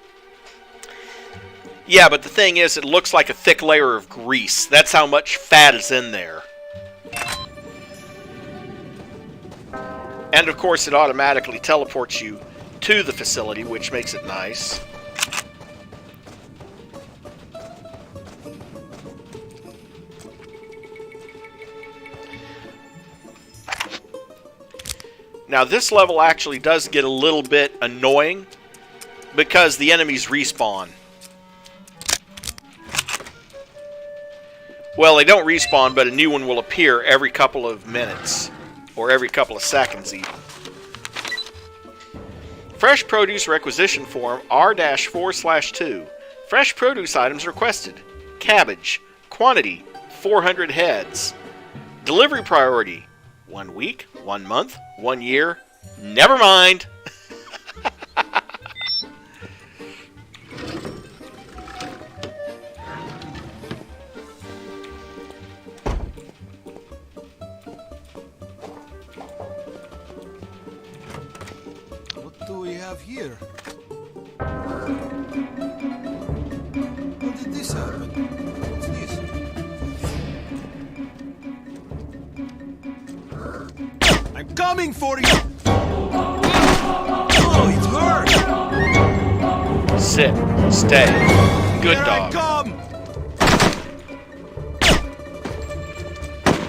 Speaker 1: Yeah, but the thing is, it looks like a thick layer of grease. That's how much fat is in there. And of course, it automatically teleports you to the facility, which makes it nice. Now, this level actually does get a little bit annoying because the enemies respawn. Well, they don't respawn, but a new one will appear every couple of minutes. Or every couple of seconds, even. Fresh Produce Requisition Form R-4/2. Fresh produce items requested. Cabbage. Quantity, 400 heads. Delivery priority, 1 week, 1 month, 1 year. Never mind.
Speaker 2: Here. How did this happen? What's this? I'm
Speaker 17: Coming for you! Oh, it hurt!
Speaker 1: Sit. Stay. Good dog.
Speaker 17: Come!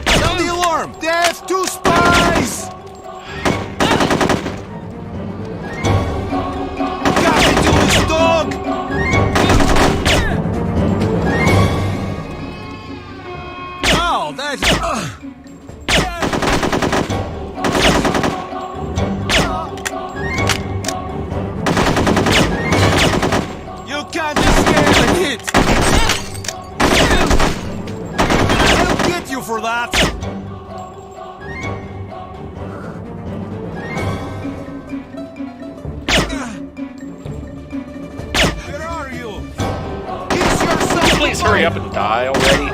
Speaker 17: Sound the alarm! Death to spies! Got into his dog! Oh, that's... You can't escape a hit! I'll get you for that! Where are you? Kiss yourself!
Speaker 1: Please hurry up and die already.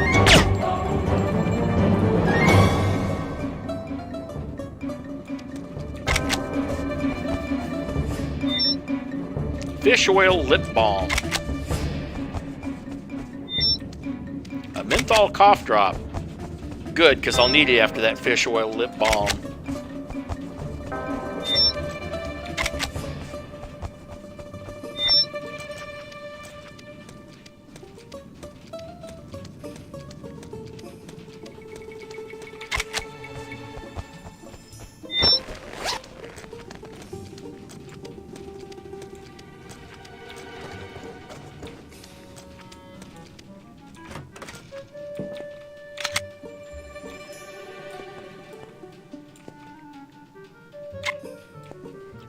Speaker 1: Fish oil lip balm. A menthol cough drop. Good, because I'll need it after that fish oil lip balm.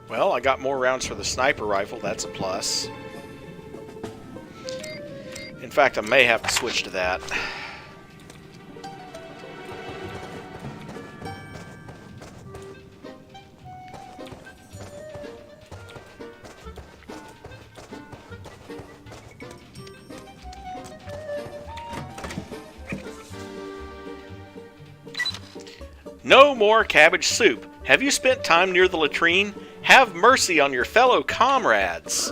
Speaker 1: Well, I got more rounds for the sniper rifle. That's a plus. In fact, I may have to switch to that. No more cabbage soup. Have you spent time near the latrine? Have mercy on your fellow comrades.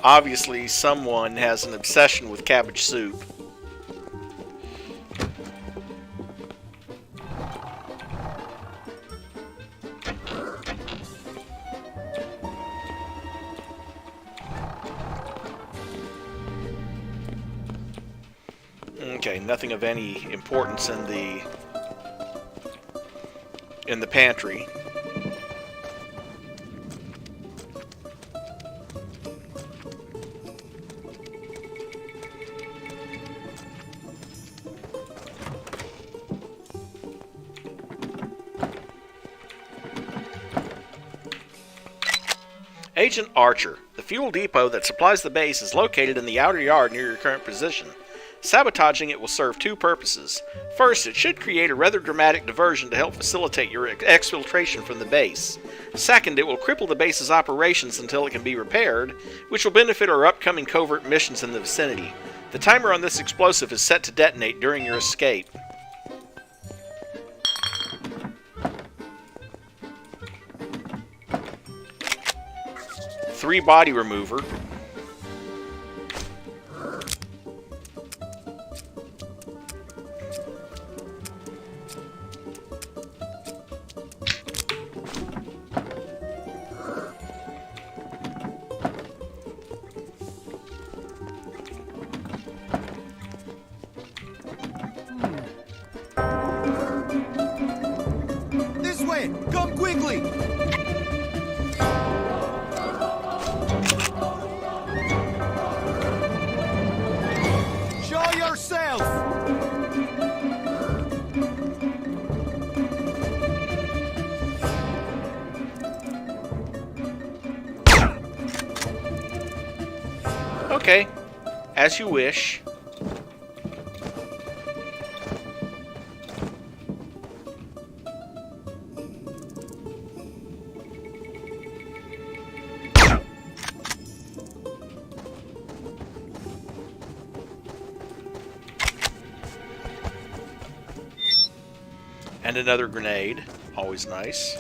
Speaker 1: Obviously, someone has an obsession with cabbage soup. Okay, nothing of any importance in the pantry. Agent Archer, the fuel depot that supplies the base is located in the outer yard near your current position. Sabotaging it will serve two purposes. First, it should create a rather dramatic diversion to help facilitate your exfiltration from the base. Second, it will cripple the base's operations until it can be repaired, which will benefit our upcoming covert missions in the vicinity. The timer on this explosive is set to detonate during your escape. Three body remover.
Speaker 17: This way! Come quickly! Show yourself!
Speaker 1: Okay, as you wish. And another grenade, always nice.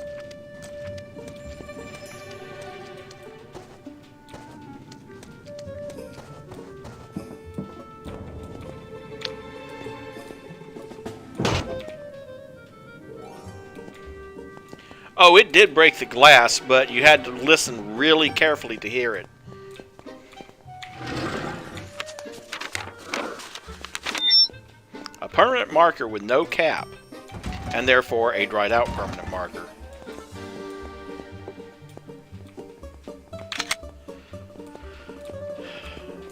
Speaker 1: Oh, it did break the glass, but you had to listen really carefully to hear it. A permanent marker with no cap, and therefore a dried out permanent marker.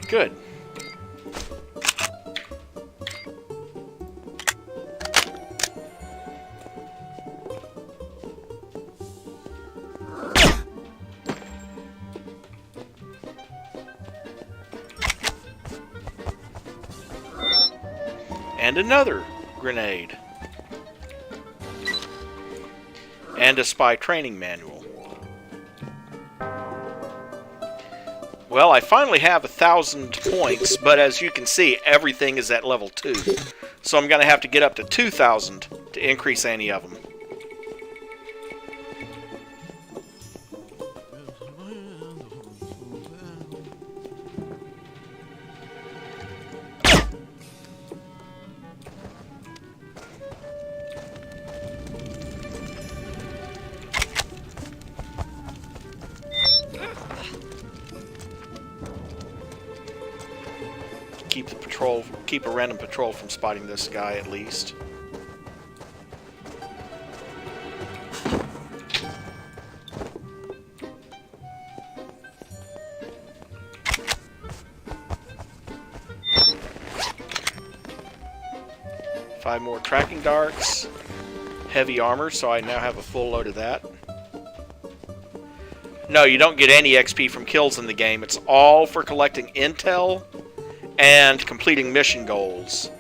Speaker 1: Good. And another grenade. And a spy training manual. Well, I finally have 1,000 points, but as you can see, everything is at level 2. So I'm going to have to get up to 2,000 to increase any of them. Keep a random patrol from spotting this guy at least. Five more tracking darts, heavy armor, so I now have a full load of that. No, you don't get any XP from kills in the game. It's all for collecting intel and completing mission goals.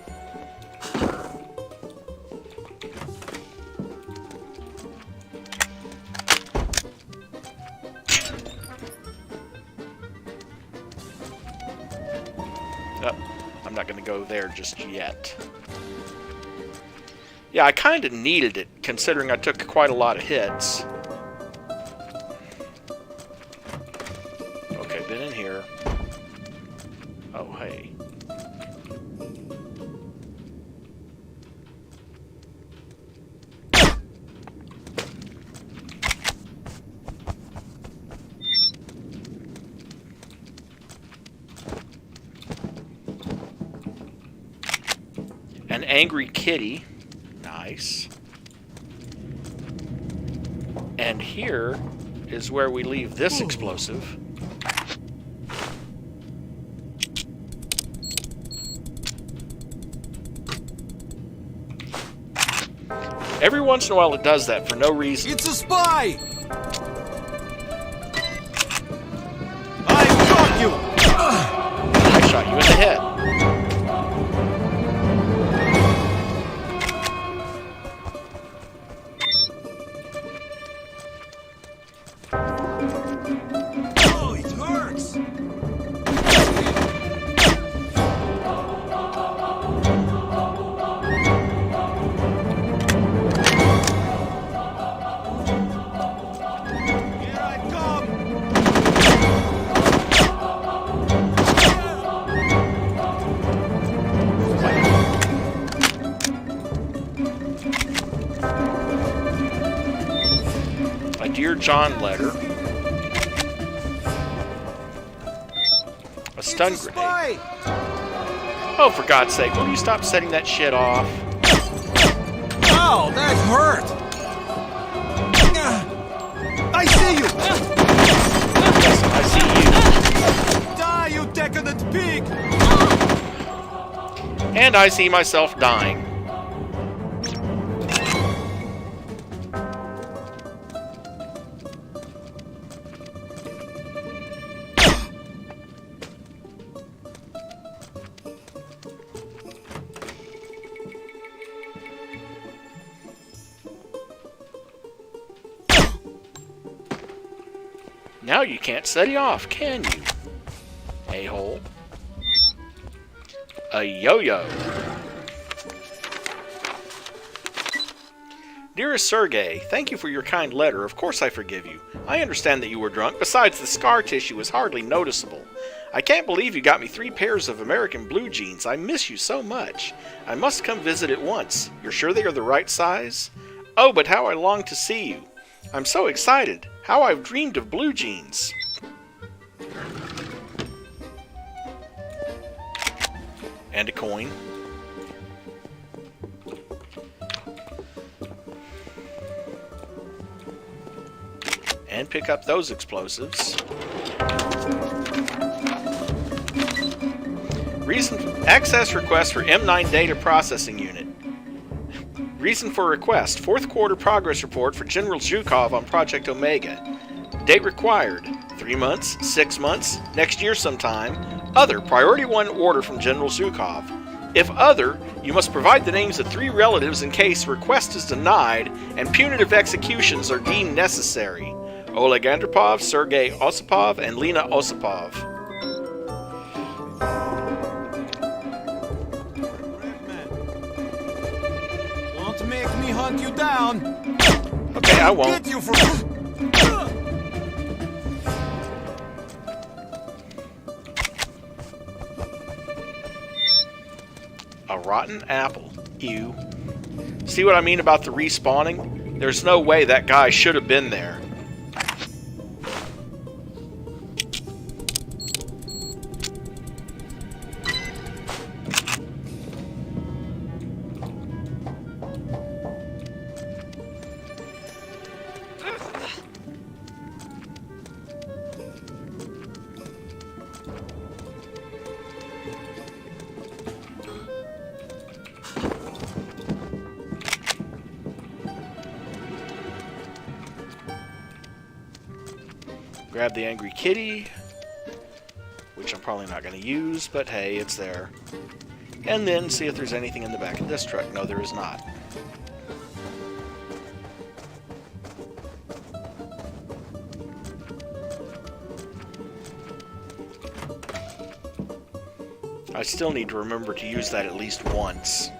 Speaker 1: Oh, I'm not going to go there just yet. Yeah, I kind of needed it, considering I took quite a lot of hits. Okay, been in here. Oh, hey. An angry kitty. Nice. And here is where we leave this explosive. Every once in a while it does that for no reason.
Speaker 17: It's a spy! I got you!
Speaker 1: I shot you in the head.
Speaker 17: Oh, it hurts!
Speaker 1: Dear John letter. A stun grenade. Oh, for God's sake, will you stop setting that shit off?
Speaker 17: Ow, that hurt! I see you!
Speaker 1: Yes, I see you.
Speaker 17: Die, you decadent pig!
Speaker 1: And I see myself dying. Now you can't set it off, can you? A-hole. A yo-yo. Dearest Sergey, thank you for your kind letter. Of course I forgive you. I understand that you were drunk. Besides, the scar tissue is hardly noticeable. I can't believe you got me 3 pairs of American blue jeans. I miss you so much. I must come visit at once. You're sure they are the right size? Oh, but how I long to see you. I'm so excited. How I've dreamed of blue jeans. And a coin. And pick up those explosives. Access request for M9 data processing unit. Reason for request: 4th quarter progress report for General Zhukov on Project Omega. Date required: 3 months, 6 months, next year sometime. Other, priority 1 order from General Zhukov. If other, you must provide the names of 3 relatives in case request is denied and punitive executions are deemed necessary. Oleg Andropov, Sergei Osipov, and Lena Osipov.
Speaker 17: Don't make me hunt you down.
Speaker 1: Okay, I won't.
Speaker 17: Get you for...
Speaker 1: A rotten apple. Ew. See what I mean about the respawning? There's no way that guy should have been there. Grab the angry kitty, which I'm probably not going to use, but hey, it's there. And then see if there's anything in the back of this truck. No, there is not. I still need to remember to use that at least once.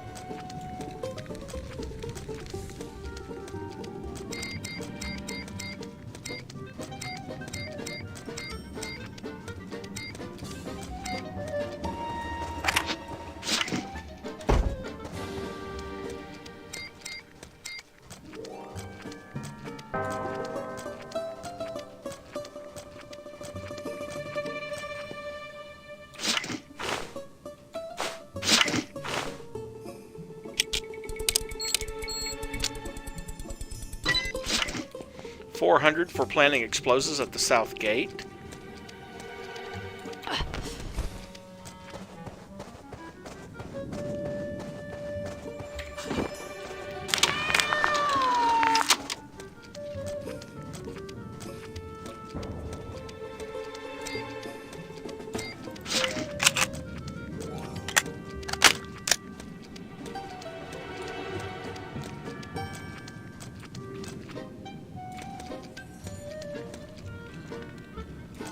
Speaker 1: $400 for planting explosives at the south gate.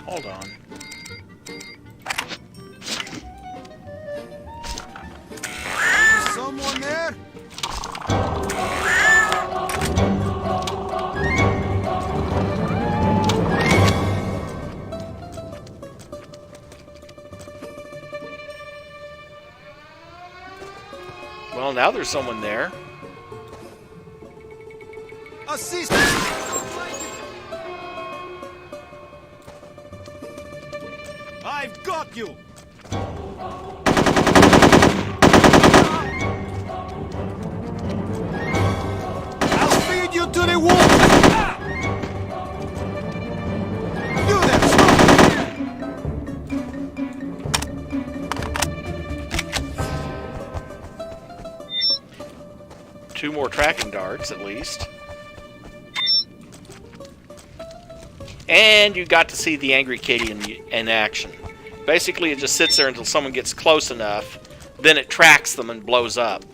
Speaker 1: Hold on.
Speaker 17: Is someone there?
Speaker 1: Well, now there's someone there.
Speaker 17: Assist! I've got you! I'll feed you to the wolf! Do that!
Speaker 1: Stop. 2 more tracking darts, at least. And you got to see the angry kitty in action. Basically, it just sits there until someone gets close enough, then it tracks them and blows up.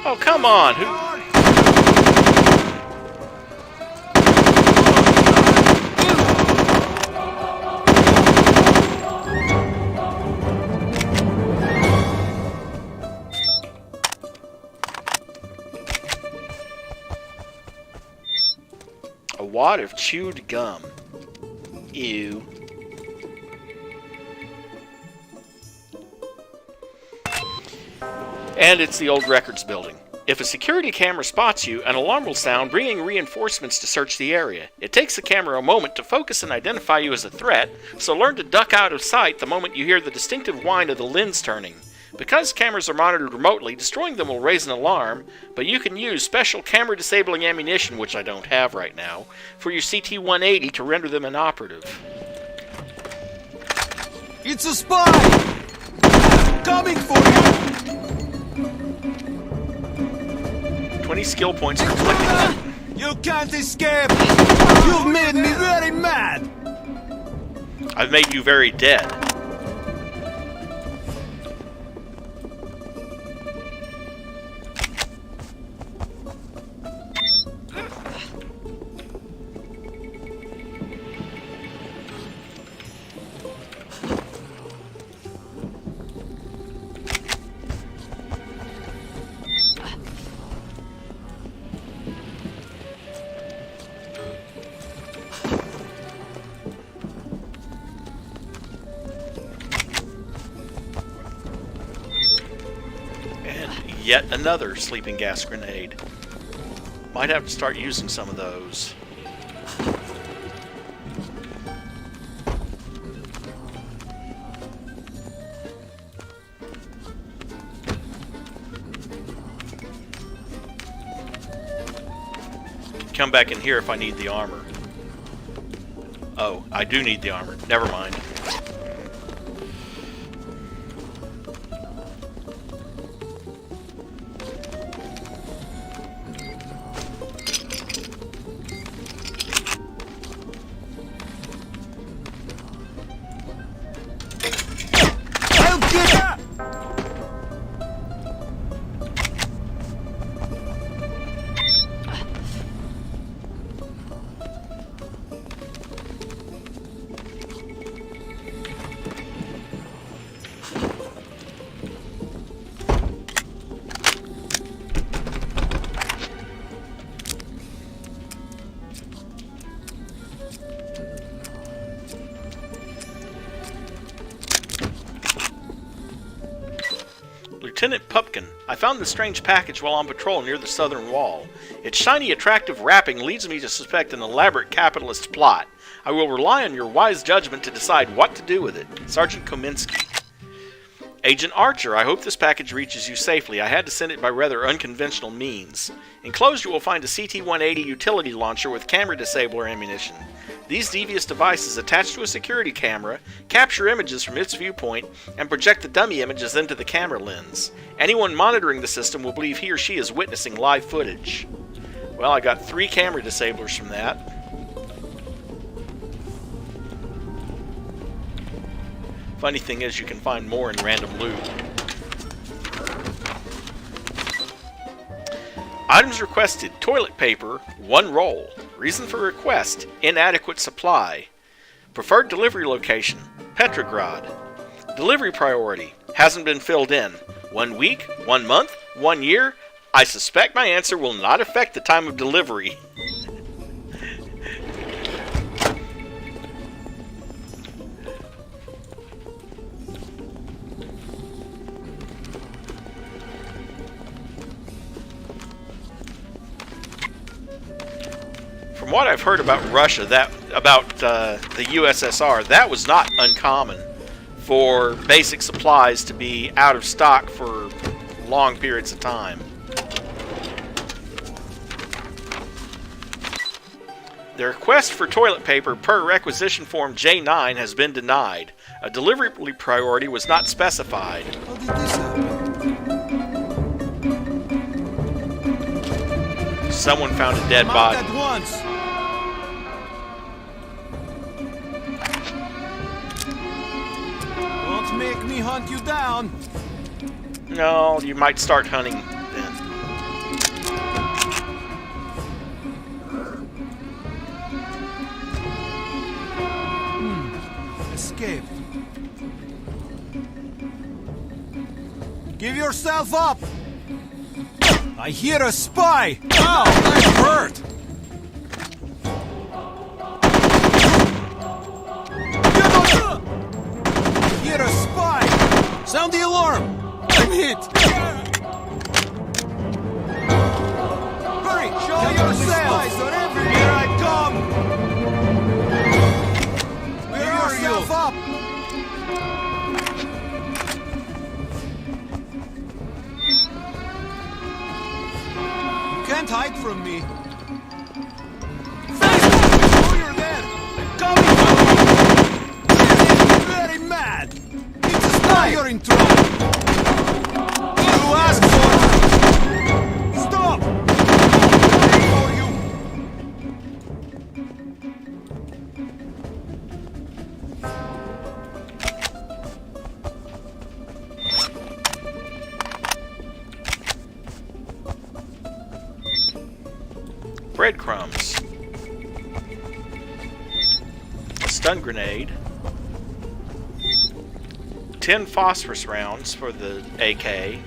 Speaker 1: Oh, come on! Who? wad of chewed gum. Ew. And it's the old records building. If a security camera spots you, an alarm will sound, bringing reinforcements to search the area. It takes the camera a moment to focus and identify you as a threat, so learn to duck out of sight the moment you hear the distinctive whine of the lens turning. Because cameras are monitored remotely, destroying them will raise an alarm, but you can use special camera-disabling ammunition, which I don't have right now, for your CT-180 to render them inoperative.
Speaker 17: It's a spy! Coming for you!
Speaker 1: 20 skill points for collecting.
Speaker 17: You can't escape! You've made me very mad!
Speaker 1: I've made you very dead. Yet another sleeping gas grenade. Might have to start using some of those. Come back in here if I need the armor. Oh, I do need the armor. Never mind. Lieutenant Pupkin, I found this strange package while on patrol near the southern wall. Its shiny, attractive wrapping leads me to suspect an elaborate capitalist plot. I will rely on your wise judgment to decide what to do with it. Sergeant Kominsky. Agent Archer, I hope this package reaches you safely. I had to send it by rather unconventional means. Enclosed you will find a CT-180 utility launcher with camera disabler ammunition. These devious devices, attached to a security camera, capture images from its viewpoint and project the dummy images into the camera lens. Anyone monitoring the system will believe he or she is witnessing live footage. Well, I got 3 camera disablers from that. Funny thing is, you can find more in random loot. Items requested: toilet paper, 1 roll. Reason for request: inadequate supply. Preferred delivery location: Petrograd. Delivery priority: hasn't been filled in. 1 week, 1 month, 1 year? I suspect my answer will not affect the time of delivery. From what I've heard about Russia, about the USSR, that was not uncommon for basic supplies to be out of stock for long periods of time. The request for toilet paper per requisition form J9 has been denied. A delivery priority was not specified.
Speaker 17: How did this happen?
Speaker 1: Someone found a dead body.
Speaker 17: At once. Don't make me hunt you down.
Speaker 1: No, you might start hunting then.
Speaker 17: Escape. Give yourself up! I hear a spy! Ow! That hurt! Sound the alarm! I'm hit! Hurry! Show yourself! Here I come! Where are you? Up! You can't hide from me. Oh, you're there! Coming! Very mad! It's a spy! You're in trouble! You asked for it! Stop! Waiting for you!
Speaker 1: Breadcrumbs. A stun grenade. 10 phosphorus rounds for the AK.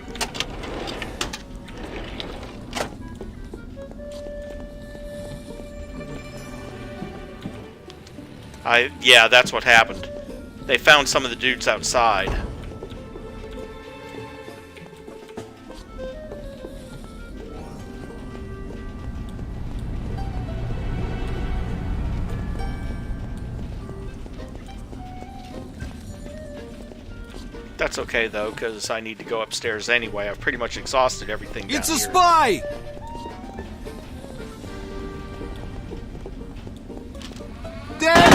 Speaker 1: Yeah, that's what happened. They found some of the dudes outside. That's okay though, because I need to go upstairs anyway. I've pretty much exhausted everything down
Speaker 17: It's a
Speaker 1: here.
Speaker 17: spy! Dead!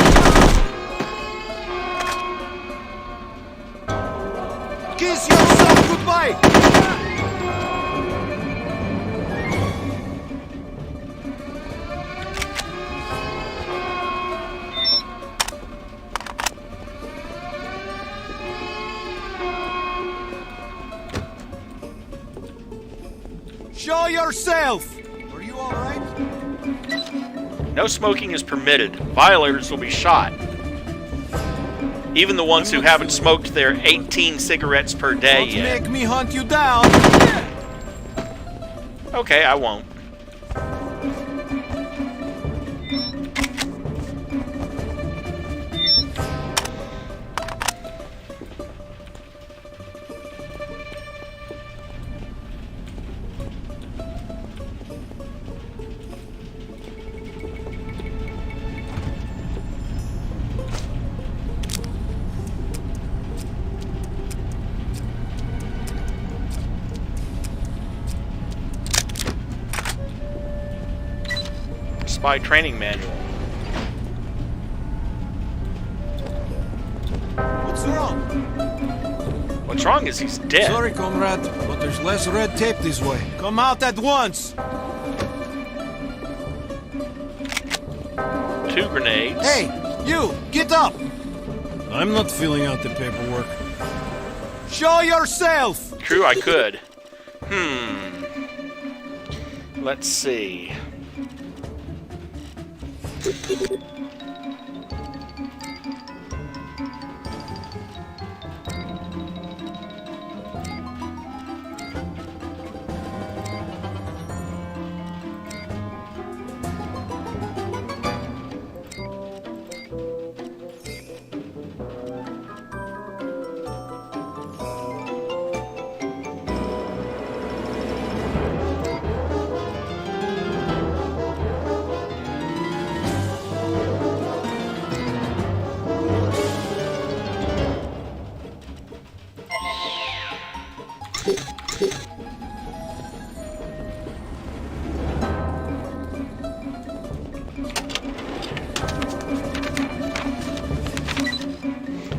Speaker 17: Kiss yourself goodbye! Show yourself! Are you alright?
Speaker 1: No smoking is permitted. Violators will be shot. Even the ones who haven't smoked their 18 cigarettes per day
Speaker 17: Don't
Speaker 1: yet.
Speaker 17: make me hunt you down!
Speaker 1: Okay, I won't. Spy training manual.
Speaker 17: What's wrong?
Speaker 1: What's wrong is he's dead.
Speaker 17: Sorry, comrade, but there's less red tape this way. Come out at once!
Speaker 1: 2 grenades.
Speaker 17: Hey, you! Get up! I'm not filling out the paperwork. Show yourself!
Speaker 1: True, I could. Let's see.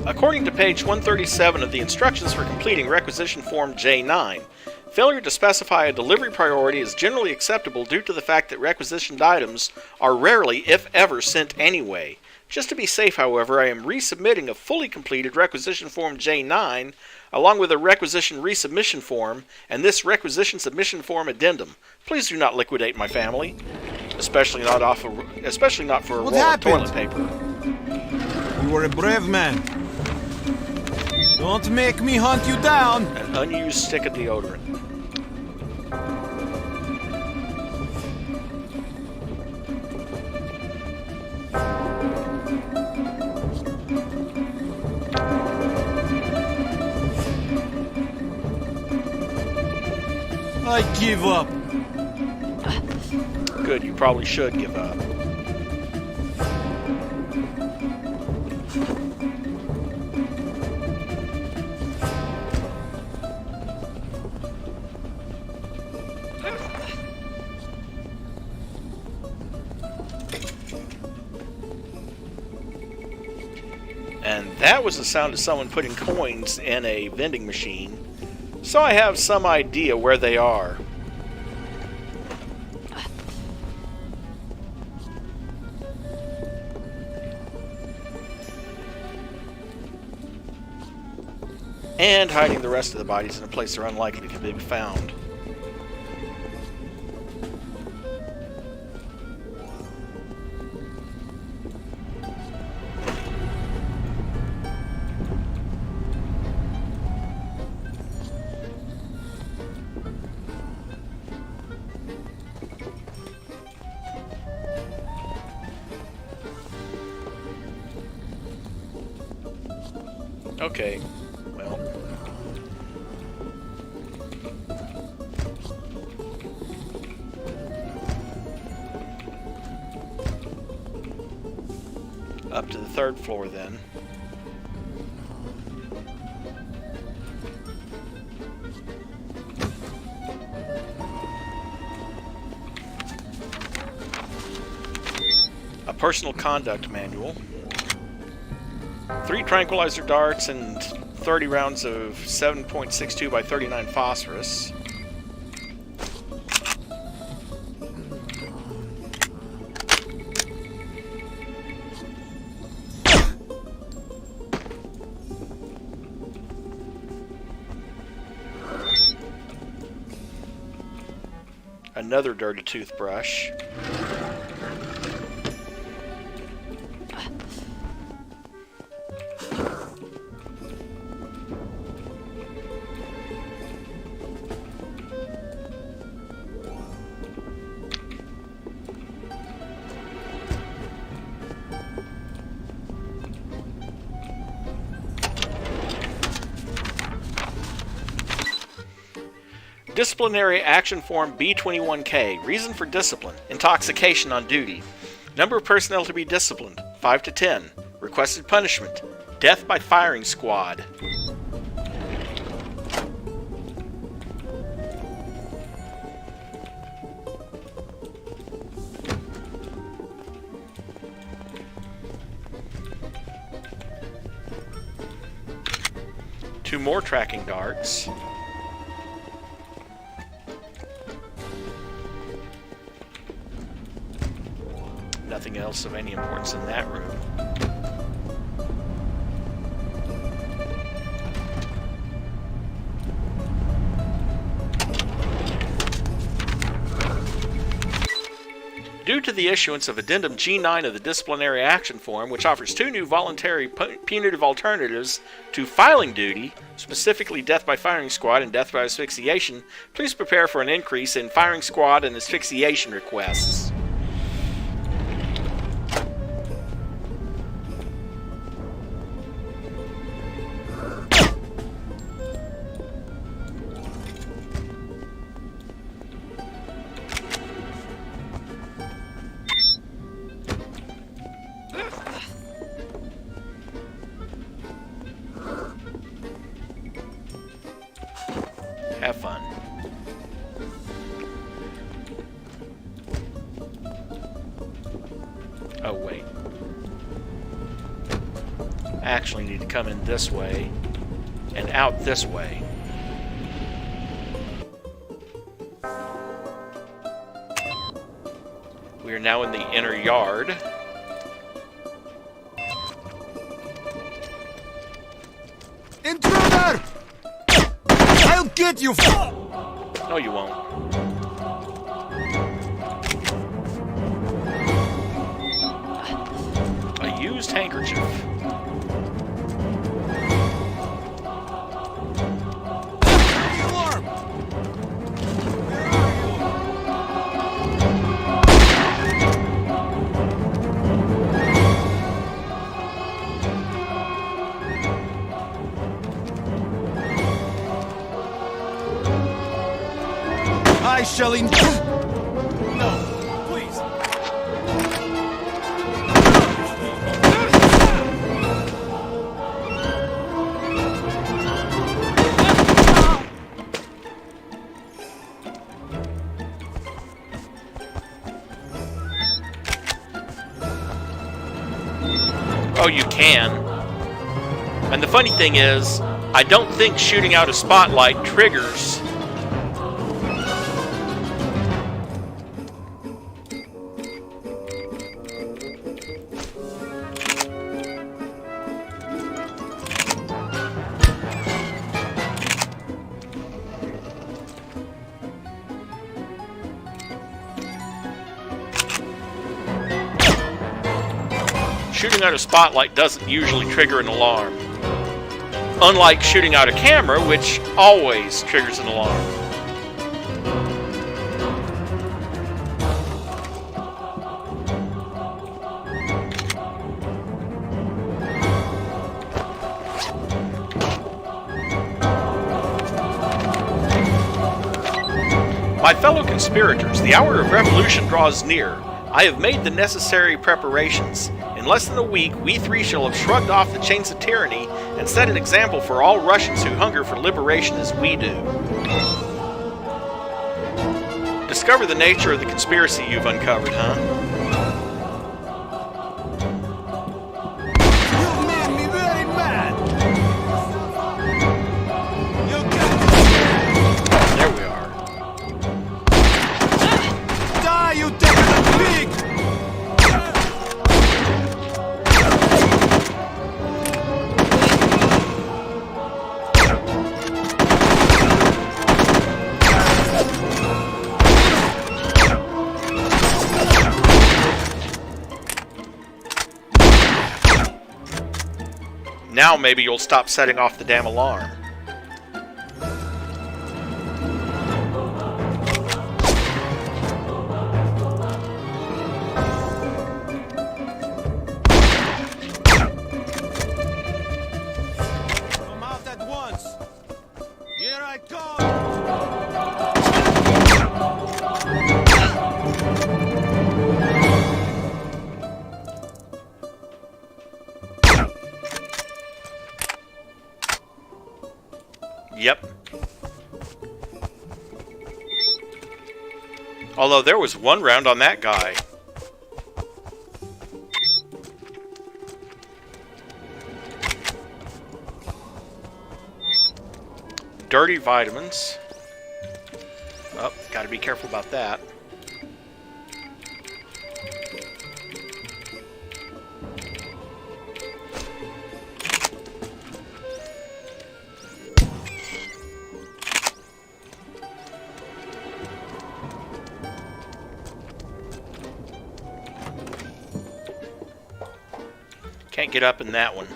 Speaker 1: According to page 137 of the instructions for completing Requisition Form J9, failure to specify a delivery priority is generally acceptable due to the fact that requisitioned items are rarely, if ever, sent anyway. Just to be safe, however, I am resubmitting a fully completed Requisition Form J9 along with a Requisition Resubmission Form and this Requisition Submission Form Addendum. Please do not liquidate my family, especially not for a roll of toilet paper.
Speaker 17: You were a brave man. Don't make me hunt you down!
Speaker 1: An unused stick of deodorant.
Speaker 16: I give up.
Speaker 1: Good, you probably should give up. And that was the sound of someone putting coins in a vending machine. So I have some idea where they are. And hiding the rest of the bodies in a place they're unlikely to be found. Okay, well. Up to the 3rd floor then. A personal conduct manual. 3 tranquilizer darts and 30 rounds of 7.62 by 39 phosphorus. Another dirty toothbrush. Disciplinary Action Form B21K. Reason for discipline. Intoxication on duty. Number of personnel to be disciplined. 5 to 10. Requested punishment. Death by firing squad. Two more tracking darts. Nothing else of any importance in that room. Due to the issuance of Addendum G9 of the Disciplinary Action Form, which offers 2 new voluntary punitive alternatives to filing duty, specifically death by firing squad and death by asphyxiation, please prepare for an increase in firing squad and asphyxiation requests. Have fun. Oh, wait. I actually need to come in this way and out this way. We are now in the inner yard.
Speaker 17: Intruder! I'll get you!
Speaker 1: No, you won't. A used handkerchief.
Speaker 17: I shall No, please.
Speaker 1: Oh, you can. And the funny thing is, I don't think shooting out a spotlight triggers. Shooting out a spotlight doesn't usually trigger an alarm. Unlike shooting out a camera, which always triggers an alarm. My fellow conspirators, the hour of revolution draws near. I have made the necessary preparations. In less than a week, we three shall have shrugged off the chains of tyranny and set an example for all Russians who hunger for liberation as we do. Discover the nature of the conspiracy you've uncovered, huh?
Speaker 17: You made me very mad.
Speaker 1: There we are.
Speaker 17: Die, you decadent pig!
Speaker 1: Now maybe you'll stop setting off the damn alarm.
Speaker 17: Come out at once. Here I come.
Speaker 1: Yep. Although there was one round on that guy. Dirty vitamins. Oh, gotta be careful about that. Can't get up in that one,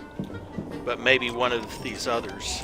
Speaker 1: but maybe one of these others.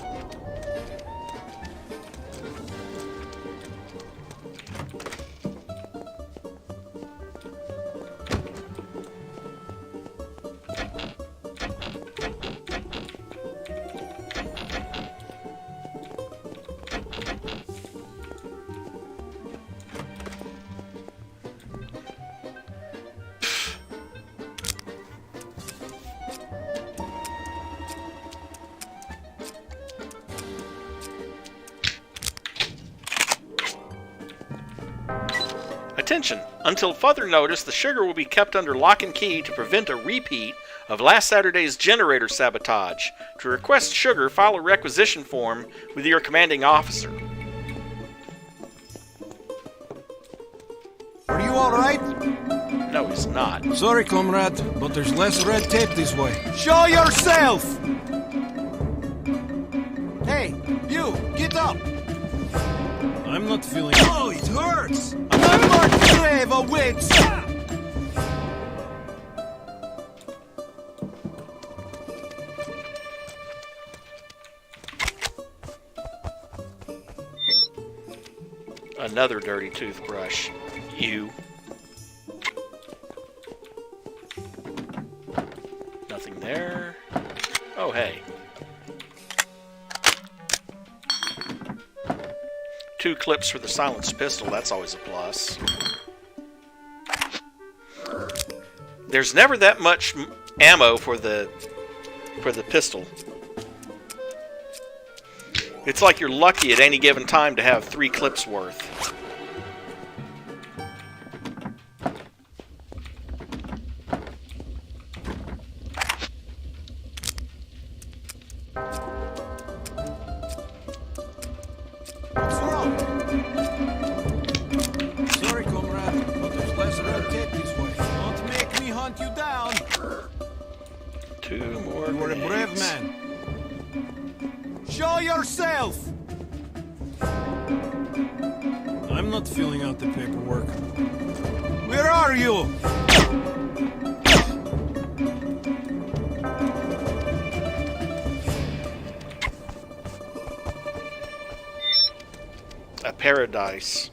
Speaker 1: Attention! Until further notice, the sugar will be kept under lock and key to prevent a repeat of last Saturday's generator sabotage. To request sugar, file a requisition form with your commanding officer.
Speaker 17: Are you all right?
Speaker 1: No, he's not.
Speaker 2: Sorry, comrade, but there's less red tape this way.
Speaker 17: Show yourself! Hey, you, get up!
Speaker 2: I'm not feeling...
Speaker 17: Oh, it hurts! Another grave awaits!
Speaker 1: Another dirty toothbrush. You. Nothing there. Oh, hey. 2 clips for the silenced pistol. That's always a plus. There's never that much ammo for the pistol. It's like you're lucky at any given time to have 3 clips worth.
Speaker 2: What's wrong? Sorry, comrade, but there's less red tape this way. Don't make me hunt you down.
Speaker 1: 2 more.
Speaker 2: You are a brave man. Show yourself! I'm not filling out the paperwork. Where are you?
Speaker 1: A paradise.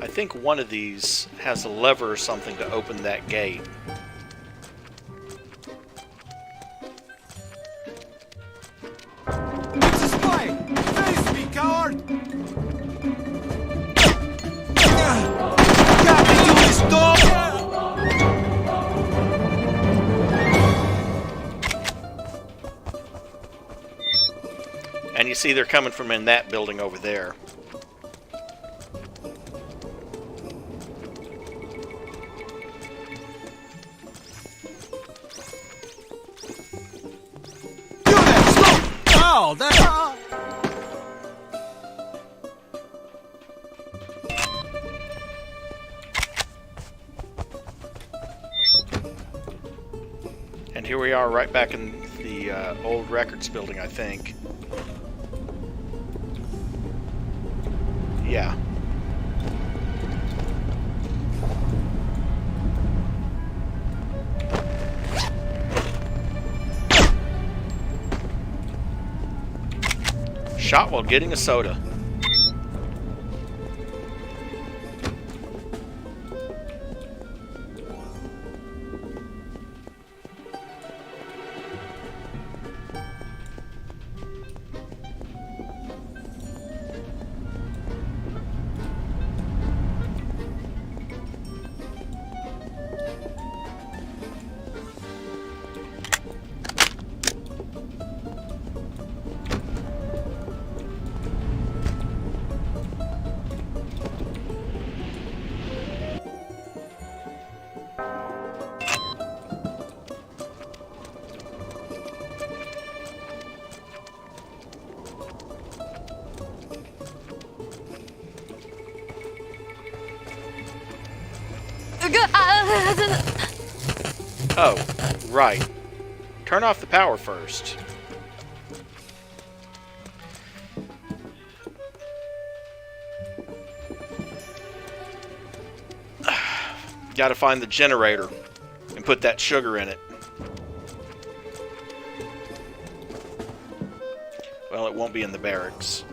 Speaker 1: I think one of these has a lever or something to open that gate.
Speaker 2: It's a spy! Face me, coward! Got me to his dog!
Speaker 1: And you see they're coming from in that building over there.
Speaker 2: Oh, that...
Speaker 1: And here we are right back in the old records building, I think. Yeah. Shot while getting a soda. Oh, right. Turn off the power first. Gotta find the generator and put that sugar in it. Well, it won't be in the barracks.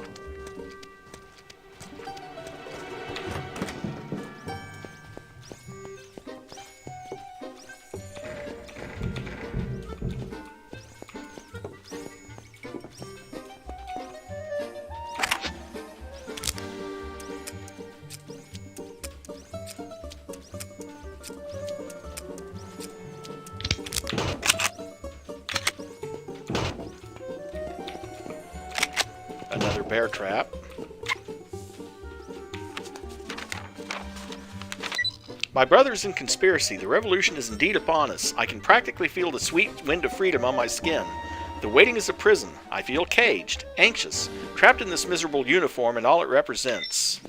Speaker 1: Another bear trap. My brothers in conspiracy, the revolution is indeed upon us. I can practically feel the sweet wind of freedom on my skin. The waiting is a prison. I feel caged, anxious, trapped in this miserable uniform and all it represents.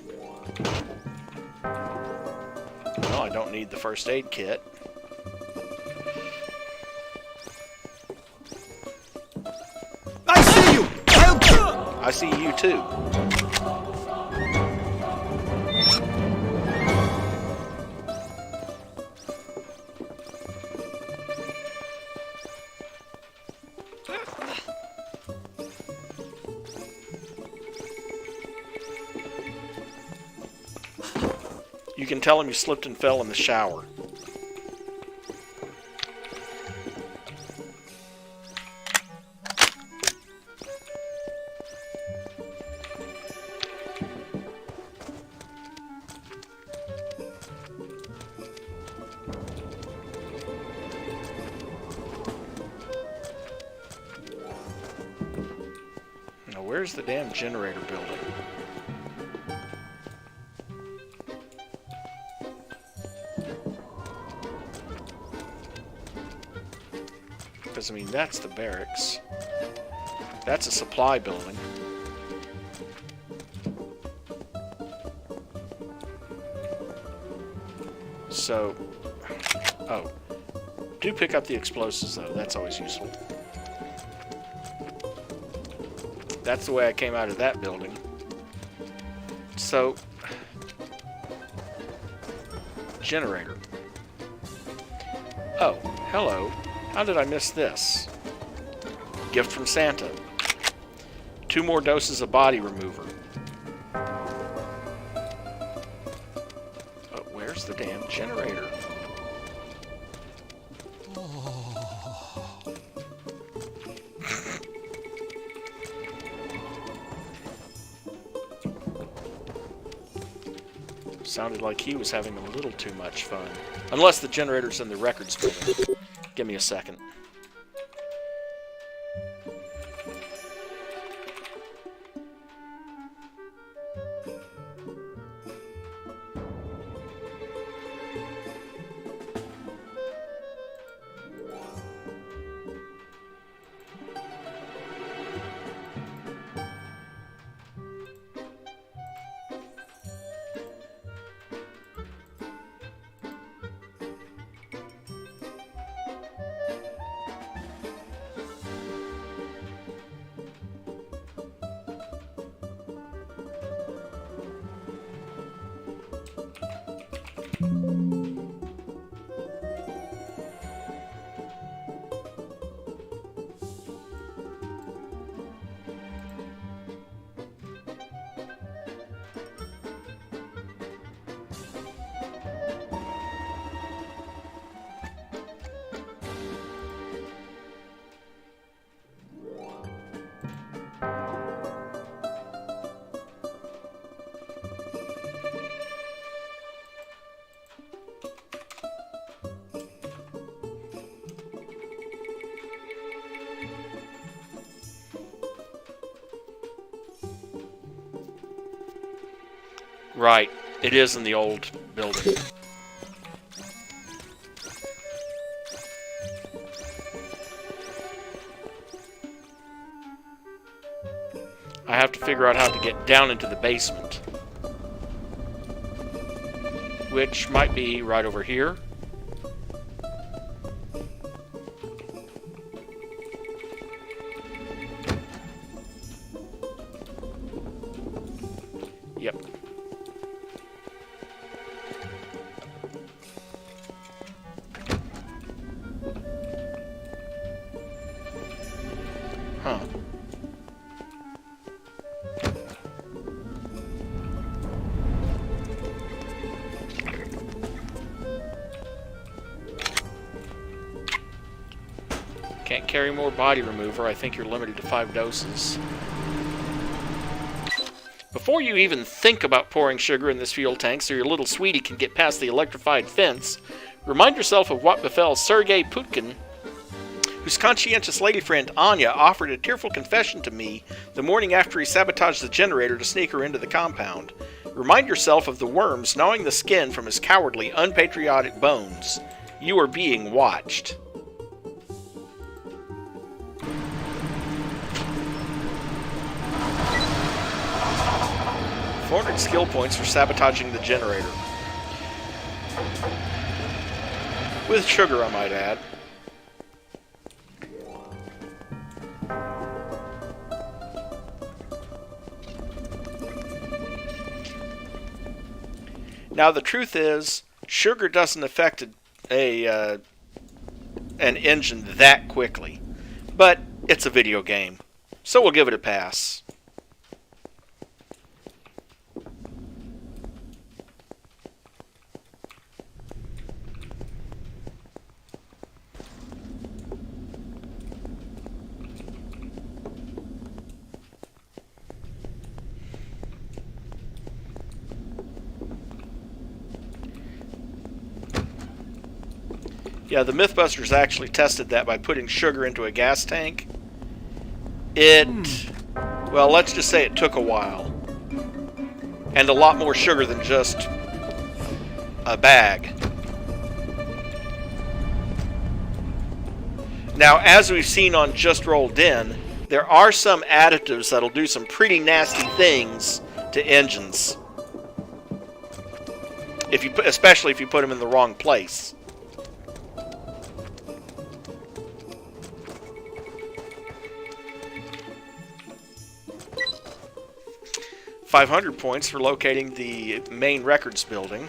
Speaker 1: Well, I don't need the first aid kit.
Speaker 2: I see you!
Speaker 1: I see you too. You can tell him you slipped and fell in the shower. Now, where's the damn generator building? Because, I mean, that's the barracks. That's a supply building. So, oh. Do pick up the explosives, though. That's always useful. That's the way I came out of that building. So, generator. Oh, hello. How did I miss this? Gift from Santa. 2 more doses of body remover. Oh, where's the damn generator? Sounded like he was having a little too much fun. Unless the generator's in the records building. Give me a second. Right, it is in the old building. I have to figure out how to get down into the basement. Which might be right over here. Yep. Huh. Can't carry more body remover. I think you're limited to 5 doses. Before you even think about pouring sugar in this fuel tank so your little sweetie can get past the electrified fence, remind yourself of what befell Sergei Putkin, whose conscientious lady friend Anya offered a tearful confession to me the morning after he sabotaged the generator to sneak her into the compound. Remind yourself of the worms gnawing the skin from his cowardly, unpatriotic bones. You are being watched. 400 skill points for sabotaging the generator. With sugar, I might add. Now, the truth is, sugar doesn't affect an engine that quickly. But it's a video game, so we'll give it a pass. Yeah, the Mythbusters actually tested that by putting sugar into a gas tank. Well, let's just say it took a while. And a lot more sugar than just a bag. Now, as we've seen on Just Rolled In, there are some additives that'll do some pretty nasty things to engines. Especially if you put them in the wrong place. $500 points for locating the main records building.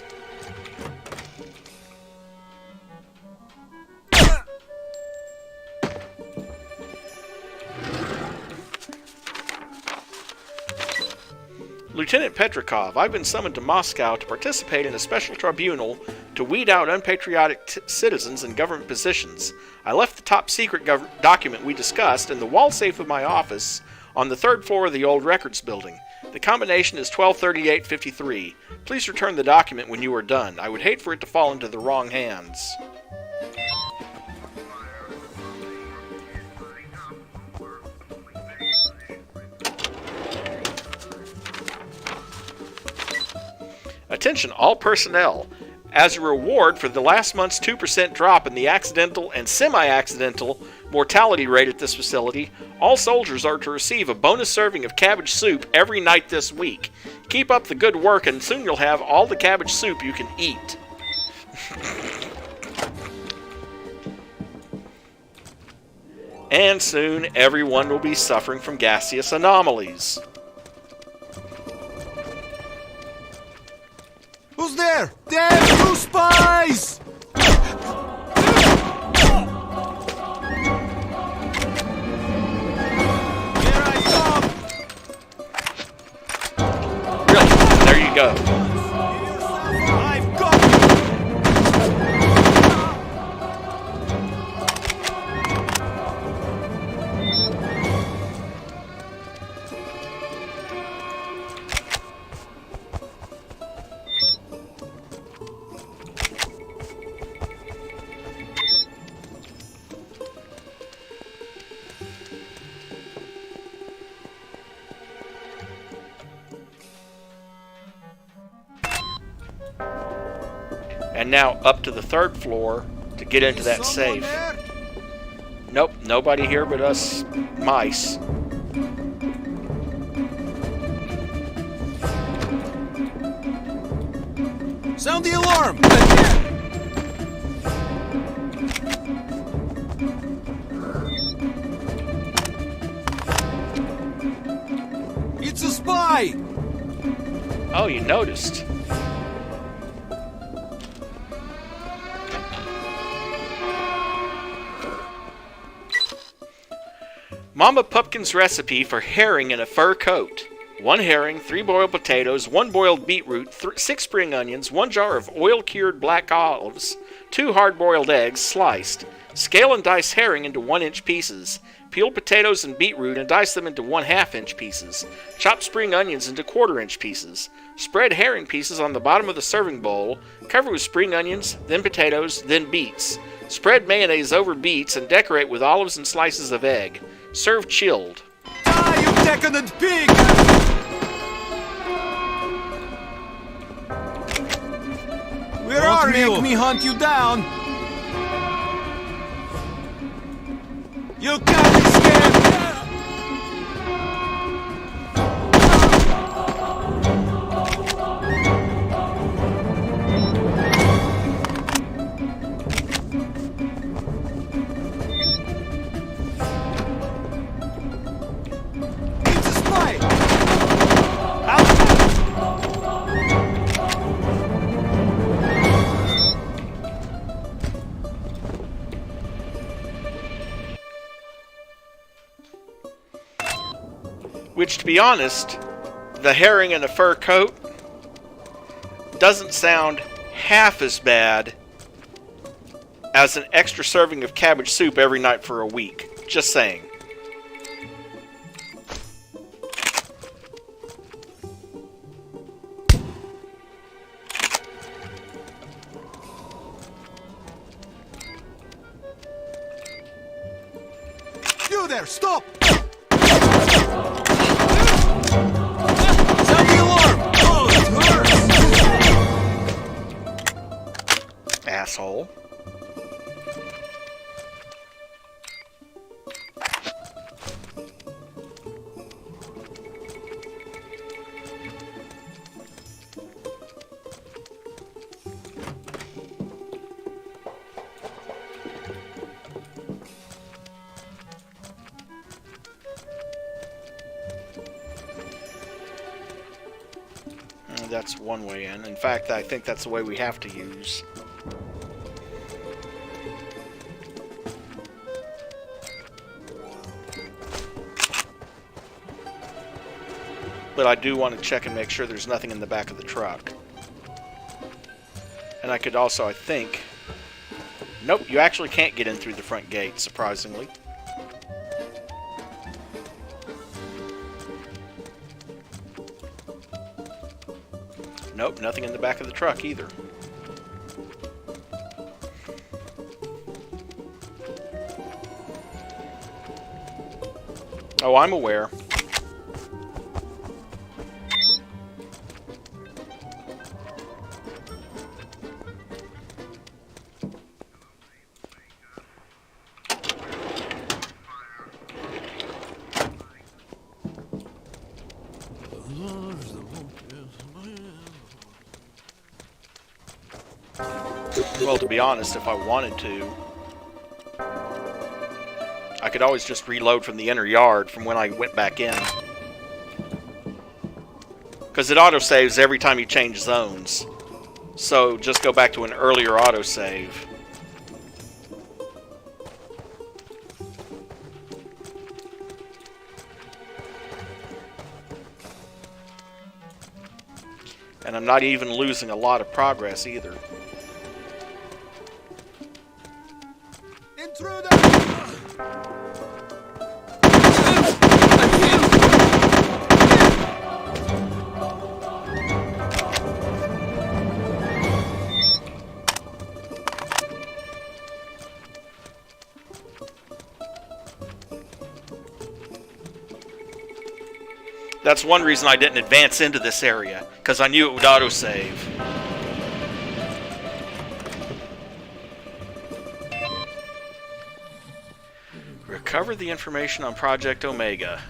Speaker 1: Lieutenant Petrikov, I've been summoned to Moscow to participate in a special tribunal to weed out unpatriotic citizens in government positions. I left the top secret document we discussed in the wall safe of my office on the 3rd floor of the old records building. The combination is 123853. Please return the document when you are done. I would hate for it to fall into the wrong hands. Attention all personnel. As a reward for the last month's 2% drop in the accidental and semi-accidental mortality rate at this facility, all soldiers are to receive a bonus serving of cabbage soup every night this week. Keep up the good work and soon you'll have all the cabbage soup you can eat. And soon everyone will be suffering from gaseous anomalies.
Speaker 17: Who's there? Damn you spies!
Speaker 1: Really? There you go.
Speaker 17: I've got you!
Speaker 1: And now up to the 3rd floor to get into that safe. Nope, nobody here but us mice.
Speaker 17: Sound the alarm! It's a spy!
Speaker 1: Oh, you noticed. Mama Pupkin's recipe for herring in a fur coat. 1 herring, 3 boiled potatoes, 1 boiled beetroot, 6 spring onions, 1 jar of oil-cured black olives, 2 hard-boiled eggs, sliced. Scale and dice herring into 1-inch pieces. Peel potatoes and beetroot and dice them into 1/2-inch pieces. Chop spring onions into 1/4-inch pieces. Spread herring pieces on the bottom of the serving bowl. Cover with spring onions, then potatoes, then beets. Spread mayonnaise over beets and decorate with olives and slices of egg. Serve chilled.
Speaker 17: Die, you decadent pig! Where are you? Make me hunt you down! You can't escape! It's a spy!
Speaker 1: Which, to be honest, the herring in a fur coat doesn't sound half as bad as an extra serving of cabbage soup every night for a week. Just saying.
Speaker 2: there! Stop! Sound the alarm! Oh, it hurts!
Speaker 1: Asshole. That's one way in. In fact, I think that's the way we have to use. But I do want to check and make sure there's nothing in the back of the truck. And I could also, I think... Nope, you actually can't get in through the front gate, surprisingly. Nope, nothing in the back of the truck either. Oh, I'm aware. Well, to be honest, if I wanted to, I could always just reload from the inner yard from when I went back in. Because it autosaves every time you change zones. So just go back to an earlier autosave. And I'm not even losing a lot of progress either. That's one reason I didn't advance into this area, because I knew it would autosave. Recover the information on Project Omega.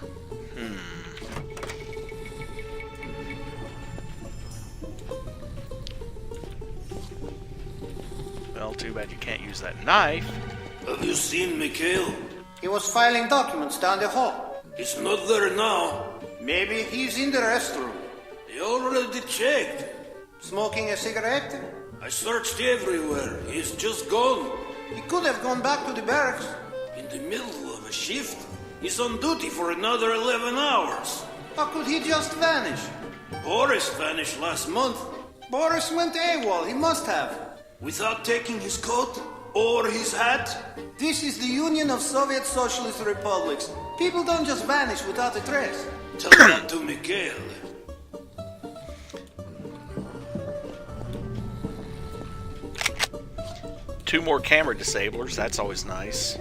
Speaker 1: Well, too bad you can't use that knife.
Speaker 19: Have you seen Mikhail?
Speaker 20: He was filing documents down the hall.
Speaker 19: He's not there now.
Speaker 20: Maybe he's in the restroom.
Speaker 19: I already checked.
Speaker 20: Smoking a cigarette?
Speaker 19: I searched everywhere. He's just gone.
Speaker 20: He could have gone back to the barracks.
Speaker 19: In the middle of a shift? He's on duty for another 11 hours.
Speaker 20: How could he just vanish?
Speaker 19: Boris vanished last month.
Speaker 20: Boris went AWOL, he must have.
Speaker 19: Without taking his coat or his hat?
Speaker 20: This is the Union of Soviet Socialist Republics. People don't just vanish without a trace.
Speaker 19: Tell that to Mikhail.
Speaker 1: Two more camera disablers, that's always nice.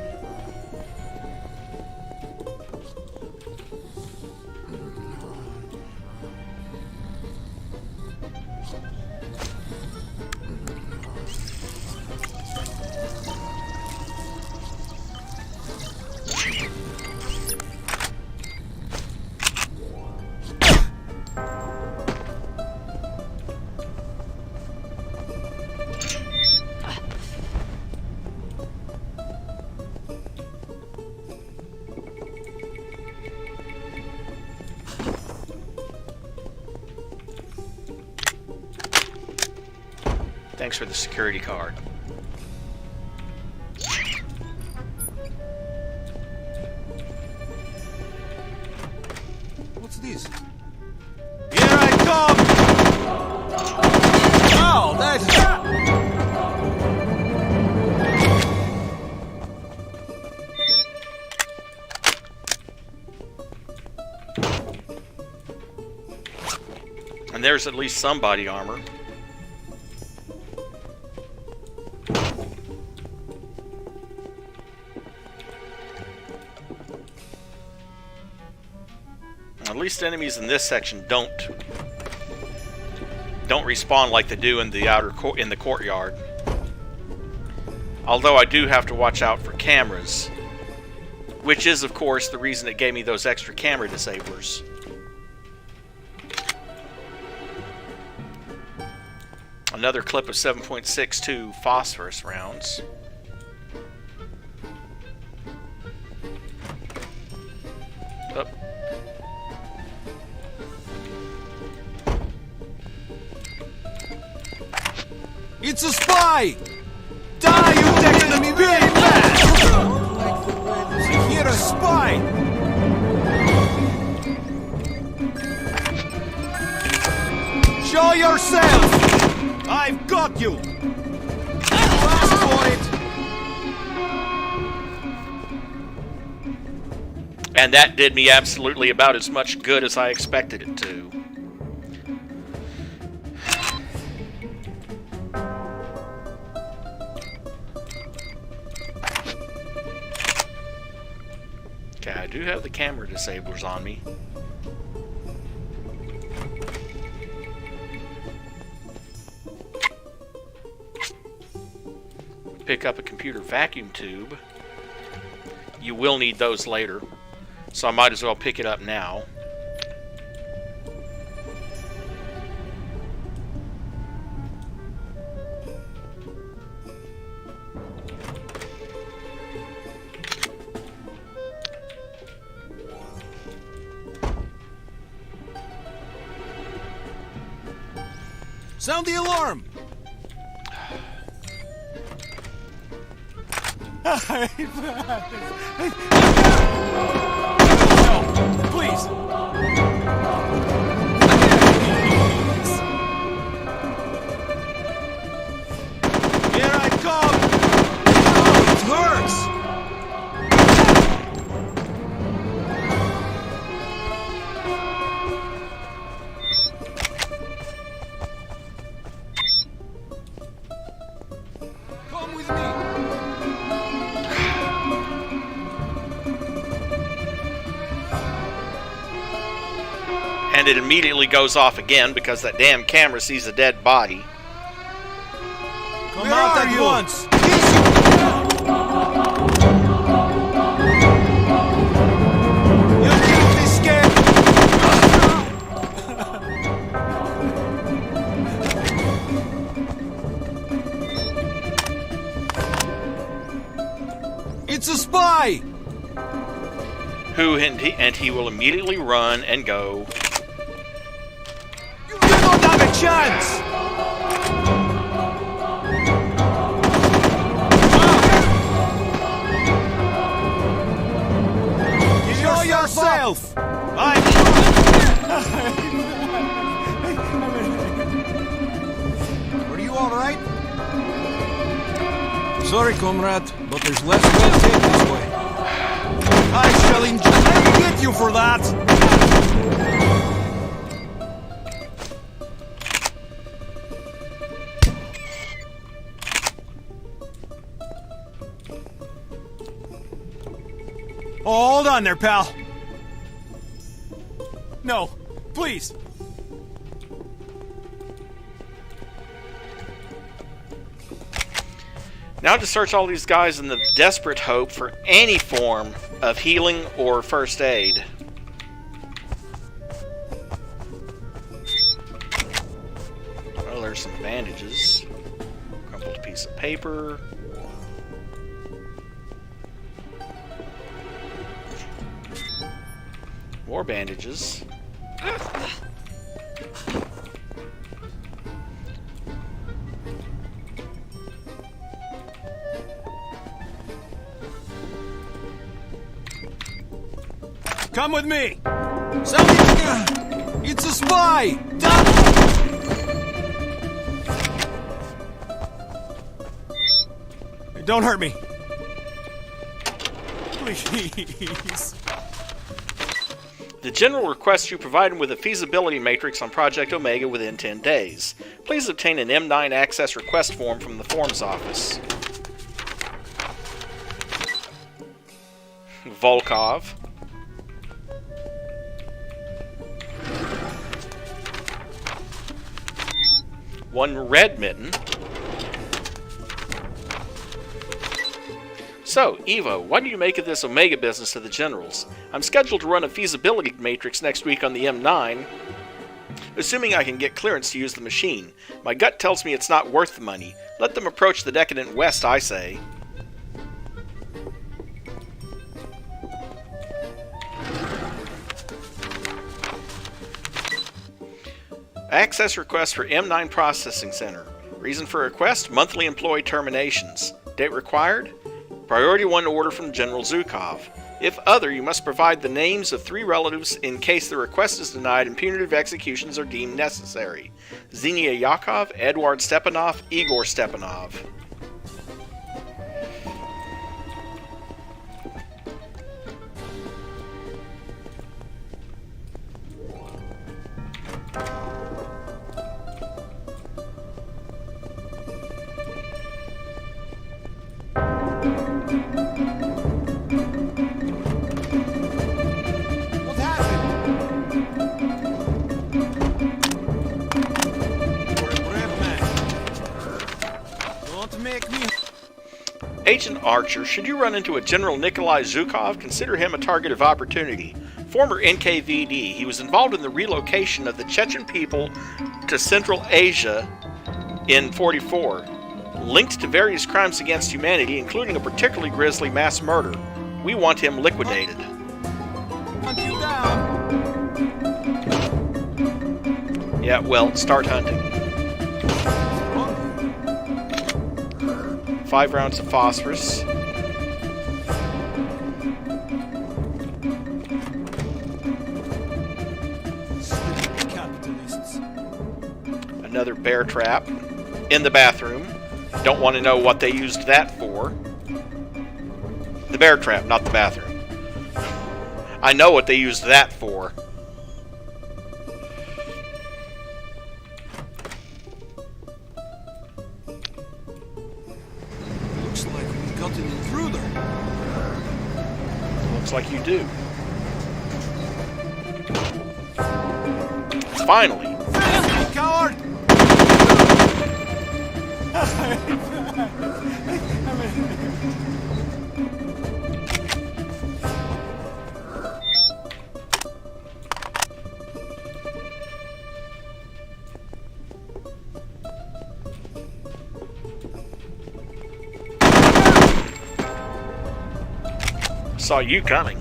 Speaker 1: Thanks for the security card.
Speaker 2: What's this? Here I come! Oh, that's...
Speaker 1: And there's at least some body armor. At least enemies in this section don't respawn like they do in the in the courtyard. Although I do have to watch out for cameras, which is, of course, the reason it gave me those extra camera disablers. Another clip of 7.62 phosphorus rounds. Up.
Speaker 17: It's a spy! Die, you taking me very fast! I hear a spy! Show yourself! I've got you! Ask for it!
Speaker 1: And that did me absolutely about as much good as I expected it to. Okay, I do have the camera disablers on me. Pick up a computer vacuum tube. You will need those later, so I might as well pick it up now.
Speaker 17: Sound the alarm! No, please! Here I come! Oh, it hurts! Come with me!
Speaker 1: And it immediately goes off again because that damn camera sees a dead body.
Speaker 17: Come out at once! You keep me scared! It's a spy!
Speaker 1: And he will immediately run and go.
Speaker 17: You don't have a chance! Show yourself! Are you all right? Sorry, comrade, but there's less red tape this way. I shall get you for that! Oh, hold on there, pal. No, please.
Speaker 1: Now to search all these guys in the desperate hope for any form of healing or first aid. Well, there's some bandages. Crumpled piece of paper. More bandages.
Speaker 17: Come with me! It's a spy! Don't hurt me! Please!
Speaker 1: The general requests you provide him with a feasibility matrix on Project Omega within 10 days. Please obtain an M9 access request form from the forms office. Volkov. 1 red mitten. So, Evo, what do you make of this Omega business to the generals? I'm scheduled to run a feasibility matrix next week on the M9, assuming I can get clearance to use the machine. My gut tells me it's not worth the money. Let them approach the decadent West, I say. Access request for M9 Processing Center. Reason for request, monthly employee terminations. Date required? Priority 1 order from General Zhukov. If other, you must provide the names of 3 relatives in case the request is denied and punitive executions are deemed necessary. Xenia Yakov, Eduard Stepanov, Igor Stepanov. Agent Archer, should you run into a General Nikolai Zhukov, consider him a target of opportunity. Former NKVD, he was involved in the relocation of the Chechen people to Central Asia in '44, linked to various crimes against humanity, including a particularly grisly mass murder. We want him liquidated. Yeah, well, start hunting. 5 rounds of phosphorus. Another bear trap in the bathroom. Don't want to know what they used that for. The bear trap, not the bathroom. I know what they used that for. Like you do. Finally.
Speaker 17: Coward!
Speaker 1: Saw you coming.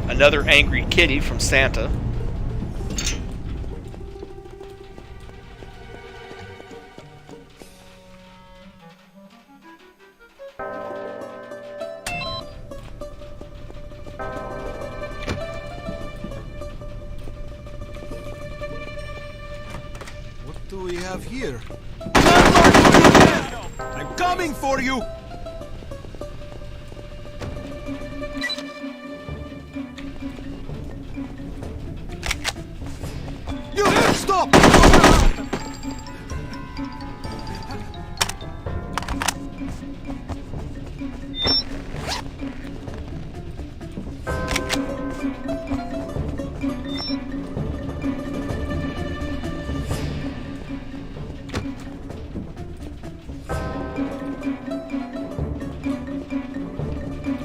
Speaker 1: Another angry kitty from Santa.
Speaker 17: What do we have here? I'm coming for you! You stop!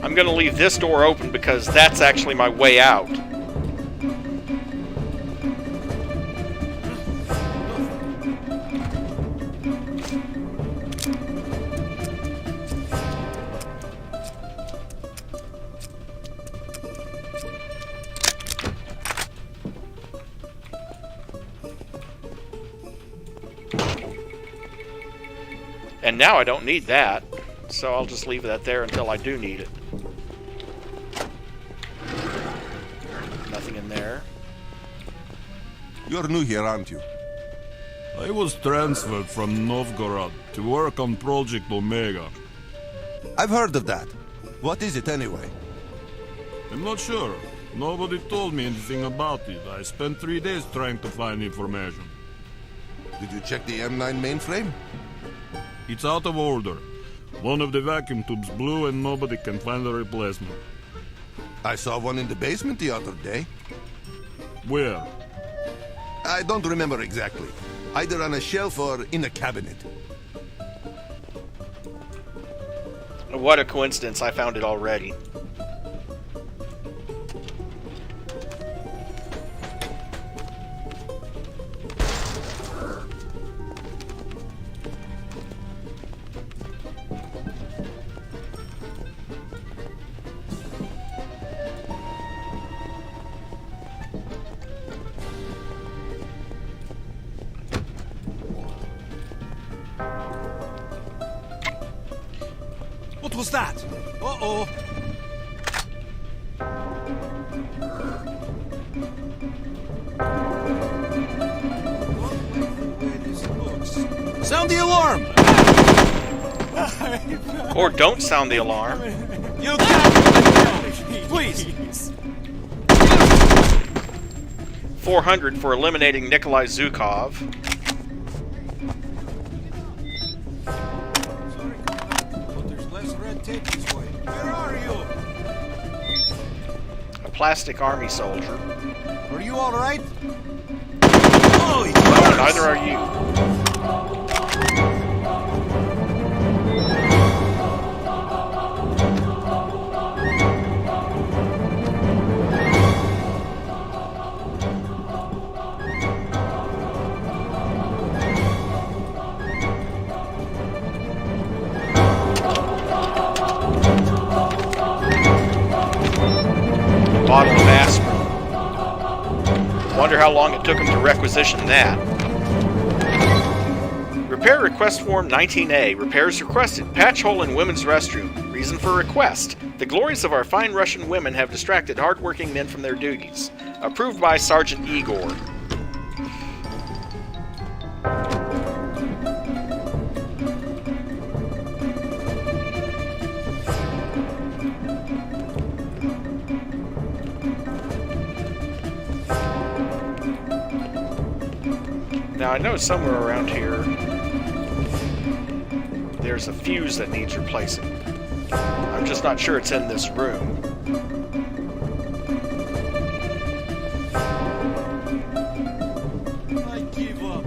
Speaker 1: I'm going to leave this door open because that's actually my way out. And now I don't need that, so I'll just leave that there until I do need it. Nothing in there.
Speaker 12: You're new here, aren't you?
Speaker 2: I was transferred from Novgorod to work on Project Omega.
Speaker 12: I've heard of that. What is it anyway?
Speaker 2: I'm not sure. Nobody told me anything about it. I spent 3 days trying to find information.
Speaker 12: Did you check the M9 mainframe?
Speaker 2: It's out of order. One of the vacuum tubes blew and nobody can find a replacement.
Speaker 12: I saw one in the basement the other day.
Speaker 2: Where?
Speaker 12: I don't remember exactly. Either on a shelf or in a cabinet.
Speaker 1: What a coincidence, I found it already.
Speaker 17: What was that? Uh-oh. Sound the alarm!
Speaker 1: Or don't sound the alarm.
Speaker 17: You can't! Please!
Speaker 1: 400 for eliminating Nikolai Zhukov.
Speaker 17: Where are you?
Speaker 1: A plastic army soldier.
Speaker 17: Are you all right?
Speaker 1: No, neither are you. Bottle of aspirin. Wonder how long it took him to requisition that. Repair request form 19A. Repairs requested. Patch hole in women's restroom. Reason for request. The glories of our fine Russian women have distracted hard-working men from their duties. Approved by Sergeant Igor. Now I know somewhere around here there's a fuse that needs replacing. I'm just not sure it's in this room.
Speaker 17: I give up.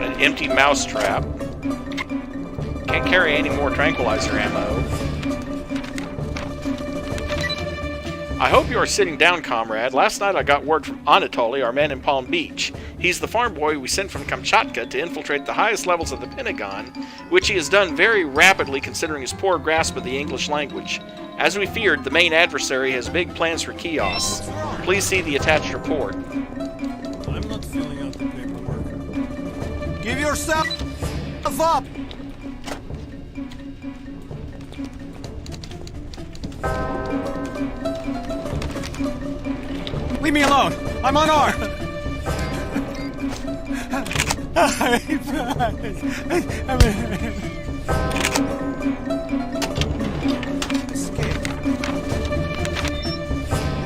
Speaker 1: An empty mousetrap. Can't carry any more tranquilizer ammo. I hope you are sitting down, comrade. Last night I got word from Anatoly, our man in Palm Beach. He's the farm boy we sent from Kamchatka to infiltrate the highest levels of the Pentagon, which he has done very rapidly considering his poor grasp of the English language. As we feared, the main adversary has big plans for kiosks. Please see the attached report.
Speaker 2: I'm not filling out the paperwork.
Speaker 17: Give yourself up! Leave me alone! I'm unarmed!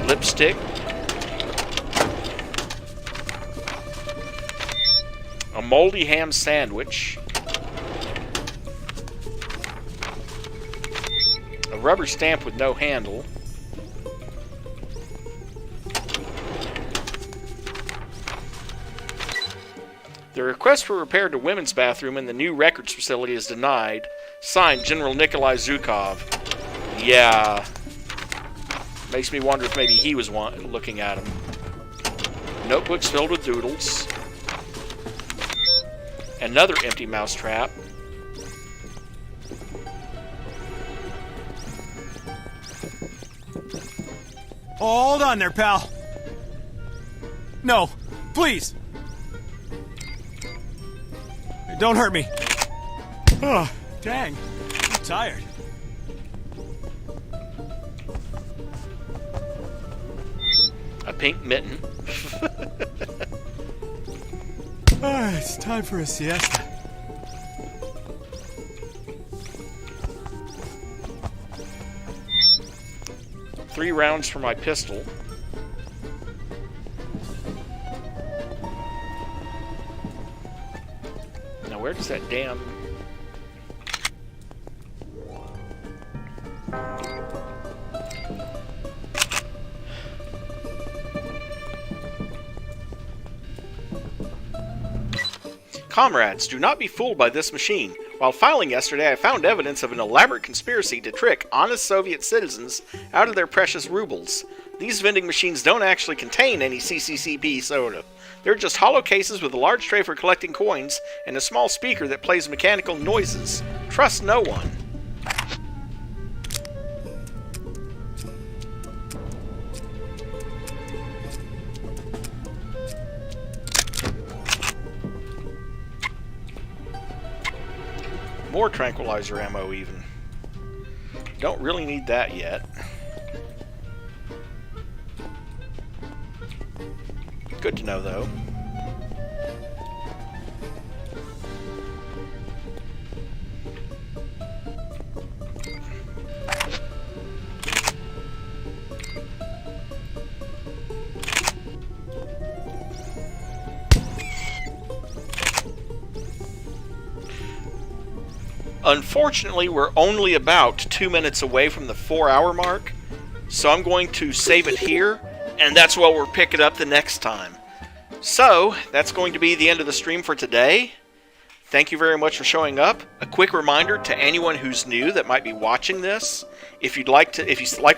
Speaker 1: Lipstick. A moldy ham sandwich. A rubber stamp with no handle. The request for repair to women's bathroom in the new records facility is denied. Signed, General Nikolai Zhukov. Yeah. Makes me wonder if maybe he was looking at him. Notebooks filled with doodles. Another empty mousetrap.
Speaker 17: Oh, hold on there, pal. No, please. Don't hurt me. Oh, dang. I'm tired.
Speaker 1: A pink mitten.
Speaker 17: It's time for a siesta.
Speaker 1: Three rounds for my pistol. Now where does that damn... Comrades, do not be fooled by this machine. While filing yesterday, I found evidence of an elaborate conspiracy to trick honest Soviet citizens out of their precious rubles. These vending machines don't actually contain any CCCP soda. They're just hollow cases with a large tray for collecting coins and a small speaker that plays mechanical noises. Trust no one. More tranquilizer ammo even. Don't really need that yet. Good to know though. Unfortunately, we're only about 2 minutes away from the 4-hour mark, so I'm going to save it here, and that's what we'll pick it up the next time. So, that's going to be the end of the stream for today. Thank you very much for showing up. A quick reminder to anyone who's new that might be watching this, if you like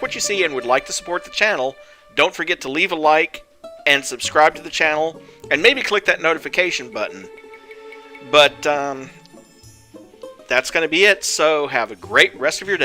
Speaker 1: what you see and would like to support the channel, don't forget to leave a like and subscribe to the channel, and maybe click that notification button. But, that's going to be it, so have a great rest of your day.